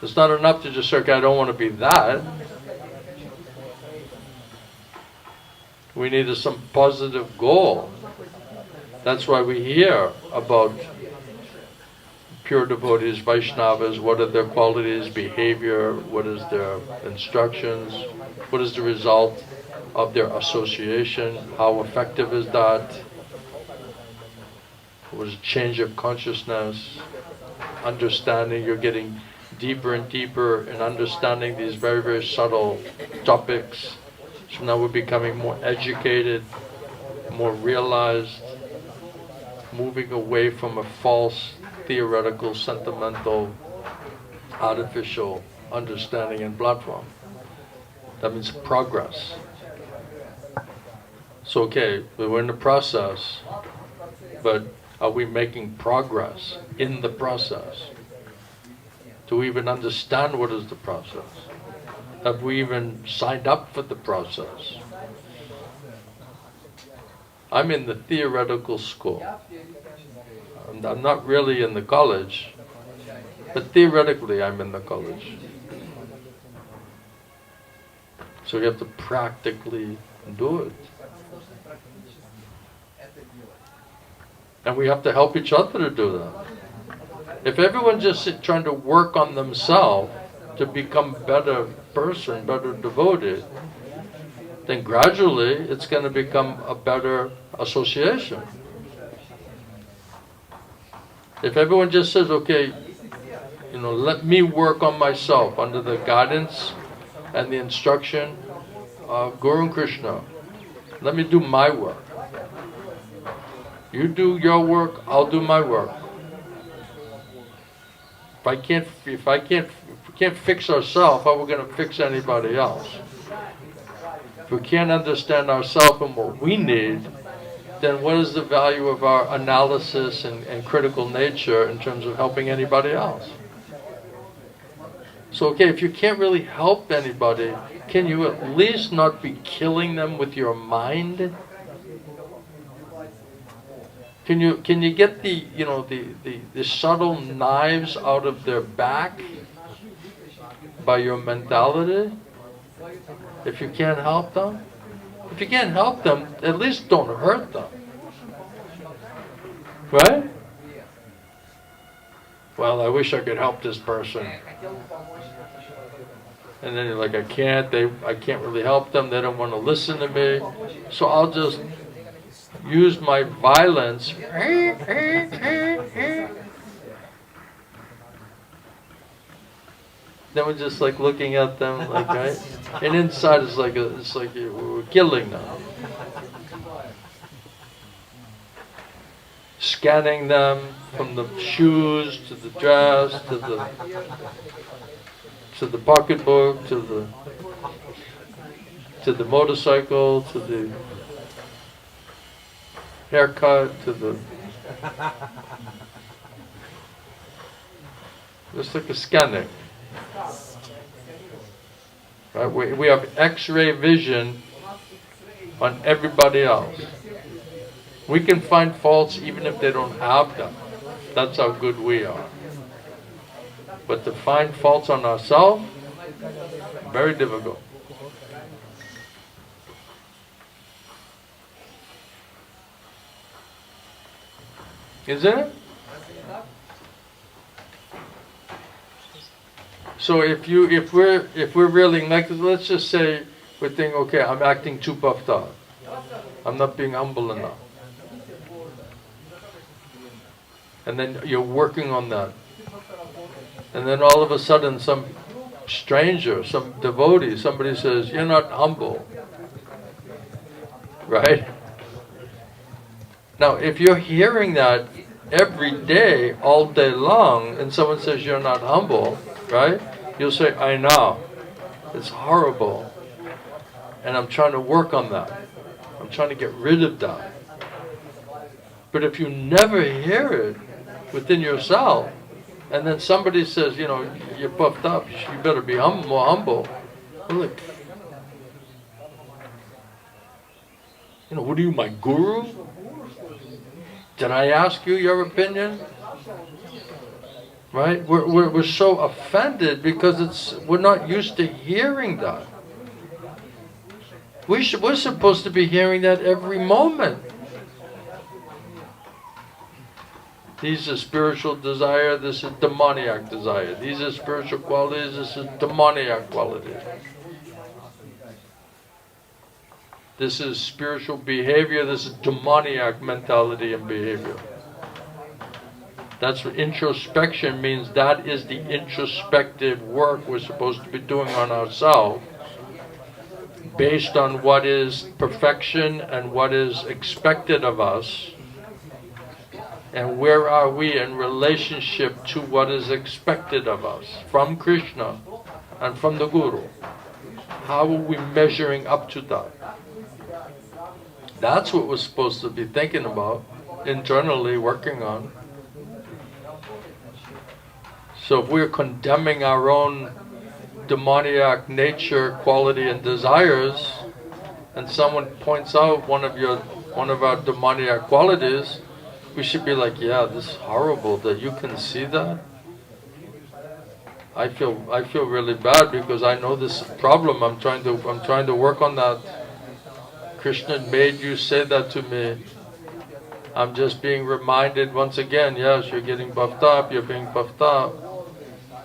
It's not enough to just say, okay, I don't want to be that. We need some positive goal. That's why we hear about pure devotees, Vaishnavas, what are their qualities, behavior, what is their instructions, what is the result of their association, how effective is that, what is change of consciousness, understanding, you're getting deeper and deeper in understanding these very, very subtle topics. So now we're becoming more educated, more realized, moving away from a false, theoretical, sentimental, artificial understanding and platform. That means progress. So okay, we're in the process, but are we making progress in the process? Do we even understand what is the process? Have we even signed up for the process? I'm in the theoretical school. I'm not really in the college, but theoretically I'm in the college. So you have to practically do it. And we have to help each other to do that. If everyone's just trying to work on themselves to become better person, better devoted, then gradually it's going to become a better association. If everyone just says, okay, let me work on myself under the guidance and the instruction of Guru and Krishna, let me do my work. You do your work, I'll do my work. If we can't fix ourselves, how are we going to fix anybody else? If we can't understand ourselves and what we need, then what is the value of our analysis and critical nature in terms of helping anybody else? So okay, if you can't really help anybody, can you at least not be killing them with your mind? Can you get the subtle knives out of their back by your mentality? If you can't help them? If you can't help them, at least don't hurt them. Right? Well, I wish I could help this person. And then you're like, I can't really help them, they don't want to listen to me. So I'll just use my violence. Then we're just like looking at them, like, right? And inside it's like we're killing them, scanning them from the shoes to the dress to the pocketbook to the motorcycle to the haircut to the just like a scanning. Right? We have X-ray vision on everybody else. We can find faults even if they don't have them. That's how good we are. But to find faults on ourselves, very difficult. Isn't it? So if we're really like, let's just say we think, okay, I'm acting too puffed up. I'm not being humble enough. And then you're working on that. And then all of a sudden some stranger, some devotee, somebody says, you're not humble. Right? Now, if you're hearing that every day, all day long, and someone says you're not humble, right? You'll say, I know. It's horrible. And I'm trying to work on that. I'm trying to get rid of that. But if you never hear it within yourself, and then somebody says, you're puffed up, you better be more humble. I'm like, what are you, my guru? Did I ask you your opinion? Right? We're so offended because we're not used to hearing that. We're supposed to be hearing that every moment. These are spiritual desire, this is demoniac desire. These are spiritual qualities, this is demoniac quality. This is spiritual behavior, this is demoniac mentality and behavior. That's what introspection means. That is the introspective work we're supposed to be doing on ourselves, based on what is perfection and what is expected of us, and where are we in relationship to what is expected of us from Krishna and from the Guru. How are we measuring up to that? That's what we're supposed to be thinking about, internally working on. So if we're condemning our own demoniac nature, quality and desires, and someone points out one of our demoniac qualities, we should be like, yeah, this is horrible that you can see that. I feel really bad because I know this problem. I'm trying to work on that. Krishna made you say that to me. I'm just being reminded once again, yes, you're getting puffed up, you're being puffed up.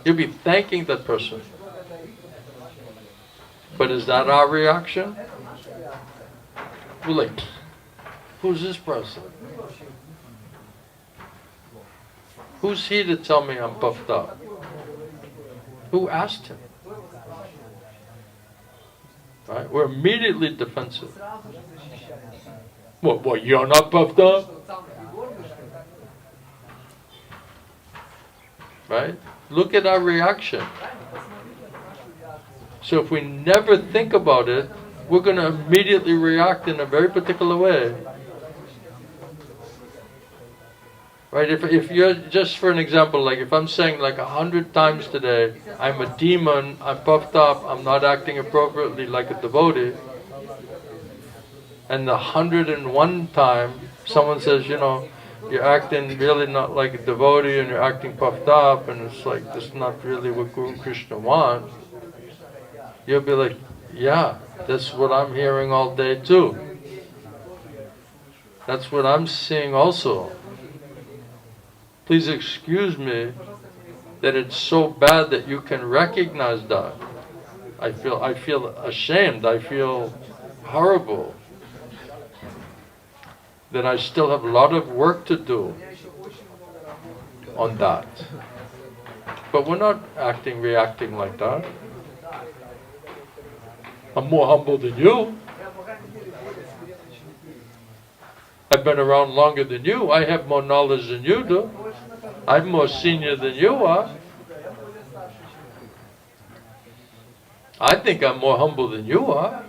You'll be thanking that person. But is that our reaction? We're like, who's this person? Who's he to tell me I'm puffed up? Who asked him? Right? We're immediately defensive. What, you're not puffed up? Right? Look at our reaction. So if we never think about it, we're going to immediately react in a very particular way. Right? If you're, just for an example, like if I'm saying like 100 times today, I'm a demon, I'm puffed up, I'm not acting appropriately like a devotee, and the 101 time someone says, you know, you're acting really not like a devotee and you're acting puffed up, and it's like, this is not really what Guru Krishna wants, you'll be like, yeah, that's what I'm hearing all day too. That's what I'm seeing also. Please excuse me that it's so bad that you can recognize that. I feel ashamed, I feel horrible that I still have a lot of work to do on that. But we're not reacting like that. I'm more humble than you. I've been around longer than you. I have more knowledge than you do. I'm more senior than you are. I think I'm more humble than you are,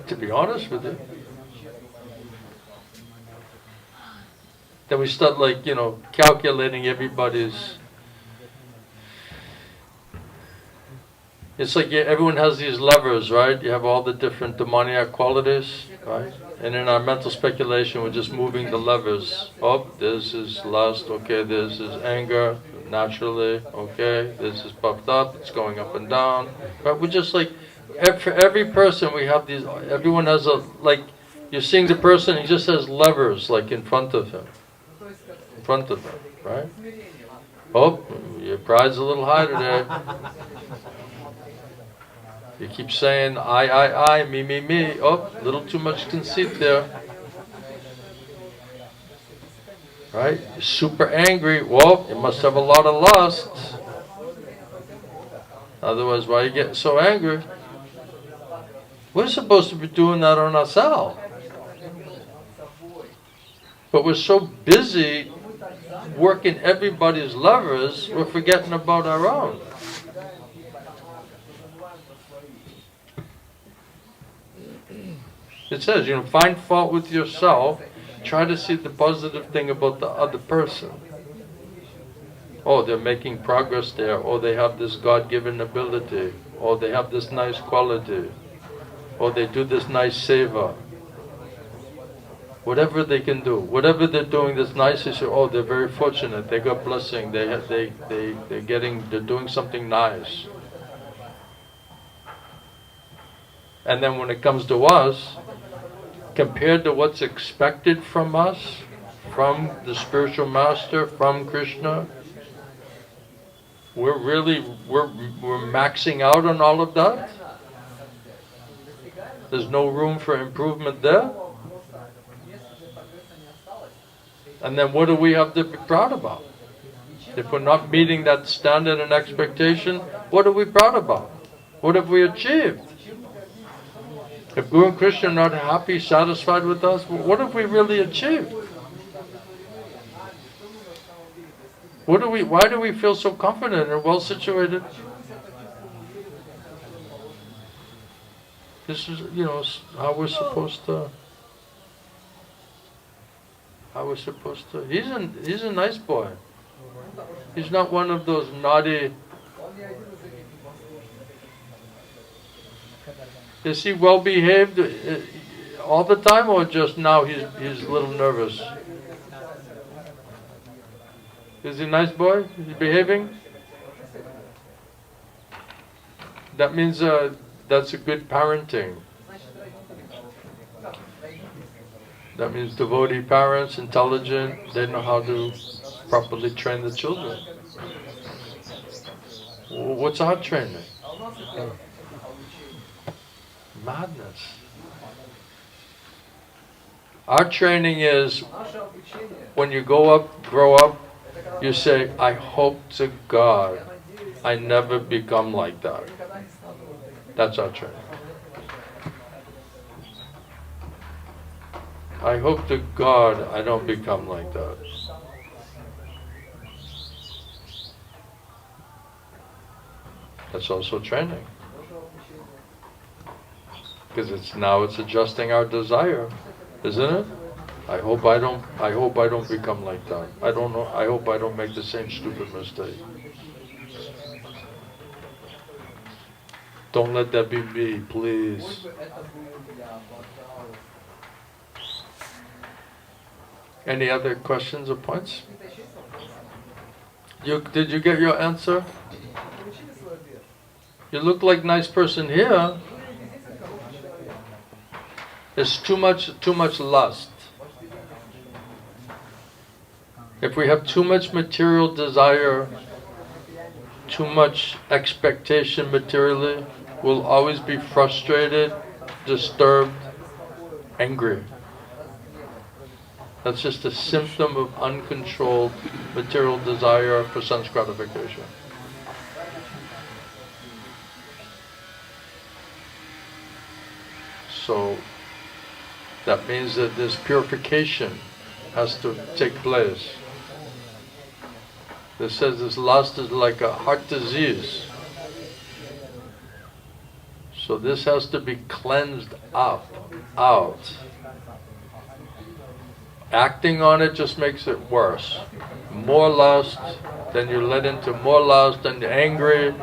to be honest with you. Then we start like, you know, calculating everybody's. It's like everyone has these levers, right? You have all the different demoniac qualities, right? And in our mental speculation, we're just moving the levers. Oh, this is lust, okay, this is anger, naturally, okay, this is puffed up, it's going up and down. Right? We're just like, for every person we have these, everyone has a, like, you're seeing the person, he just has levers, like in front of him. In front of him, right? Oh, your pride's a little high today. You keep saying, I, me. Oh, a little too much conceit there. Right? You're super angry. Well, you must have a lot of lust. Otherwise, why are you getting so angry? We're supposed to be doing that on ourselves. But we're so busy working everybody's levers, we're forgetting about our own. It says, you know, find fault with yourself, try to see the positive thing about the other person. Oh, they're making progress there, or they have this God-given ability, or they have this nice quality, or they do this nice seva. Whatever they can do, whatever they're doing that's nice, you say, oh, they're very fortunate, they got blessing, they're doing something nice. And then when it comes to us, compared to what's expected from us, from the spiritual master, from Krishna, we're maxing out on all of that. There's no room for improvement there. And then what do we have to be proud about? If we're not meeting that standard and expectation, what are we proud about? What have we achieved? If Guru and Krishna are not happy, satisfied with us, what have we really achieved? Why do we feel so confident and well situated? This is, how we're supposed to. He's a nice boy. He's not one of those naughty. Is he well behaved all the time, or just now he's a little nervous? Is he a nice boy? Is he behaving? That means that's a good parenting. That means devotee parents, intelligent, they know how to properly train the children. What's our training? Madness. Our training is when you grow up, you say, I hope to God I never become like that. That's our training. I hope to God I don't become like that. That's also training. Because it's adjusting our desire, isn't it? I hope I don't become like that. I hope I don't make the same stupid mistake. Don't let that be me, please. Any other questions or points? Did you get your answer? You look like a nice person here. There's too much lust. If we have too much material desire, too much expectation materially, we'll always be frustrated, disturbed, angry. That's just a symptom of uncontrolled material desire for sense gratification. So that means that this purification has to take place. It says this lust is like a heart disease. So this has to be cleansed out. Acting on it just makes it worse. More lust, then you're led into more lust, then you're angry.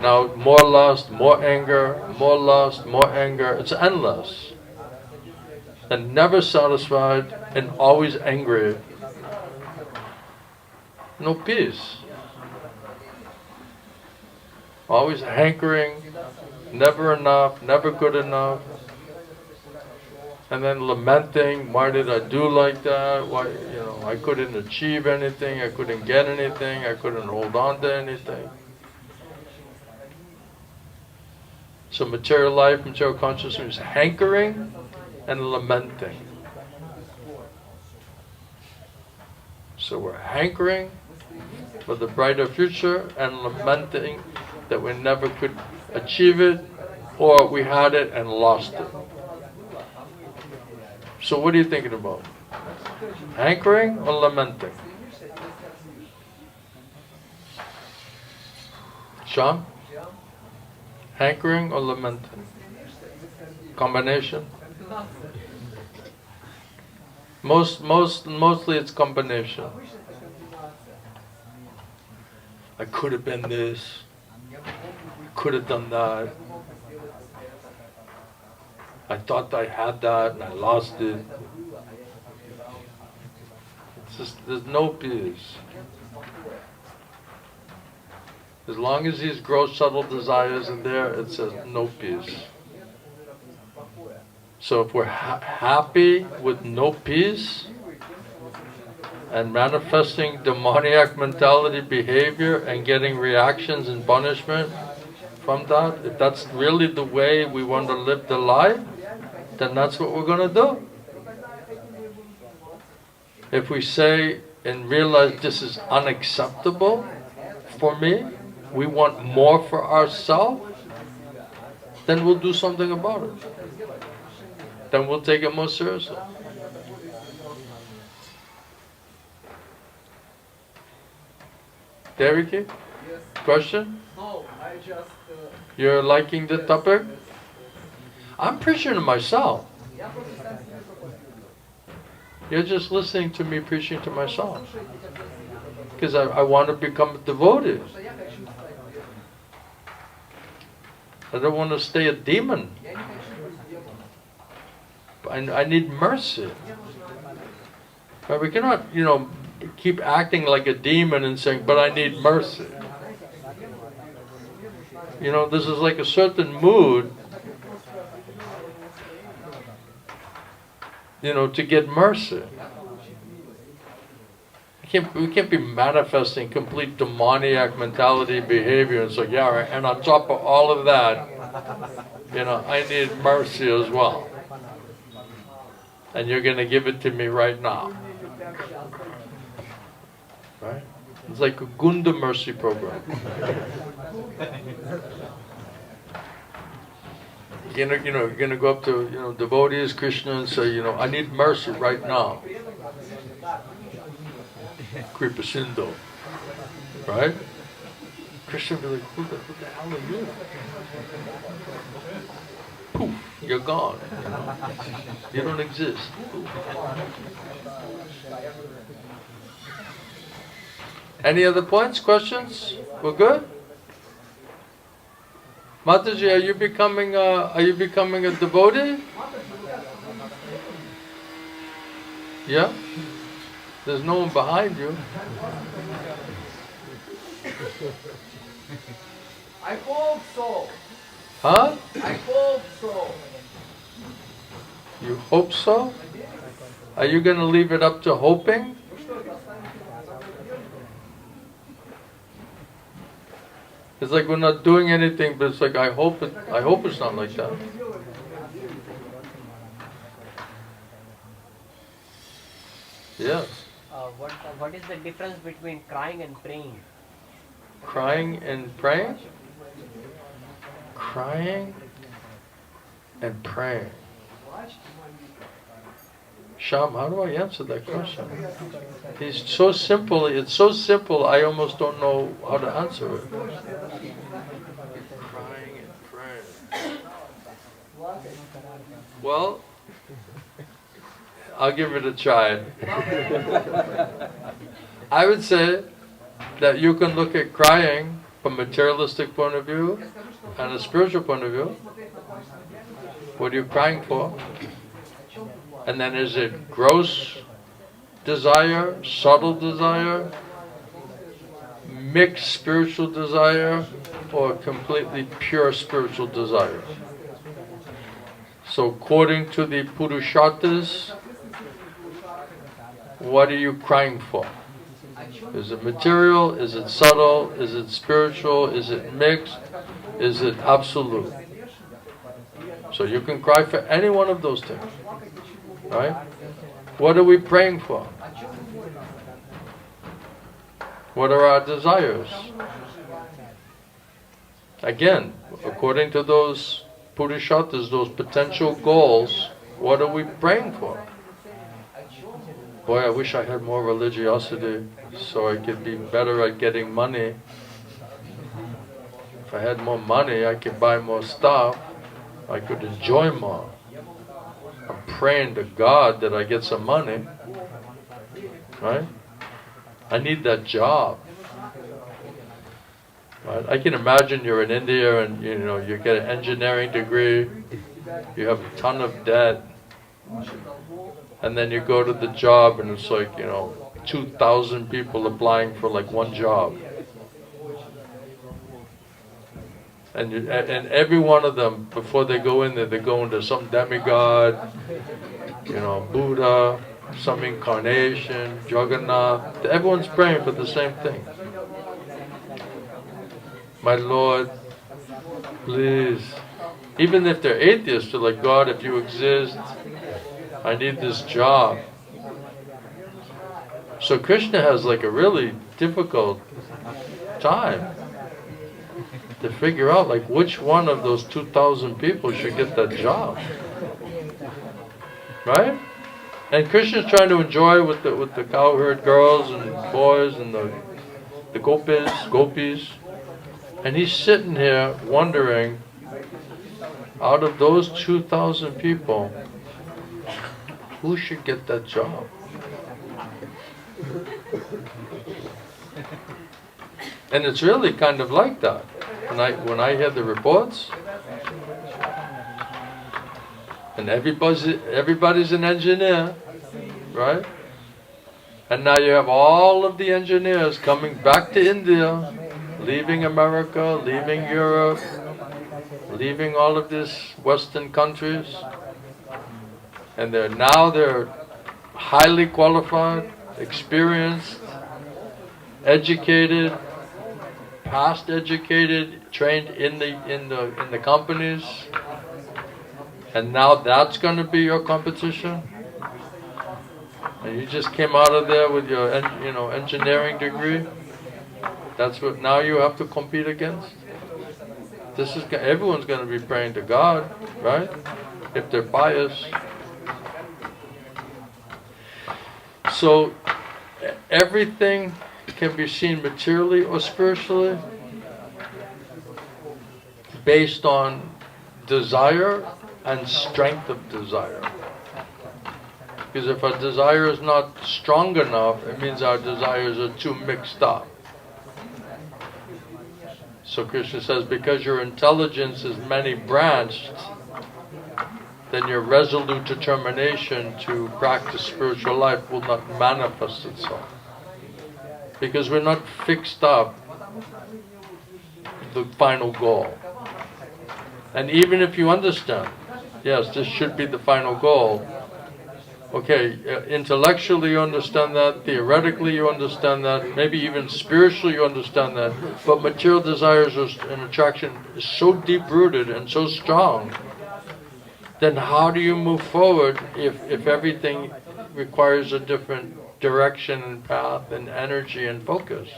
Now more lust, more anger, more lust, more anger. It's endless. And never satisfied and always angry. No peace. Always hankering, never enough, never good enough. And then lamenting, why did I do like that? Why, I couldn't achieve anything, I couldn't get anything, I couldn't hold on to anything. So material life, material consciousness is hankering and lamenting. So we're hankering for the brighter future and lamenting that we never could achieve it, or we had it and lost it. So what are you thinking about? Hankering or lamenting? Sham? Hankering or lamenting? Combination? Mostly it's combination. I could have been this, could have done that. I thought I had that and I lost it. It's just, there's no peace. As long as these gross subtle desires are there, it says no peace. So if we're happy with no peace, and manifesting demoniac mentality behavior and getting reactions and punishment from that, if that's really the way we want to live the life, then that's what we're going to do. If we say and realize this is unacceptable for me, we want more for ourselves, then we'll do something about it. Then we'll take it more seriously. Deviki? Question? No, I just... You're liking the topic? I'm preaching to myself. You're just listening to me preaching to myself. Because I want to become a devotee. I don't want to stay a demon. I need mercy. But we cannot, keep acting like a demon and saying, but I need mercy. This is like a certain mood, to get mercy. We can't be manifesting complete demoniac mentality behavior and say, yeah, right, and on top of all of that, I need mercy as well. And you're going to give it to me right now. Right? It's like a Gunda mercy program. You're going to go up to, devotees, Krishna, and say, I need mercy right now. Kripa Sindhu. Right? Krishna will be like, who the hell are you? Poof, you're gone. You don't exist. Any other points, questions? We're good? Mataji, are you becoming a devotee? Yeah? There's no one behind you. I hope so. Huh? I hope so. You hope so? Are you going to leave it up to hoping? It's like we're not doing anything, but it's like I hope it's not like that. Yes. What is the difference between crying and praying? Crying and praying? Crying and praying. Sham, how do I answer that question? It's so simple, I almost don't know how to answer it. Crying and praying. Well, I'll give it a try. I would say that you can look at crying from a materialistic point of view and a spiritual point of view. What are you crying for? And then is it gross desire, subtle desire, mixed spiritual desire, or completely pure spiritual desire? So according to the Purusharthas, what are you crying for? Is it material? Is it subtle? Is it spiritual? Is it mixed? Is it absolute? So you can cry for any one of those things. Right? What are we praying for? What are our desires? Again, according to those Purusharthas, those potential goals, what are we praying for? Boy, I wish I had more religiosity so I could be better at getting money. If I had more money, I could buy more stuff. I could enjoy more. I'm praying to God that I get some money. Right? I need that job. Right? I can imagine you're in India and you get an engineering degree, you have a ton of debt, and then you go to the job and it's like, 2,000 people applying for like one job. And every one of them, before they go in there, they go into some demigod, Buddha, some incarnation, Jagannath. Everyone's praying for the same thing. My Lord, please. Even if they're atheists, they're like, God, if you exist, I need this job. So Krishna has like a really difficult time to figure out like which one of those 2,000 people should get that job. Right? And Krishna's trying to enjoy with the cowherd girls and boys and the gopis. And he's sitting here wondering, out of those 2,000 people, who should get that job? And it's really kind of like that. When I hear the reports, and everybody's an engineer, right? And now you have all of the engineers coming back to India, leaving America, leaving Europe, leaving all of these Western countries, and they're highly qualified, experienced, educated, past educated, trained in the companies, and now that's going to be your competition. And you just came out of there with your engineering degree. That's what now you have to compete against. Everyone's going to be praying to God, right? If they're pious. So everything can be seen materially or spiritually based on desire and strength of desire. Because if our desire is not strong enough, it means our desires are too mixed up. So Krishna says, because your intelligence is many-branched, then your resolute determination to practice spiritual life will not manifest itself. Because we're not fixed up the final goal. And even if you understand, yes, this should be the final goal, okay, intellectually you understand that, theoretically you understand that, maybe even spiritually you understand that, but material desires and attraction is so deep-rooted and so strong, then how do you move forward if everything requires a different direction and path and energy and focus?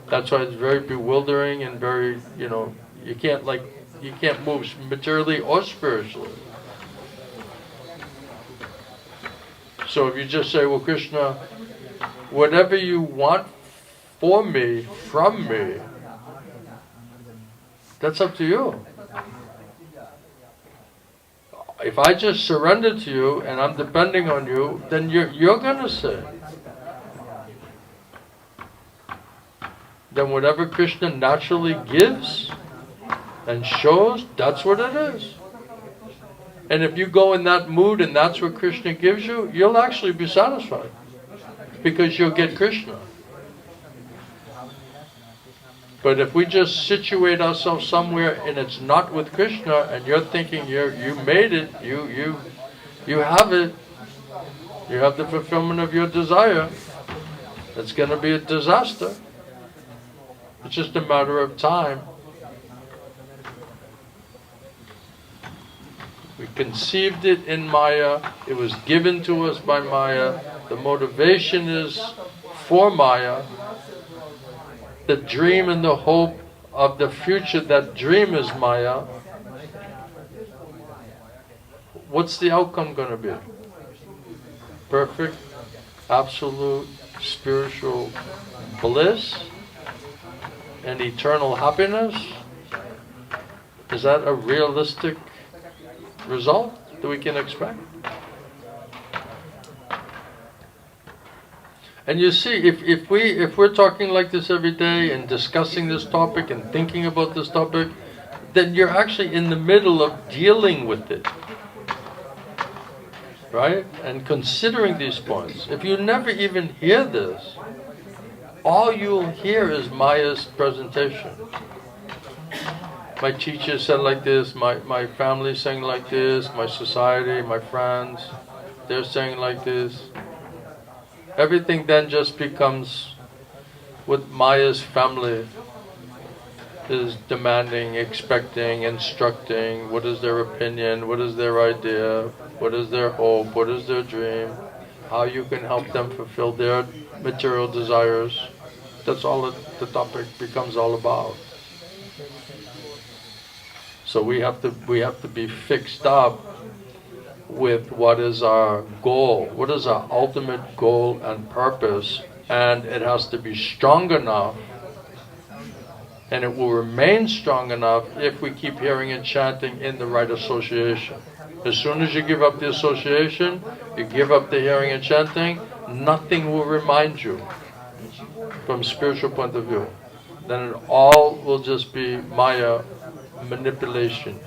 That's why it's very bewildering and very, you can't move materially or spiritually. So if you just say, well, Krishna, whatever you want for me, from me, that's up to you. If I just surrender to you and I'm depending on you, then you're going to say. Then whatever Krishna naturally gives and shows, that's what it is. And if you go in that mood and that's what Krishna gives you, you'll actually be satisfied. Because you'll get Krishna. But if we just situate ourselves somewhere and it's not with Krishna, and you're thinking you made it, you have it, you have the fulfillment of your desire, it's going to be a disaster. It's just a matter of time. We conceived it in Maya, it was given to us by Maya, the motivation is for Maya, the dream and the hope of the future, that dream is Maya. What's the outcome going to be? Perfect, absolute, spiritual bliss and eternal happiness? Is that a realistic result that we can expect? And you see, if we're talking like this every day and discussing this topic and thinking about this topic, then you're actually in the middle of dealing with it, right? And considering these points. If you never even hear this, all you'll hear is Maya's presentation. My teacher said like this, my family saying like this, my society, my friends. they're saying like this. Everything then just becomes what Maya's family is demanding, expecting, instructing. What is their opinion? What is their idea? What is their hope? What is their dream? How you can help them fulfill their material desires. That's all the topic becomes all about. So we have to be fixed up with what is our goal, what is our ultimate goal and purpose, and it has to be strong enough, and it will remain strong enough if we keep hearing and chanting in the right association. As soon as you give up the association, you give up the hearing and chanting, nothing will remind you from spiritual point of view. Then it all will just be Maya manipulation,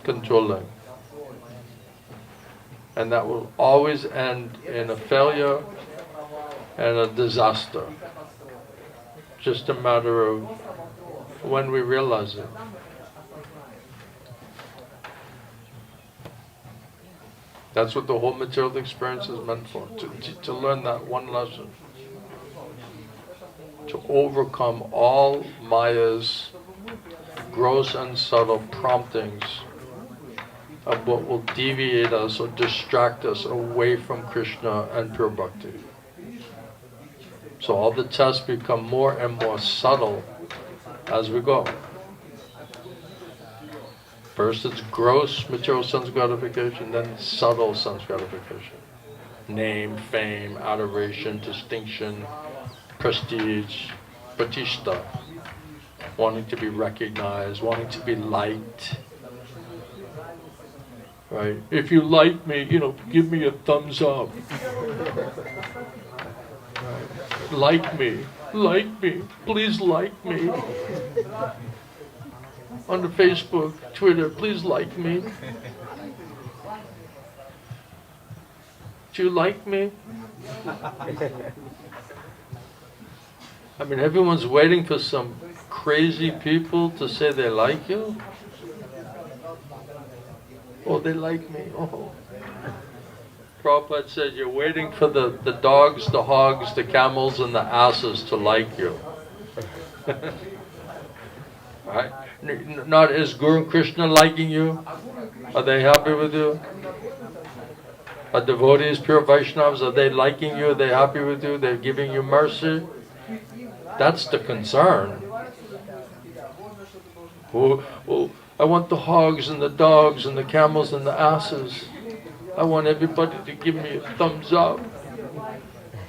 controlling. And that will always end in a failure and a disaster. Just a matter of when we realize it. That's what the whole material experience is meant for, to learn that one lesson. To overcome all Maya's gross and subtle promptings of what will deviate us or distract us away from Krishna and pure bhakti. So all the tests become more and more subtle as we go. First it's gross material sense gratification, then subtle sense gratification. Name, fame, adoration, distinction, prestige, pratishta. Wanting to be recognized, wanting to be liked. Right? If you like me, give me a thumbs up. Right? Like me, please like me. On the Facebook, Twitter, please like me. Do you like me? I mean, everyone's waiting for some crazy people to say they like you. Oh, they like me. Oh. Prabhupada said you're waiting for the dogs, the hogs, the camels, and the asses to like you. Right? Not is Guru Krishna liking you? Are they happy with you? Are devotees, pure Vaishnavas, are they liking you? Are they happy with you? They're giving you mercy? That's the concern. Oh, I want the hogs and the dogs and the camels and the asses. I want everybody to give me a thumbs up.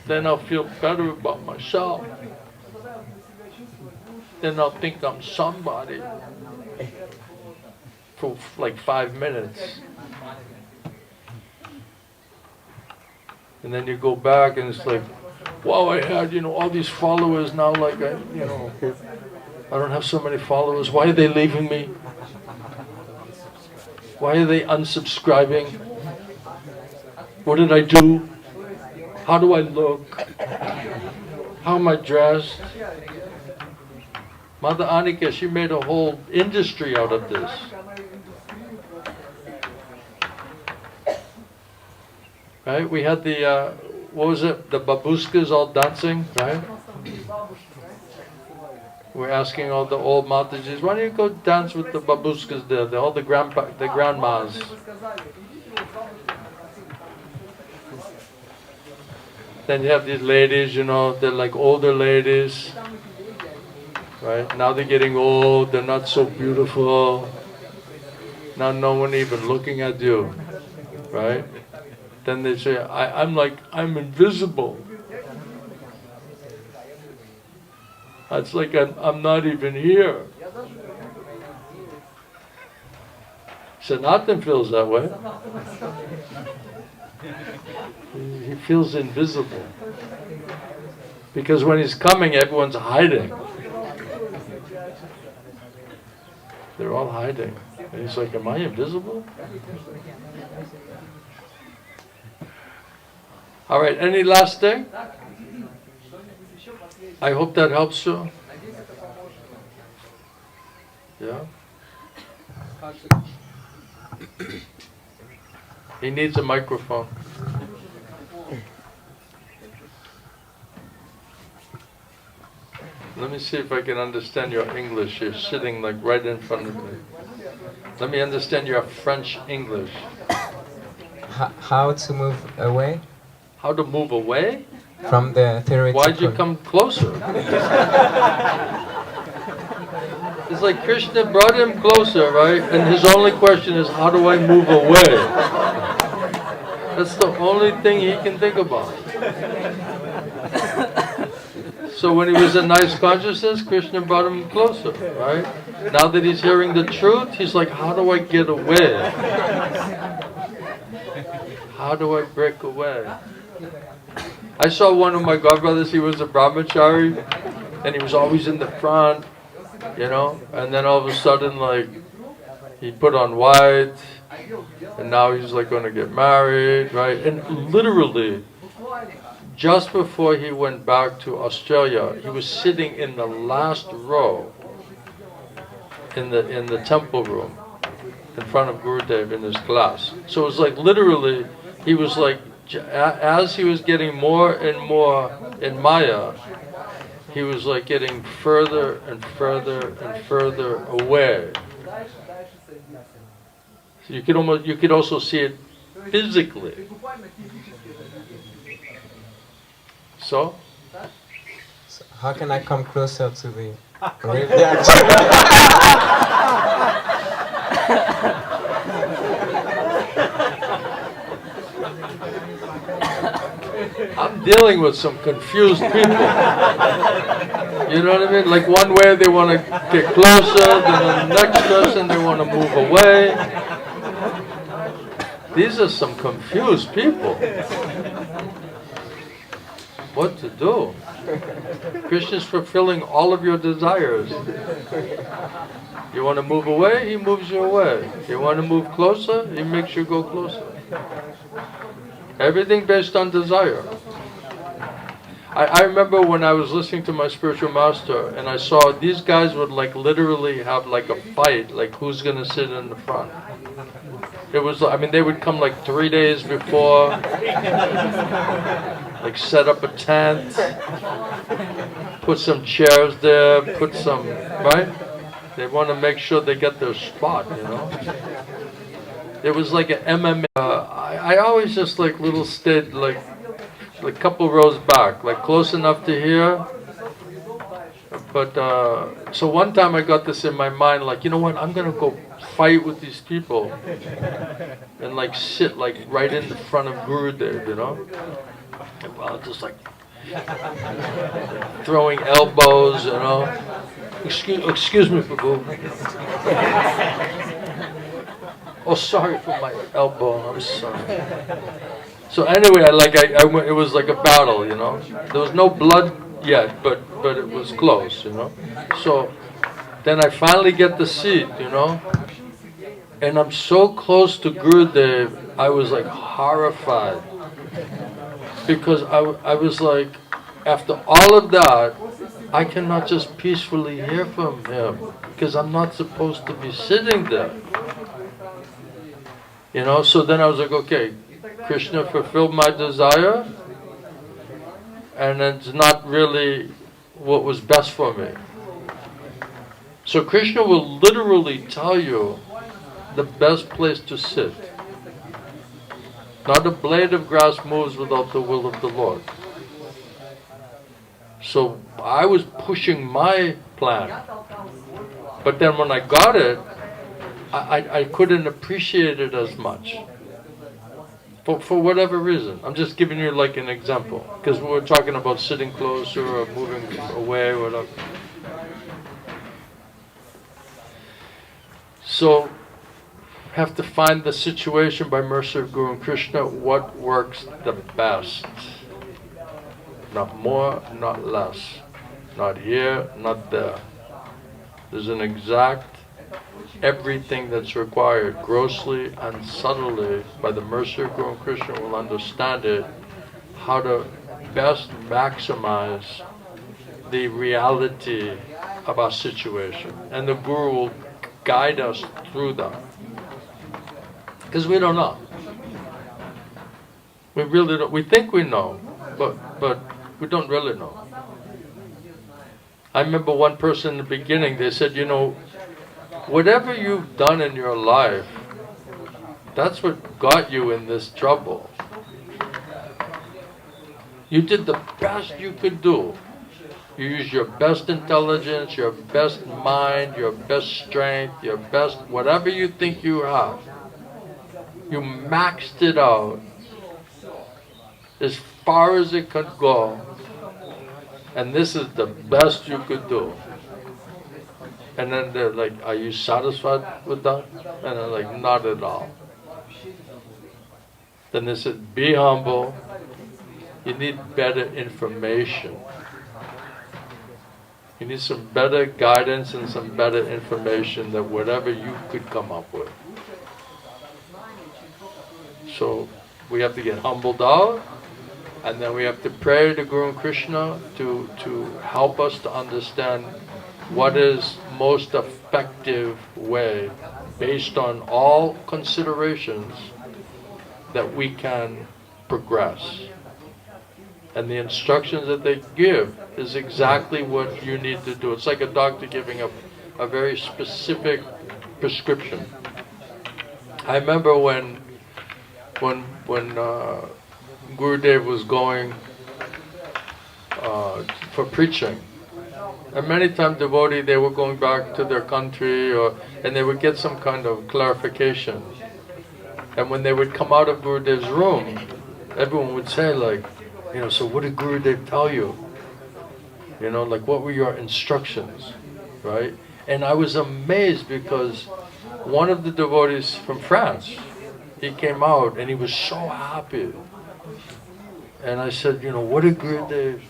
Then I'll feel better about myself. Then I'll think I'm somebody for like 5 minutes. And then you go back and it's like, wow, I had, all these followers now, like, I don't have so many followers. Why are they leaving me? Why are they unsubscribing? What did I do? How do I look? How am I dressed? Mother Anika, she made a whole industry out of this. Right? We had the, what was it? The babuskas all dancing, right? We're asking all the old Matajis, why don't you go dance with the babuskas there, all the grandmas. Then you have these ladies, they're like older ladies. Right? Now they're getting old, they're not so beautiful. Now no one even looking at you. Right? Then they say, I'm invisible. It's like I'm not even here. Sanatan feels that way. He feels invisible. Because when he's coming, everyone's hiding. They're all hiding. And he's like, am I invisible? All right, any last thing? I hope that helps you. Yeah? He needs a microphone. Let me see if I can understand your English. You're sitting like right in front of me. Let me understand your French English. How to move away How to move away? from the theoretical? Why'd you come closer? It's like Krishna brought him closer, right? And his only question is, how do I move away? That's the only thing he can think about. So when he was in nice consciousness, Krishna brought him closer, right? Now that he's hearing the truth, he's like, how do I get away? How do I break away? I saw one of my godbrothers, he was a brahmachari, and he was always in the front, you know, and then all of a sudden, like, he put on white, and now he's like going to get married, right? And literally, just before he went back to Australia, he was sitting in the last row in the temple room in front of Gurudev in his class. So it was like literally, he was like, as he was getting more and more in Maya, he was like getting further and further and further away. So you could also see it physically. So How can I come closer to the I'm dealing with some confused people. You know what I mean? Like one way they want to get closer, then the next person they want to move away. These are some confused people. What to do? Krishna's fulfilling all of your desires. You want to move away, he moves you away. You want to move closer, he makes you go closer. Everything based on desire. I remember when I was listening to my spiritual master and I saw these guys would like literally have like a fight, like who's going to sit in the front. It was, I mean, they would come like 3 days before, like set up a tent, put some chairs there, put some, right? They want to make sure they get their spot, you know? It was like an MMA. I always just like little stayed like a couple rows back, like close enough to hear. But so one time I got this in my mind, like, you know what? I'm gonna go fight with these people and like sit like right in the front of Gurudev, you know? And, well, just like throwing elbows, you know? Excuse me, Prabhu. Oh, sorry for my elbow. I'm sorry. So anyway, it was like a battle, you know. There was no blood yet, but it was close, you know. So then I finally get the seat, you know, and I'm so close to Gurudev, I was like horrified because I was like, after all of that, I cannot just peacefully hear from him because I'm not supposed to be sitting there. You know, so then I was like, okay, Krishna fulfilled my desire, and it's not really what was best for me. So Krishna will literally tell you the best place to sit. Not a blade of grass moves without the will of the Lord. So I was pushing my plan, but then when I got it, I couldn't appreciate it as much. For whatever reason. I'm just giving you like an example. Because we're talking about sitting closer or moving away or whatever. So, have to find the situation by mercy of Guru and Krishna, what works the best. Not more, not less. Not here, not there. There's an exact everything that's required, grossly and subtly, by the mercy of Guru and Krishna will understand it, how to best maximize the reality of our situation. And the Guru will guide us through that. Because we don't know. We really don't. We think we know, but we don't really know. I remember one person in the beginning, they said, you know, whatever you've done in your life, that's what got you in this trouble. You did the best you could do. You used your best intelligence, your best mind, your best strength, your best, whatever you think you have. You maxed it out as far as it could go. And this is the best you could do. And then they're like, are you satisfied with that? And I'm like, not at all. Then they said, be humble. You need better information. You need some better guidance and some better information than whatever you could come up with. So we have to get humbled out, and then we have to pray to Guru and Krishna to help us to understand what is most effective way, based on all considerations, that we can progress. And the instructions that they give is exactly what you need to do. It's like a doctor giving a very specific prescription. I remember when Gurudev was going for preaching, and many times devotees, they were going back to their country, and they would get some kind of clarification. And when they would come out of Gurudev's room, everyone would say like, you know, so what did Gurudev tell you? You know, like what were your instructions, right? And I was amazed because one of the devotees from France, he came out and he was so happy. And I said, you know, what did Gurudev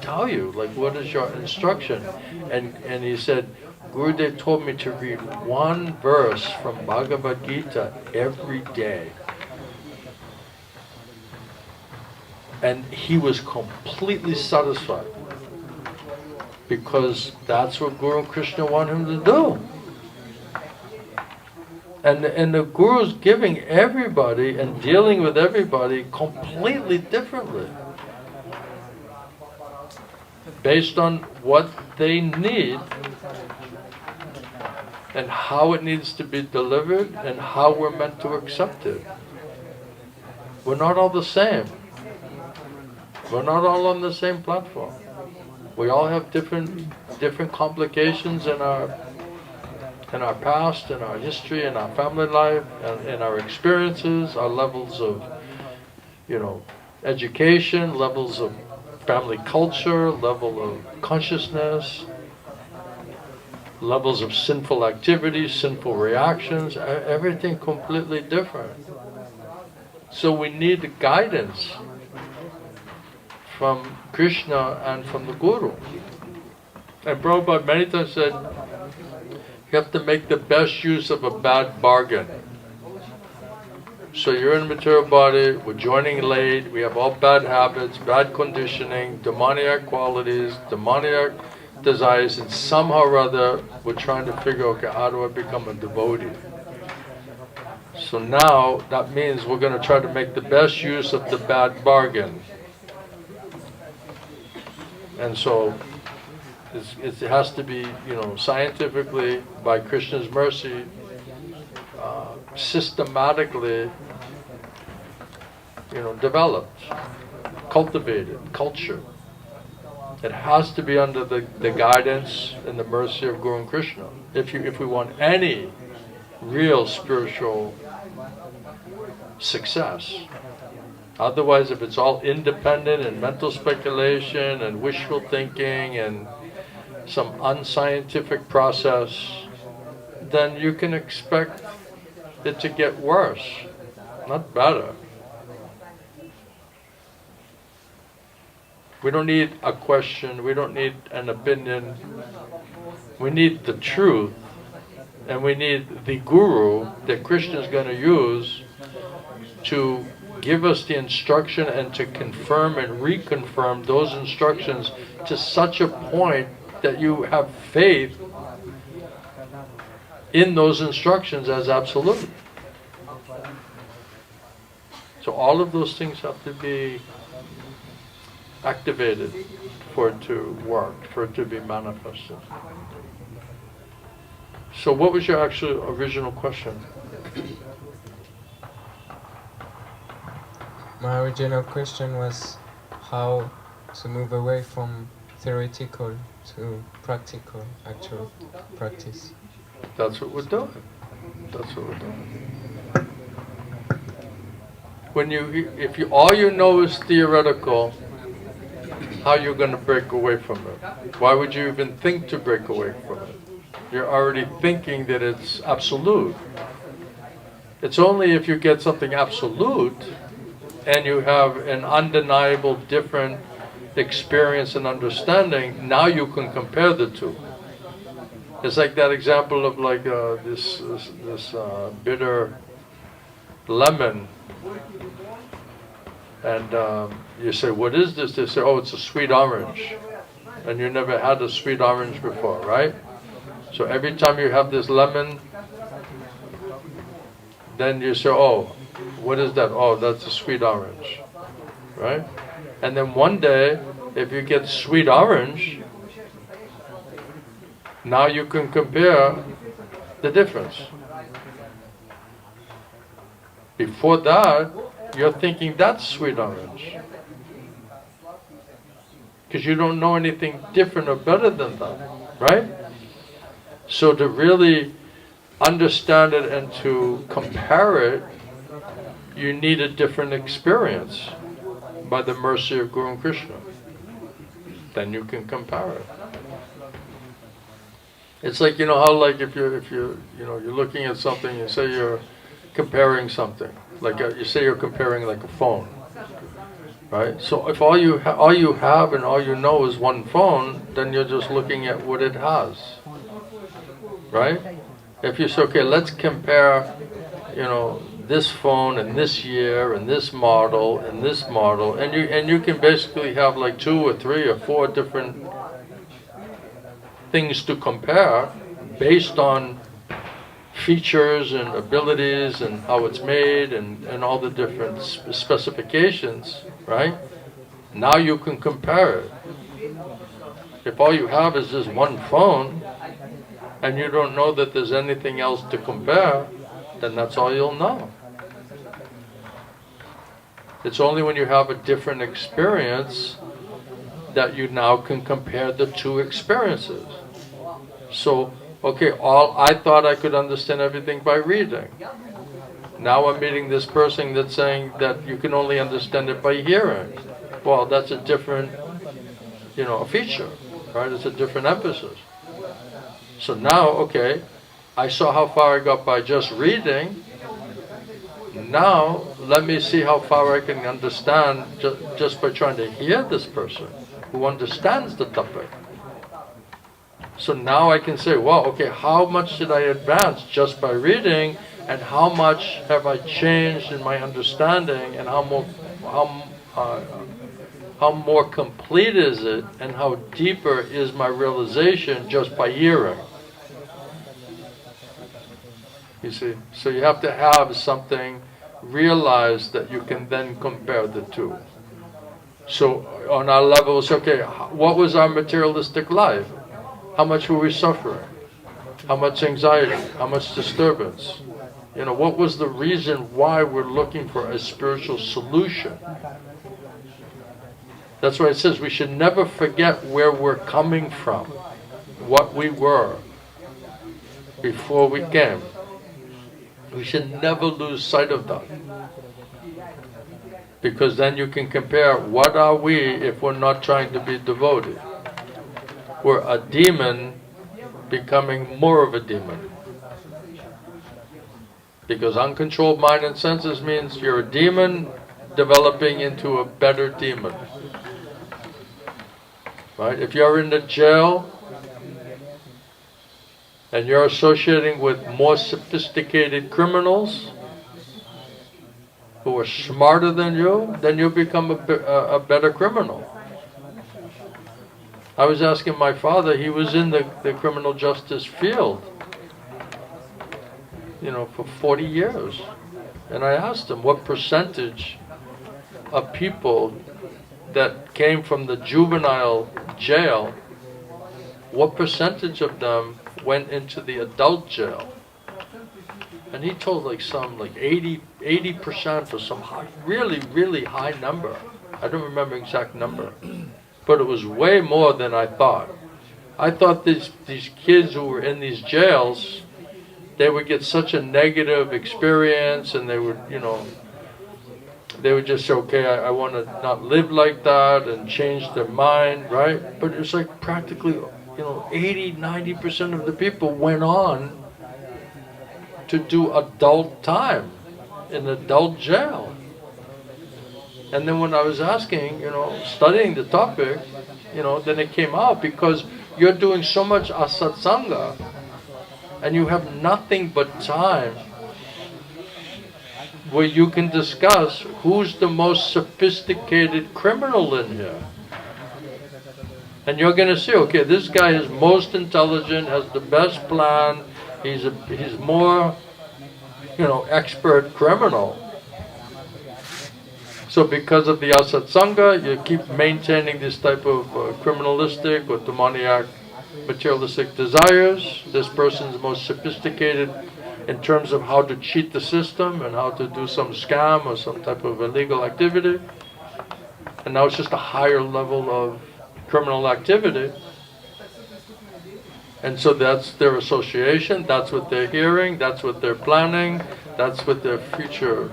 tell you? Like, what is your instruction? And he said, Gurudev told me to read one verse from Bhagavad Gita every day. And he was completely satisfied, because that's what Guru and Krishna want him to do. And the Guru's giving everybody and dealing with everybody completely differently, based on what they need and how it needs to be delivered and how we're meant to accept it. We're not all the same. We're not all on the same platform. We all have different complications in our past, in our history, in our family life, and in our experiences, our levels of, you know, education, levels of family culture, level of consciousness, levels of sinful activities, sinful reactions, everything completely different. So we need guidance from Krishna and from the Guru. And Prabhupada many times said, you have to make the best use of a bad bargain. So you're in a material body, we're joining late, we have all bad habits, bad conditioning, demoniac qualities, demoniac desires, and somehow or other we're trying to figure, okay, how do I become a devotee? So now that means we're going to try to make the best use of the bad bargain. And so it has to be, you know, scientifically, by Krishna's mercy, systematically, you know, developed, cultivated, cultured. It has to be under the guidance and the mercy of Guru and Krishna. If we want any real spiritual success. Otherwise, if it's all independent and mental speculation and wishful thinking and some unscientific process, then you can expect it to get worse, not better. We don't need a question, we don't need an opinion, we need the truth, and we need the Guru that Krishna is going to use to give us the instruction and to confirm and reconfirm those instructions to such a point that you have faith in those instructions as absolute. So all of those things have to be activated for it to work, for it to be manifested. So what was your actual original question? My original question was how to move away from theoretical to practical, actual practice. That's what we're doing. That's what we're doing. When if all you know is theoretical, how are you going to break away from it? Why would you even think to break away from it? You're already thinking that it's absolute. It's only if you get something absolute and you have an undeniable different experience and understanding, now you can compare the two. It's like that example of like this bitter lemon, and you say, what is this? They say, oh, it's a sweet orange. And you never had a sweet orange before, right? So every time you have this lemon, then you say, oh, what is that? Oh, that's a sweet orange, right? And then one day, if you get sweet orange, now you can compare the difference. Before that, you're thinking that's sweet orange, because you don't know anything different or better than that, right? So to really understand it and to compare it, you need a different experience by the mercy of Guru and Krishna. Then you can compare it. It's like, you know how like if you're looking at something, you say you're comparing something, like you say you're comparing like a phone, right? So if all you have and all you know is one phone, then you're just looking at what it has, right? If you say, okay, let's compare, this phone and this year and this model and this model, and you can basically have like 2 or 3 or 4 different things to compare based on features and abilities and how it's made and all the different specifications, right? Now you can compare it. If all you have is just one phone and you don't know that there's anything else to compare, then that's all you'll know. It's only when you have a different experience that you now can compare the two experiences. So, okay, I thought I could understand everything by reading. Now I'm meeting this person that's saying that you can only understand it by hearing. Well, that's a different, feature, right? It's a different emphasis. So now, okay, I saw how far I got by just reading. Now, let me see how far I can understand just by trying to hear this person who understands the topic. So now I can say, well, okay, how much did I advance just by reading, and how much have I changed in my understanding, and how more complete is it, and how deeper is my realization just by hearing? You see, so you have to have something realized that you can then compare the two. So on our levels, okay, what was our materialistic life? How much were we suffering? How much anxiety? How much disturbance? What was the reason why we're looking for a spiritual solution? That's why it says we should never forget where we're coming from, what we were before we came. We should never lose sight of that. Because then you can compare, what are we if we're not trying to be devotee? We're a demon becoming more of a demon. Because uncontrolled mind and senses means you're a demon developing into a better demon. Right? If you're in the jail and you're associating with more sophisticated criminals who are smarter than you, then you become a better criminal. I was asking my father, he was in the criminal justice field, for 40 years. And I asked him what percentage of people that came from the juvenile jail, what percentage of them went into the adult jail? And he told like 80% or some high, really high number. I don't remember exact number, but it was way more than I thought. I thought these kids who were in these jails, they would get such a negative experience, and they would, they would just say, okay, I want to not live like that, and change their mind, right? But it's like practically, 80-90% of the people went on to do adult time in adult jail. And then when I was asking, studying the topic, then it came out, because you're doing so much asatsanga and you have nothing but time where you can discuss who's the most sophisticated criminal in here. And you're going to see, okay, this guy is most intelligent, has the best plan, he's more, expert criminal. So because of the asatsanga, you keep maintaining this type of criminalistic or demoniac materialistic desires. This person's most sophisticated in terms of how to cheat the system and how to do some scam or some type of illegal activity. And now it's just a higher level of criminal activity. And so that's their association, that's what they're hearing, that's what they're planning, that's what their future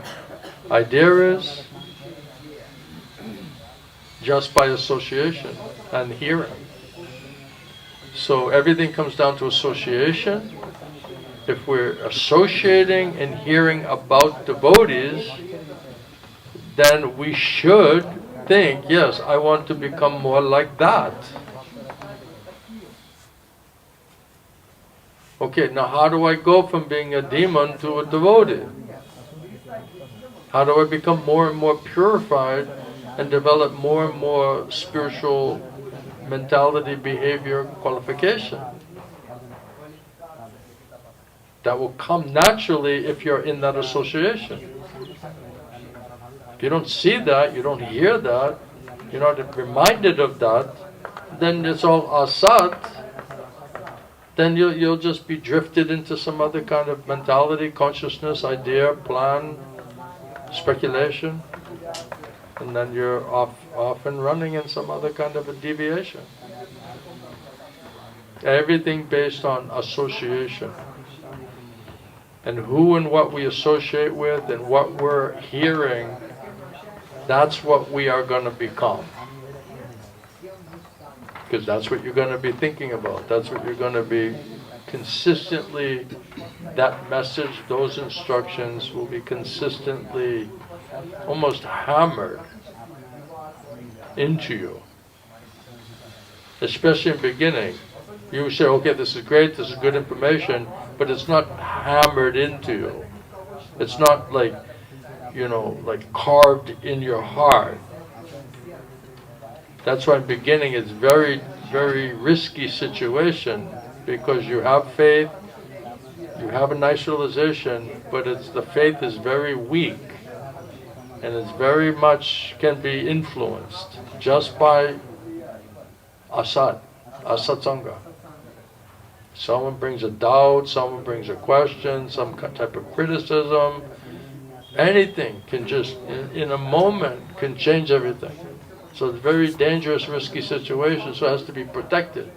idea is. Just by association and hearing. So everything comes down to association. If we're associating and hearing about devotees, then we should think, yes, I want to become more like that. Okay, now how do I go from being a demon to a devotee? How do I become more and more purified and develop more and more spiritual mentality, behavior, qualification? That will come naturally if you're in that association. If you don't see that, you don't hear that, you're not reminded of that, then it's all asat. Then you'll just be drifted into some other kind of mentality, consciousness, idea, plan, speculation. And then you're off and running in some other kind of a deviation. Everything based on association. And who and what we associate with and what we're hearing, that's what we are going to become. Because that's what you're going to be thinking about. That's what you're going to be consistently, that message, those instructions will be consistently almost hammered into you. Especially in the beginning. You say, okay, this is great, this is good information, but it's not hammered into you. It's not like, like carved in your heart. That's why in the beginning it's very, very risky situation, because you have faith, you have a nice realization, but the faith is very weak. And it's very much can be influenced just by asatsanga. Someone brings a doubt, someone brings a question, some type of criticism. Anything can just, in a moment, can change everything. So it's a very dangerous, risky situation, so it has to be protected.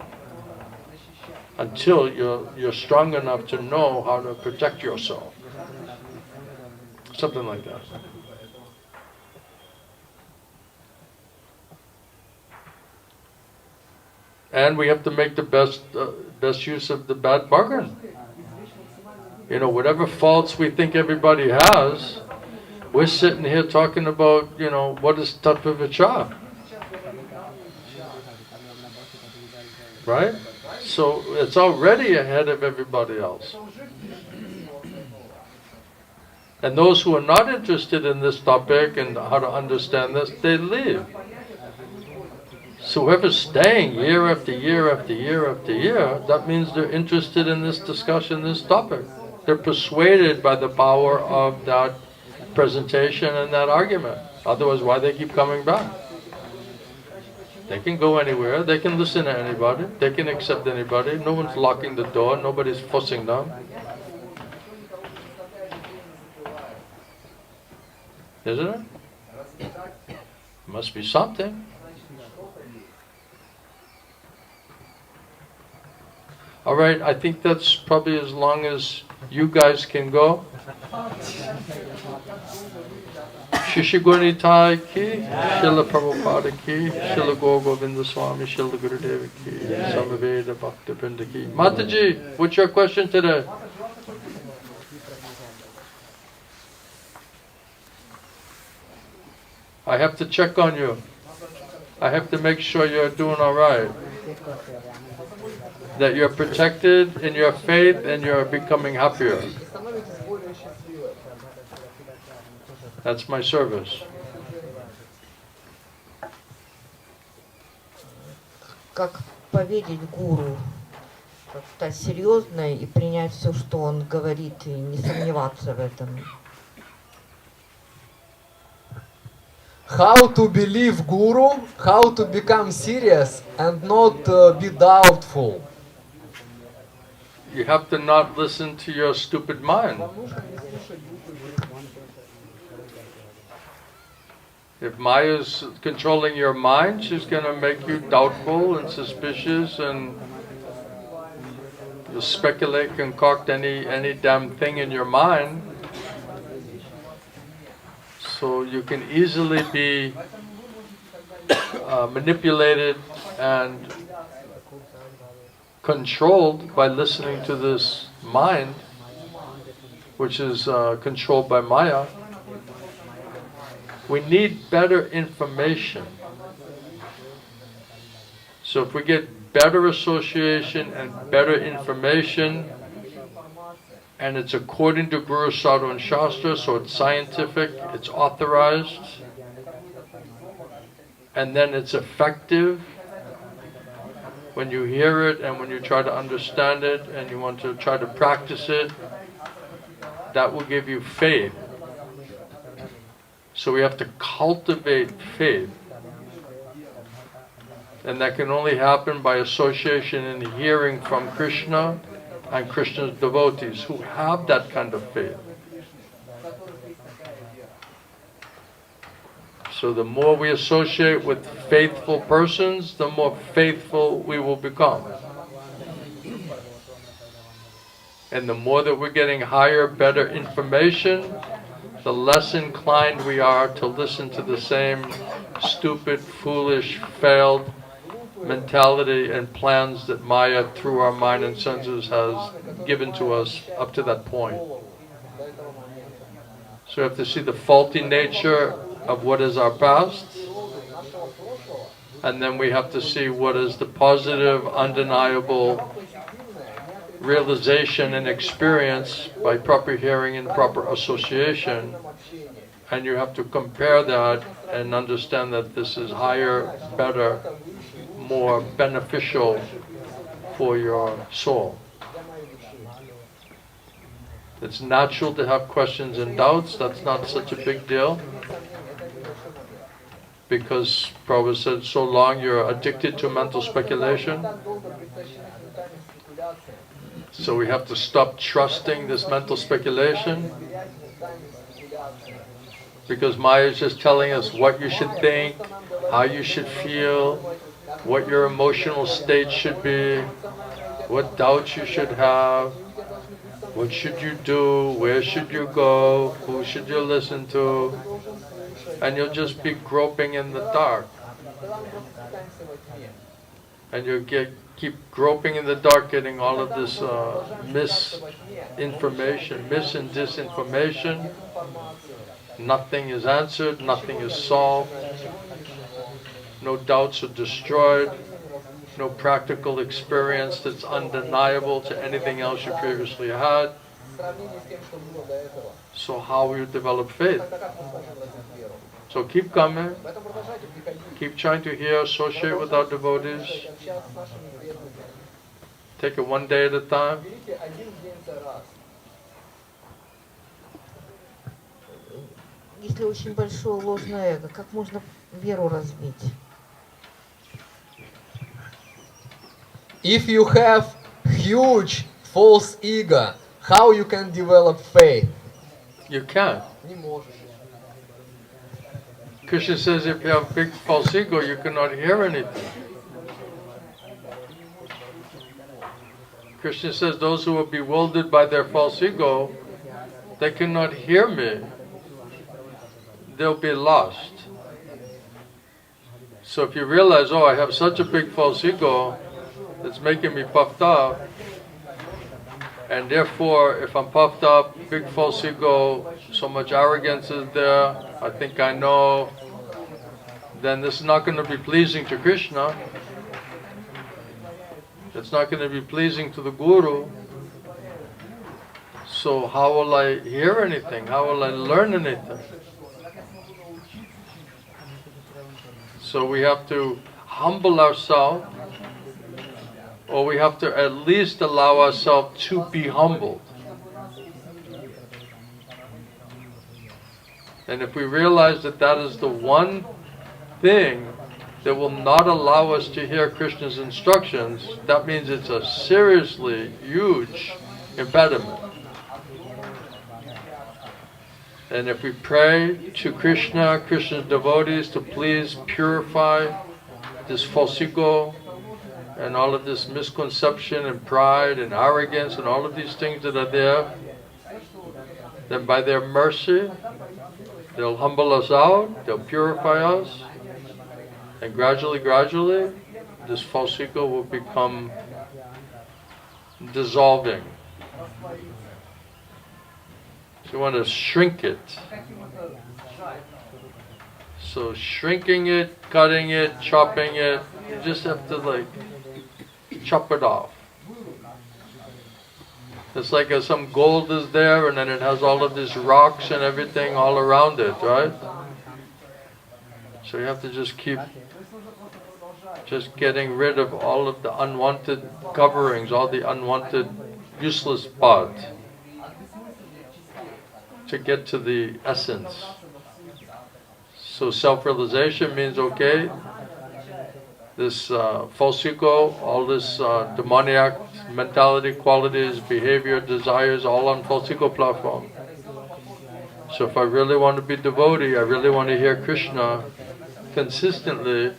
Until you're strong enough to know how to protect yourself. Something like that. And we have to make the best use of the bad bargain. Whatever faults we think everybody has, we're sitting here talking about, what is tattva vichar. Right? So it's already ahead of everybody else. And those who are not interested in this topic and how to understand this, they leave. So whoever's staying year after year after year after year, that means they're interested in this discussion, this topic. They're persuaded by the power of that presentation and that argument. Otherwise, why they keep coming back? They can go anywhere, they can listen to anybody, they can accept anybody, no one's locking the door, nobody's forcing them. Isn't it? Must be something. Alright, I think that's probably as long as you guys can go. Shishiguni Tai ki, Srila Prabhupada ki, Srila Gaur Govinda Swami, Srila Gurudeva ki, Samaveda Bhakta Vrinda ki. Mataji, what's your question today? I have to check on you. I have to make sure you're doing all right. That you're protected in your faith and you're becoming happier. That's my service. Как поверить гуру, как стать серьезной и принять все, что он говорит, и не сомневаться в этом. How to believe Guru, how to become serious and not be doubtful. You have to not listen to your stupid mind. If Maya's controlling your mind, she's going to make you doubtful and suspicious, and you'll speculate, concoct any damn thing in your mind. So you can easily be manipulated and controlled by listening to this mind, which is controlled by Maya. We need better information. So if we get better association and better information, and it's according to Guru, Sadhu and Shastra, so it's scientific, it's authorized, and then it's effective when you hear it and when you try to understand it and you want to try to practice it, that will give you faith. So we have to cultivate faith. And that can only happen by association and hearing from Krishna and Krishna's devotees who have that kind of faith. So the more we associate with faithful persons, the more faithful we will become. And the more that we're getting higher, better information, the less inclined we are to listen to the same stupid, foolish, failed mentality and plans that Maya, through our mind and senses, has given to us up to that point. So we have to see the faulty nature of what is our past, and then we have to see what is the positive, undeniable realization and experience by proper hearing and proper association. And you have to compare that and understand that this is higher, better, more beneficial for your soul. It's natural to have questions and doubts. That's not such a big deal, because Prabhupada said, so long you're addicted to mental speculation. So we have to stop trusting this mental speculation, because Maya is just telling us what you should think, how you should feel, what your emotional state should be, what doubts you should have, what should you do, where should you go, who should you listen to, and you'll just be groping in the dark. And you'll keep groping in the dark, getting all of this misinformation, mis and disinformation. Nothing is answered, nothing is solved, no doubts are destroyed, no practical experience that's undeniable to anything else you previously had. So how will you develop faith? So keep coming, keep trying to hear, associate with our devotees. Take it one day at a time. если очень большое ложное эго, как можно веру развить? If you have huge false ego, how you can develop faith? You can't. Krishna says if you have big false ego, you cannot hear anything. Krishna says those who are bewildered by their false ego, they cannot hear me. They'll be lost. So if you realize, oh, I have such a big false ego, it's making me puffed up, and therefore, if I'm puffed up, big false ego, so much arrogance is there, I think I know, then this is not going to be pleasing to Krishna. It's not going to be pleasing to the Guru. So how will I hear anything? How will I learn anything? So we have to humble ourselves, or we have to at least allow ourselves to be humbled. And if we realize that that is the one thing that will not allow us to hear Krishna's instructions, that means it's a seriously huge impediment. And if we pray to Krishna, Krishna's devotees, to please purify this false ego and all of this misconception and pride and arrogance and all of these things that are there, then by their mercy, they'll humble us out, they'll purify us, and gradually, this false ego will become dissolving. So you want to shrink it. So shrinking it, cutting it, chopping it, you just have to chop it off. It's like some gold is there and then it has all of these rocks and everything all around it, right? So you have to just keep getting rid of all of the unwanted coverings, all the unwanted useless parts, to get to the essence. So self-realization means, okay, this false ego, all this demoniac mentality, qualities, behavior, desires, all on false ego platform. So if I really want to be devotee, I really want to hear Krishna consistently,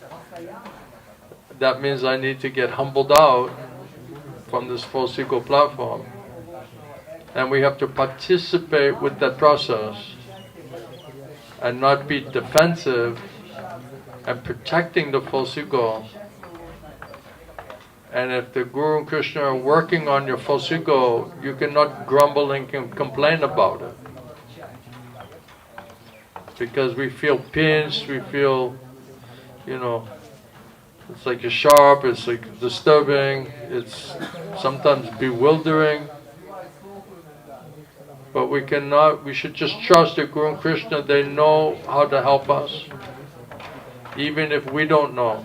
that means I need to get humbled out from this false ego platform. And we have to participate with that process and not be defensive and protecting the false ego. And if the Guru and Krishna are working on your false ego, you cannot grumble and complain about it. Because we feel pinched, we feel, it's like a sharp, it's like disturbing, it's sometimes bewildering. But we should just trust that Guru and Krishna, they know how to help us, even if we don't know.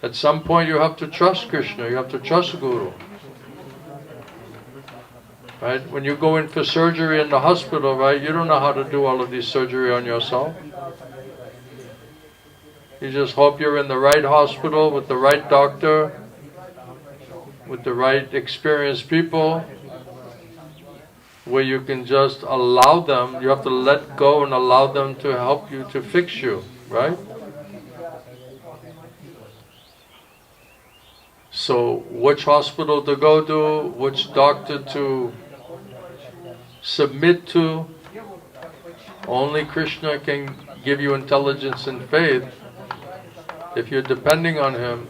At some point you have to trust Krishna, you have to trust Guru. Right? When you go in for surgery in the hospital, right, you don't know how to do all of these surgery on yourself. You just hope you're in the right hospital with the right doctor, with the right experienced people, where you can just allow them, you have to let go and allow them to help you, to fix you, right? So which hospital to go to, which doctor to submit to, only Krishna can give you intelligence and faith if you're depending on Him.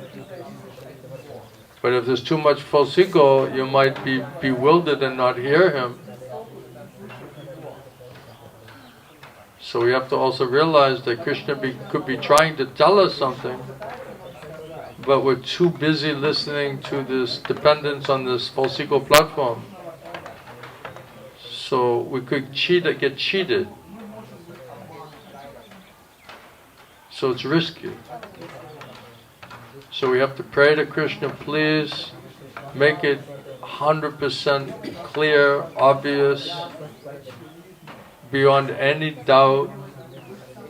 But if there's too much false ego, you might be bewildered and not hear Him. So we have to also realize that Krishna could be trying to tell us something, but we're too busy listening to this dependence on this false ego platform. So we could get cheated. So it's risky. So we have to pray to Krishna, please make it 100% clear, obvious, beyond any doubt,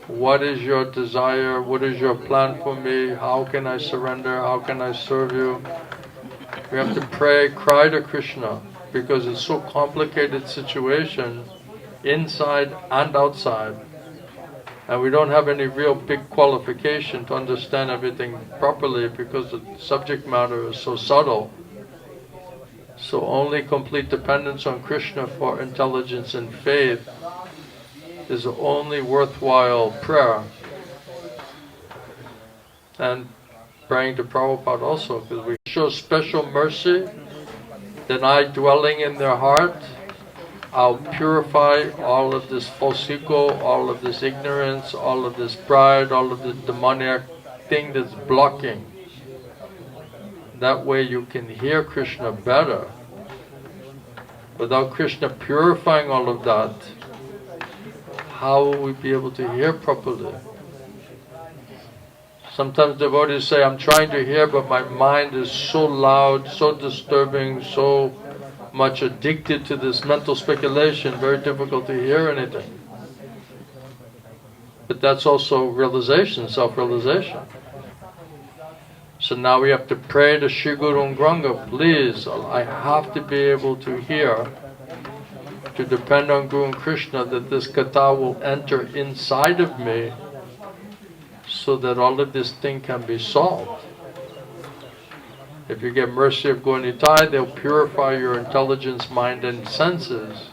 what is your desire, what is your plan for me, how can I surrender, how can I serve you. We have to pray, cry to Krishna, because it's so complicated situation, inside and outside. And we don't have any real big qualification to understand everything properly because the subject matter is so subtle. So only complete dependence on Krishna for intelligence and faith is the only worthwhile prayer. And praying to Prabhupada also, because we show special mercy, then I dwelling in their heart, I'll purify all of this false ego, all of this ignorance, all of this pride, all of this demoniac thing that's blocking. That way you can hear Krishna better. Without Krishna purifying all of that, how will we be able to hear properly? Sometimes devotees say, I'm trying to hear, but my mind is so loud, so disturbing, so much addicted to this mental speculation, very difficult to hear anything. But that's also realization, self-realization. So now we have to pray to Shri Guru Granga, please, I have to be able to hear, to depend on Guru and Krishna, that this katha will enter inside of me, so that all of this thing can be solved. If you get mercy of Gaura Nitai, they'll purify your intelligence, mind and senses.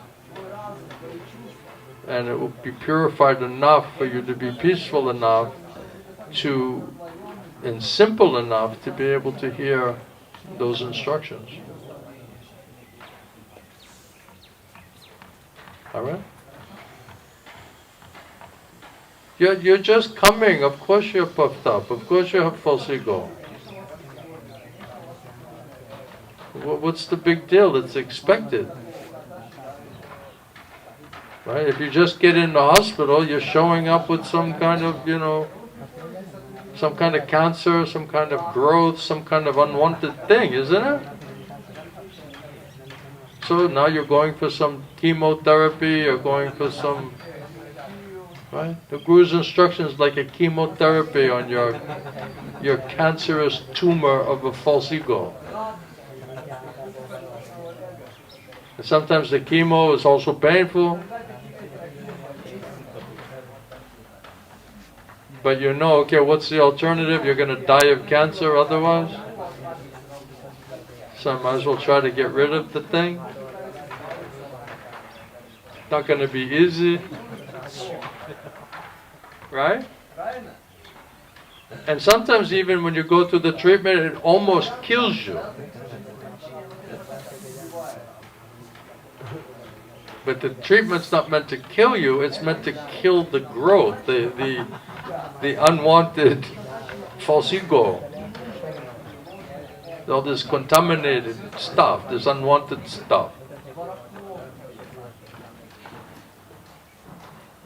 And it will be purified enough for you to be peaceful enough to, and simple enough to be able to hear those instructions. Alright? You're just coming, of course you're puffed up, of course you have false ego. What's the big deal? It's expected. Right? If you just get in the hospital, you're showing up with some kind of, some kind of cancer, some kind of growth, some kind of unwanted thing, isn't it? So now you're going for some chemotherapy, you're going for some, right? The Guru's instruction is like a chemotherapy on your cancerous tumor of a false ego. And sometimes the chemo is also painful. But you know, okay, what's the alternative? You're going to die of cancer otherwise. So I might as well try to get rid of the thing. It's not going to be easy. Right? And sometimes even when you go through the treatment, it almost kills you. But the treatment's not meant to kill you, it's meant to kill the growth, the unwanted false ego. All this contaminated stuff, this unwanted stuff.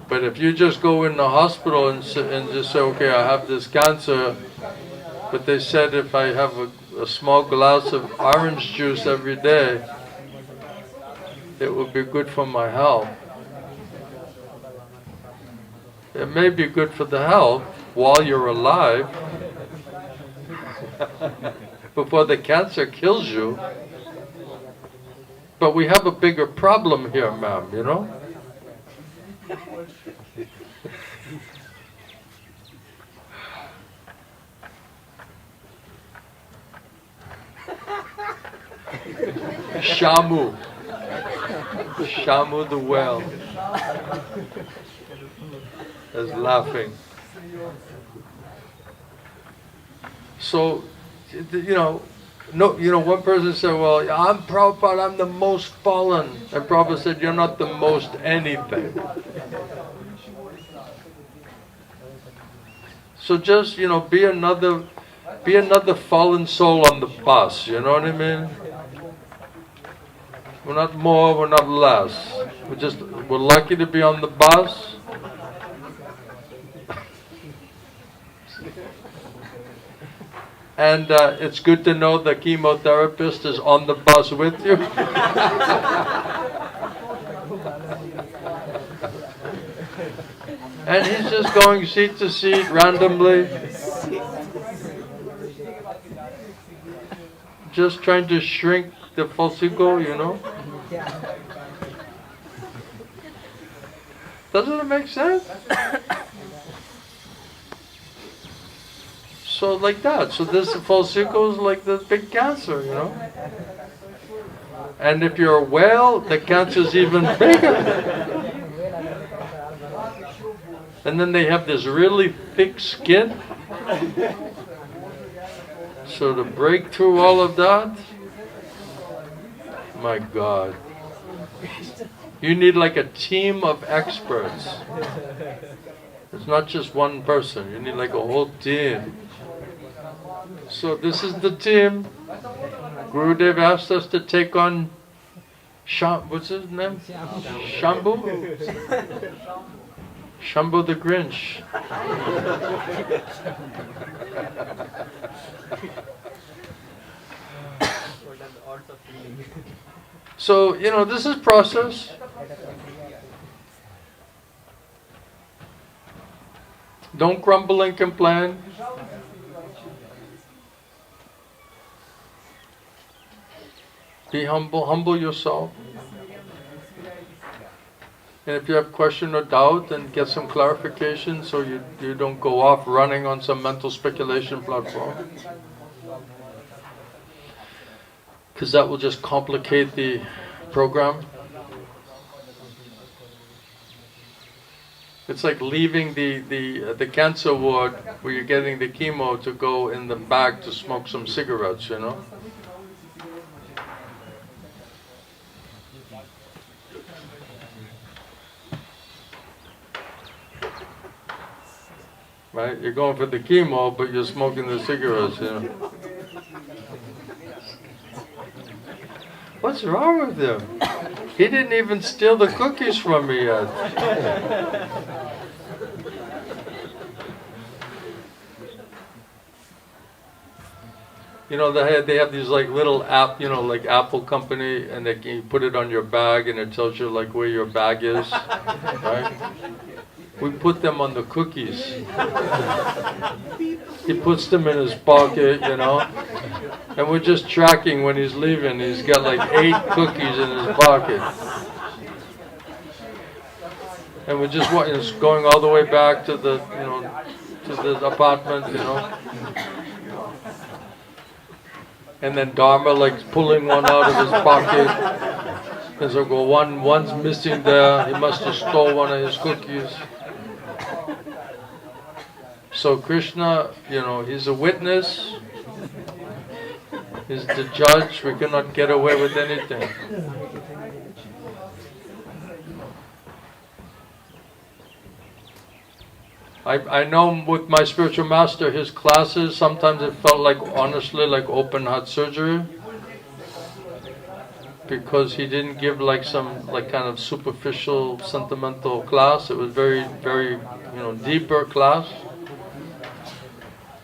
But if you just go in the hospital and just say, okay, I have this cancer, but they said if I have a small glass of orange juice every day, it will be good for my health. It may be good for the health while you're alive, before the cancer kills you. But we have a bigger problem here, ma'am, you know? Shamu. Shamu the whale is laughing. So, one person said, well, I'm Prabhupada, I'm the most fallen. And Prabhupada said, you're not the most anything. So just, be another fallen soul on the bus, you know what I mean? We're not more, we're not less. We're lucky to be on the bus. And it's good to know the chemotherapist is on the bus with you. And he's just going seat to seat randomly. Just trying to shrink the falsico, you know. Doesn't it make sense? So like that. So this falsico is like the big cancer, you know. And if you're a whale, the cancer is even bigger. And then they have this really thick skin. So to break through all of that, my God. You need like a team of experts. It's not just one person. You need like a whole team. So this is the team. Gurudev asked us to take on what's his name? Shambhu? Shambhu the Grinch. So, you know, this is process. Don't grumble and complain. Be humble, humble yourself. And if you have question or doubt, then get some clarification so you don't go off running on some mental speculation platform. Because that will just complicate the program. It's like leaving the cancer ward where you're getting the chemo to go in the back to smoke some cigarettes, you know. Right? You're going for the chemo, but you're smoking the cigarettes, you know. What's wrong with him? He didn't even steal the cookies from me yet. You know, they have these like little app, you know, like Apple company, and you put it on your bag and it tells you like where your bag is, right? We put them on the cookies. He puts them in his pocket, you know, and we're just tracking when he's leaving. He's got like 8 cookies in his pocket. And we're just going all the way back to the, you know, to the apartment, you know. And then Dharma like pulling one out of his pocket. And so go, one's missing there. He must have stole one of his cookies. So Krishna, you know, he's a witness. He's the judge. We cannot get away with anything. I know with my spiritual master, his classes, sometimes it felt like, honestly, like open heart surgery. Because he didn't give like some like kind of superficial, sentimental class. It was very, very, you know, deeper class.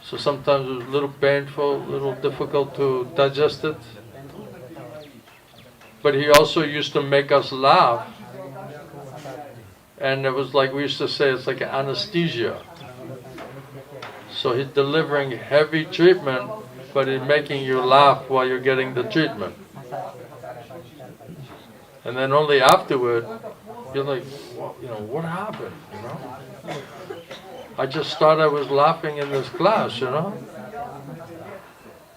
So sometimes it was a little painful, a little difficult to digest it. But he also used to make us laugh. And it was like, we used to say, it's like an anesthesia. So he's delivering heavy treatment, but he's making you laugh while you're getting the treatment. And then only afterward, you're like, well, you know, what happened, you know? I just thought I was laughing in this class, you know?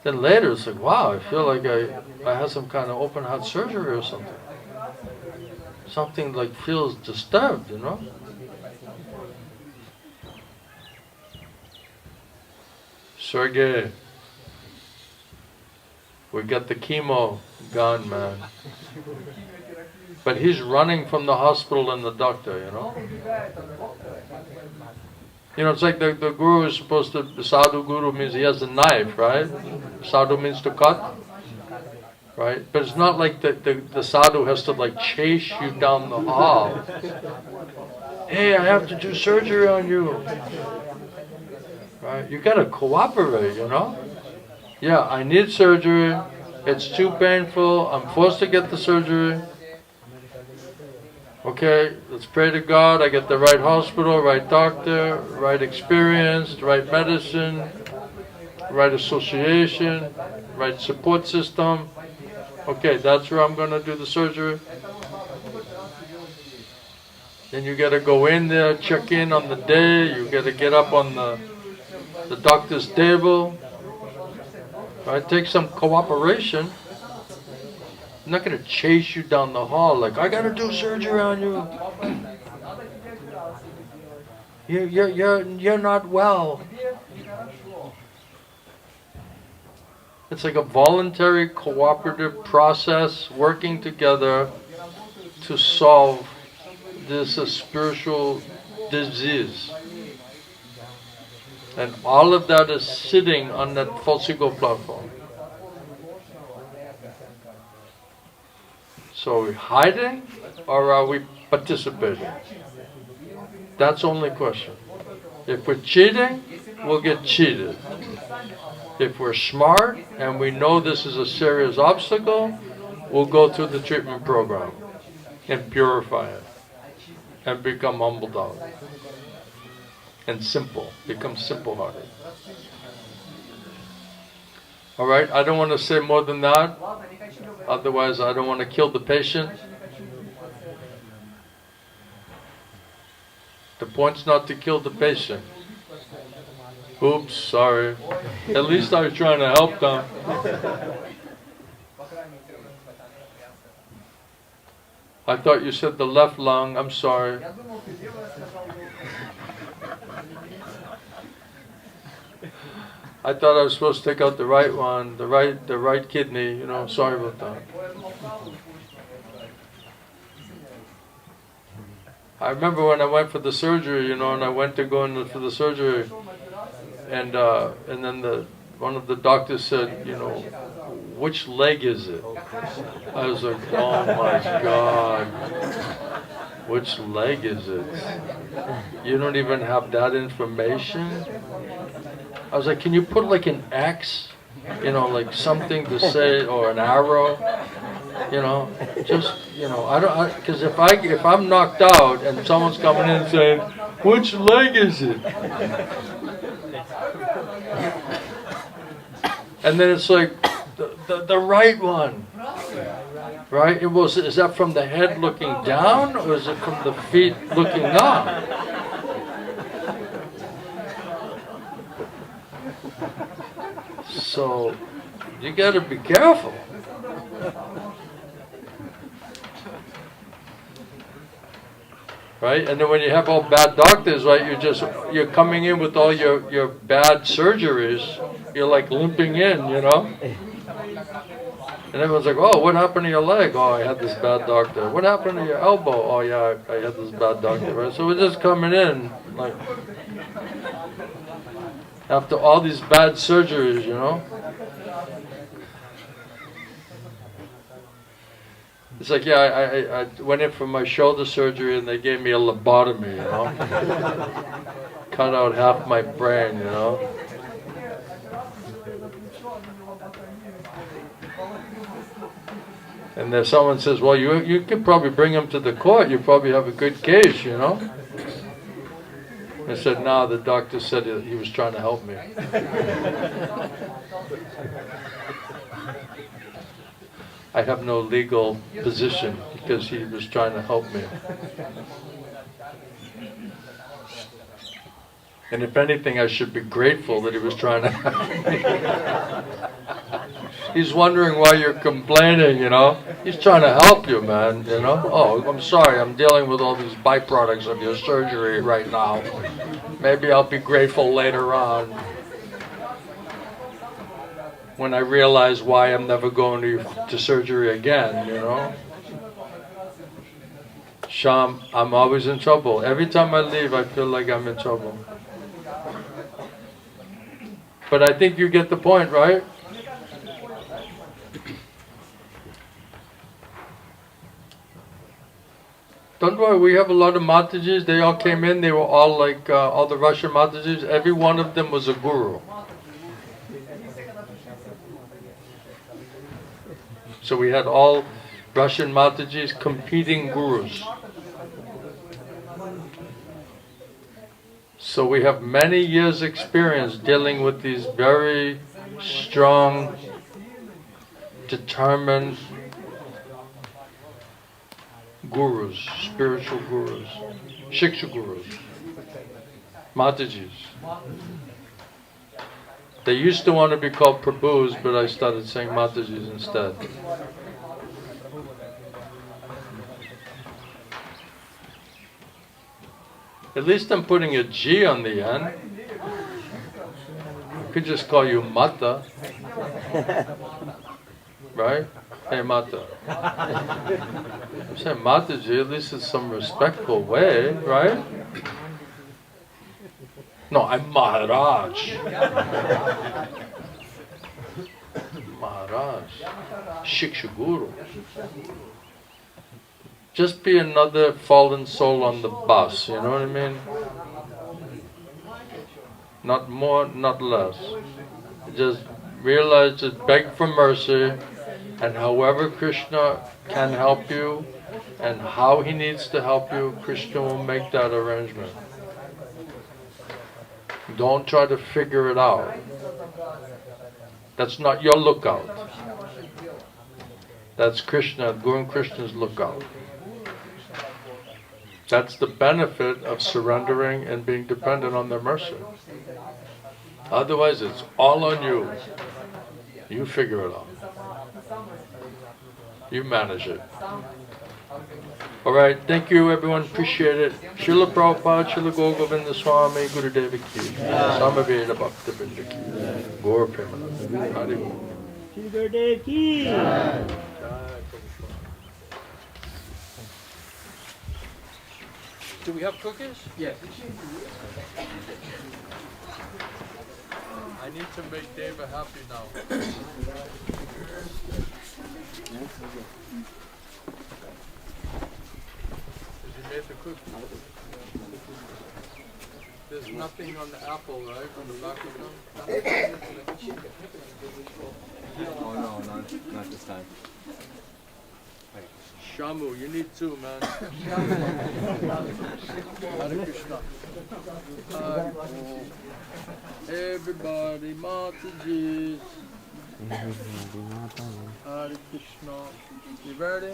Then later it's like, wow, I feel like I had some kind of open heart surgery or something. Something like feels disturbed, you know? Sergey, we got the chemo gone, man. But he's running from the hospital and the doctor, you know? You know, it's like the guru is supposed to, the sadhu guru means he has a knife, right? Sadhu means to cut, right? But it's not like the sadhu has to like chase you down the hall. Hey, I have to do surgery on you. Right? You gotta cooperate, you know? Yeah, I need surgery. It's too painful. I'm forced to get the surgery. Okay, let's pray to God. I get the right hospital, right doctor, right experience, right medicine, right association, right support system. Okay, that's where I'm going to do the surgery. Then you got to go in there, check in on the day. You got to get up on the doctor's table. Right? Take some cooperation. I'm not going to chase you down the hall like, I got to do surgery on you. You're not well. It's like a voluntary cooperative process working together to solve this spiritual disease. And all of that is sitting on that false ego platform. So are we hiding or are we participating? That's the only question. If we're cheating, we'll get cheated. If we're smart and we know this is a serious obstacle, we'll go through the treatment program and purify it and become humbled out and simple, become simple-hearted. All right, I don't want to say more than that. Otherwise, I don't want to kill the patient. The point's not to kill the patient. Oops, sorry. At least I was trying to help them. I thought you said the left lung. I'm sorry. I thought I was supposed to take out the right one, the right kidney. You know, sorry about that. I remember when I went for the surgery, you know, and I went to go in for the surgery, and then one of the doctors said, you know, which leg is it? I was like, oh my God, which leg is it? You don't even have that information? I was like, can you put like an X, you know, like something to say, or an arrow, you know, just, you know, because if I'm knocked out and someone's coming in and saying, which leg is it? And then it's like, the right one, right? Is that from the head looking down, or is it from the feet looking up? So, you got to be careful. Right? And then when you have all bad doctors, right, you're coming in with all your bad surgeries, you're like limping in, you know? And everyone's like, oh, what happened to your leg? Oh, I had this bad doctor. What happened to your elbow? Oh, yeah, I had this bad doctor, right? So we're just coming in, like, after all these bad surgeries, you know? It's like, yeah, I went in for my shoulder surgery and they gave me a lobotomy, you know? Cut out half my brain, you know? And then someone says, well, you could probably bring him to the court. You probably have a good case, you know? I said, no, the doctor said he was trying to help me. I have no legal position because he was trying to help me. And if anything, I should be grateful that he was trying to help me. He's wondering why you're complaining, you know. He's trying to help you, man, you know. Oh, I'm sorry, I'm dealing with all these byproducts of your surgery right now. Maybe I'll be grateful later on, when I realize why I'm never going to surgery again, you know. Sham, I'm always in trouble. Every time I leave, I feel like I'm in trouble. But I think you get the point, right? Don't worry, we have a lot of Matajis. They all came in. They were all like, all the Russian Matajis. Every one of them was a guru. So we had all Russian Matajis competing gurus. So we have many years experience dealing with these very strong, determined gurus, spiritual gurus, shiksha gurus, Matajis. They used to want to be called Prabhus, but I started saying Matajis instead. At least I'm putting a G on the end. I could just call you Mata. Right? Hey Mata. I'm saying Mataji, at least it's some respectful way, right? No, I'm Maharaj. Maharaj. Shiksha Guru. Just be another fallen soul on the bus, you know what I mean? Not more, not less. Just realize, just beg for mercy, and however Krishna can help you, and how he needs to help you, Krishna will make that arrangement. Don't try to figure it out. That's not your lookout. That's Krishna, Guru Krishna's lookout. That's the benefit of surrendering and being dependent on their mercy. Otherwise, it's all on you. You figure it out. You manage it. Alright, thank you everyone, appreciate it. Srila Prabhupada, Srila Govinda Swami, Guru Deva Ki, Samaveda Bhakta Vrinda Ki, Gaur Premanand, Hari. Gurudev ki. Do we have cookies? Yes. I need to make Deva happy now. He made the cookie. There's nothing on the apple, right? On the back of them? Oh no, not this time. Shamu, you need two, man. Hare Krishna. Everybody, Mataji. Hare Krishna. You ready?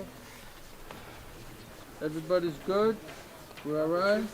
Everybody's good? We're alright?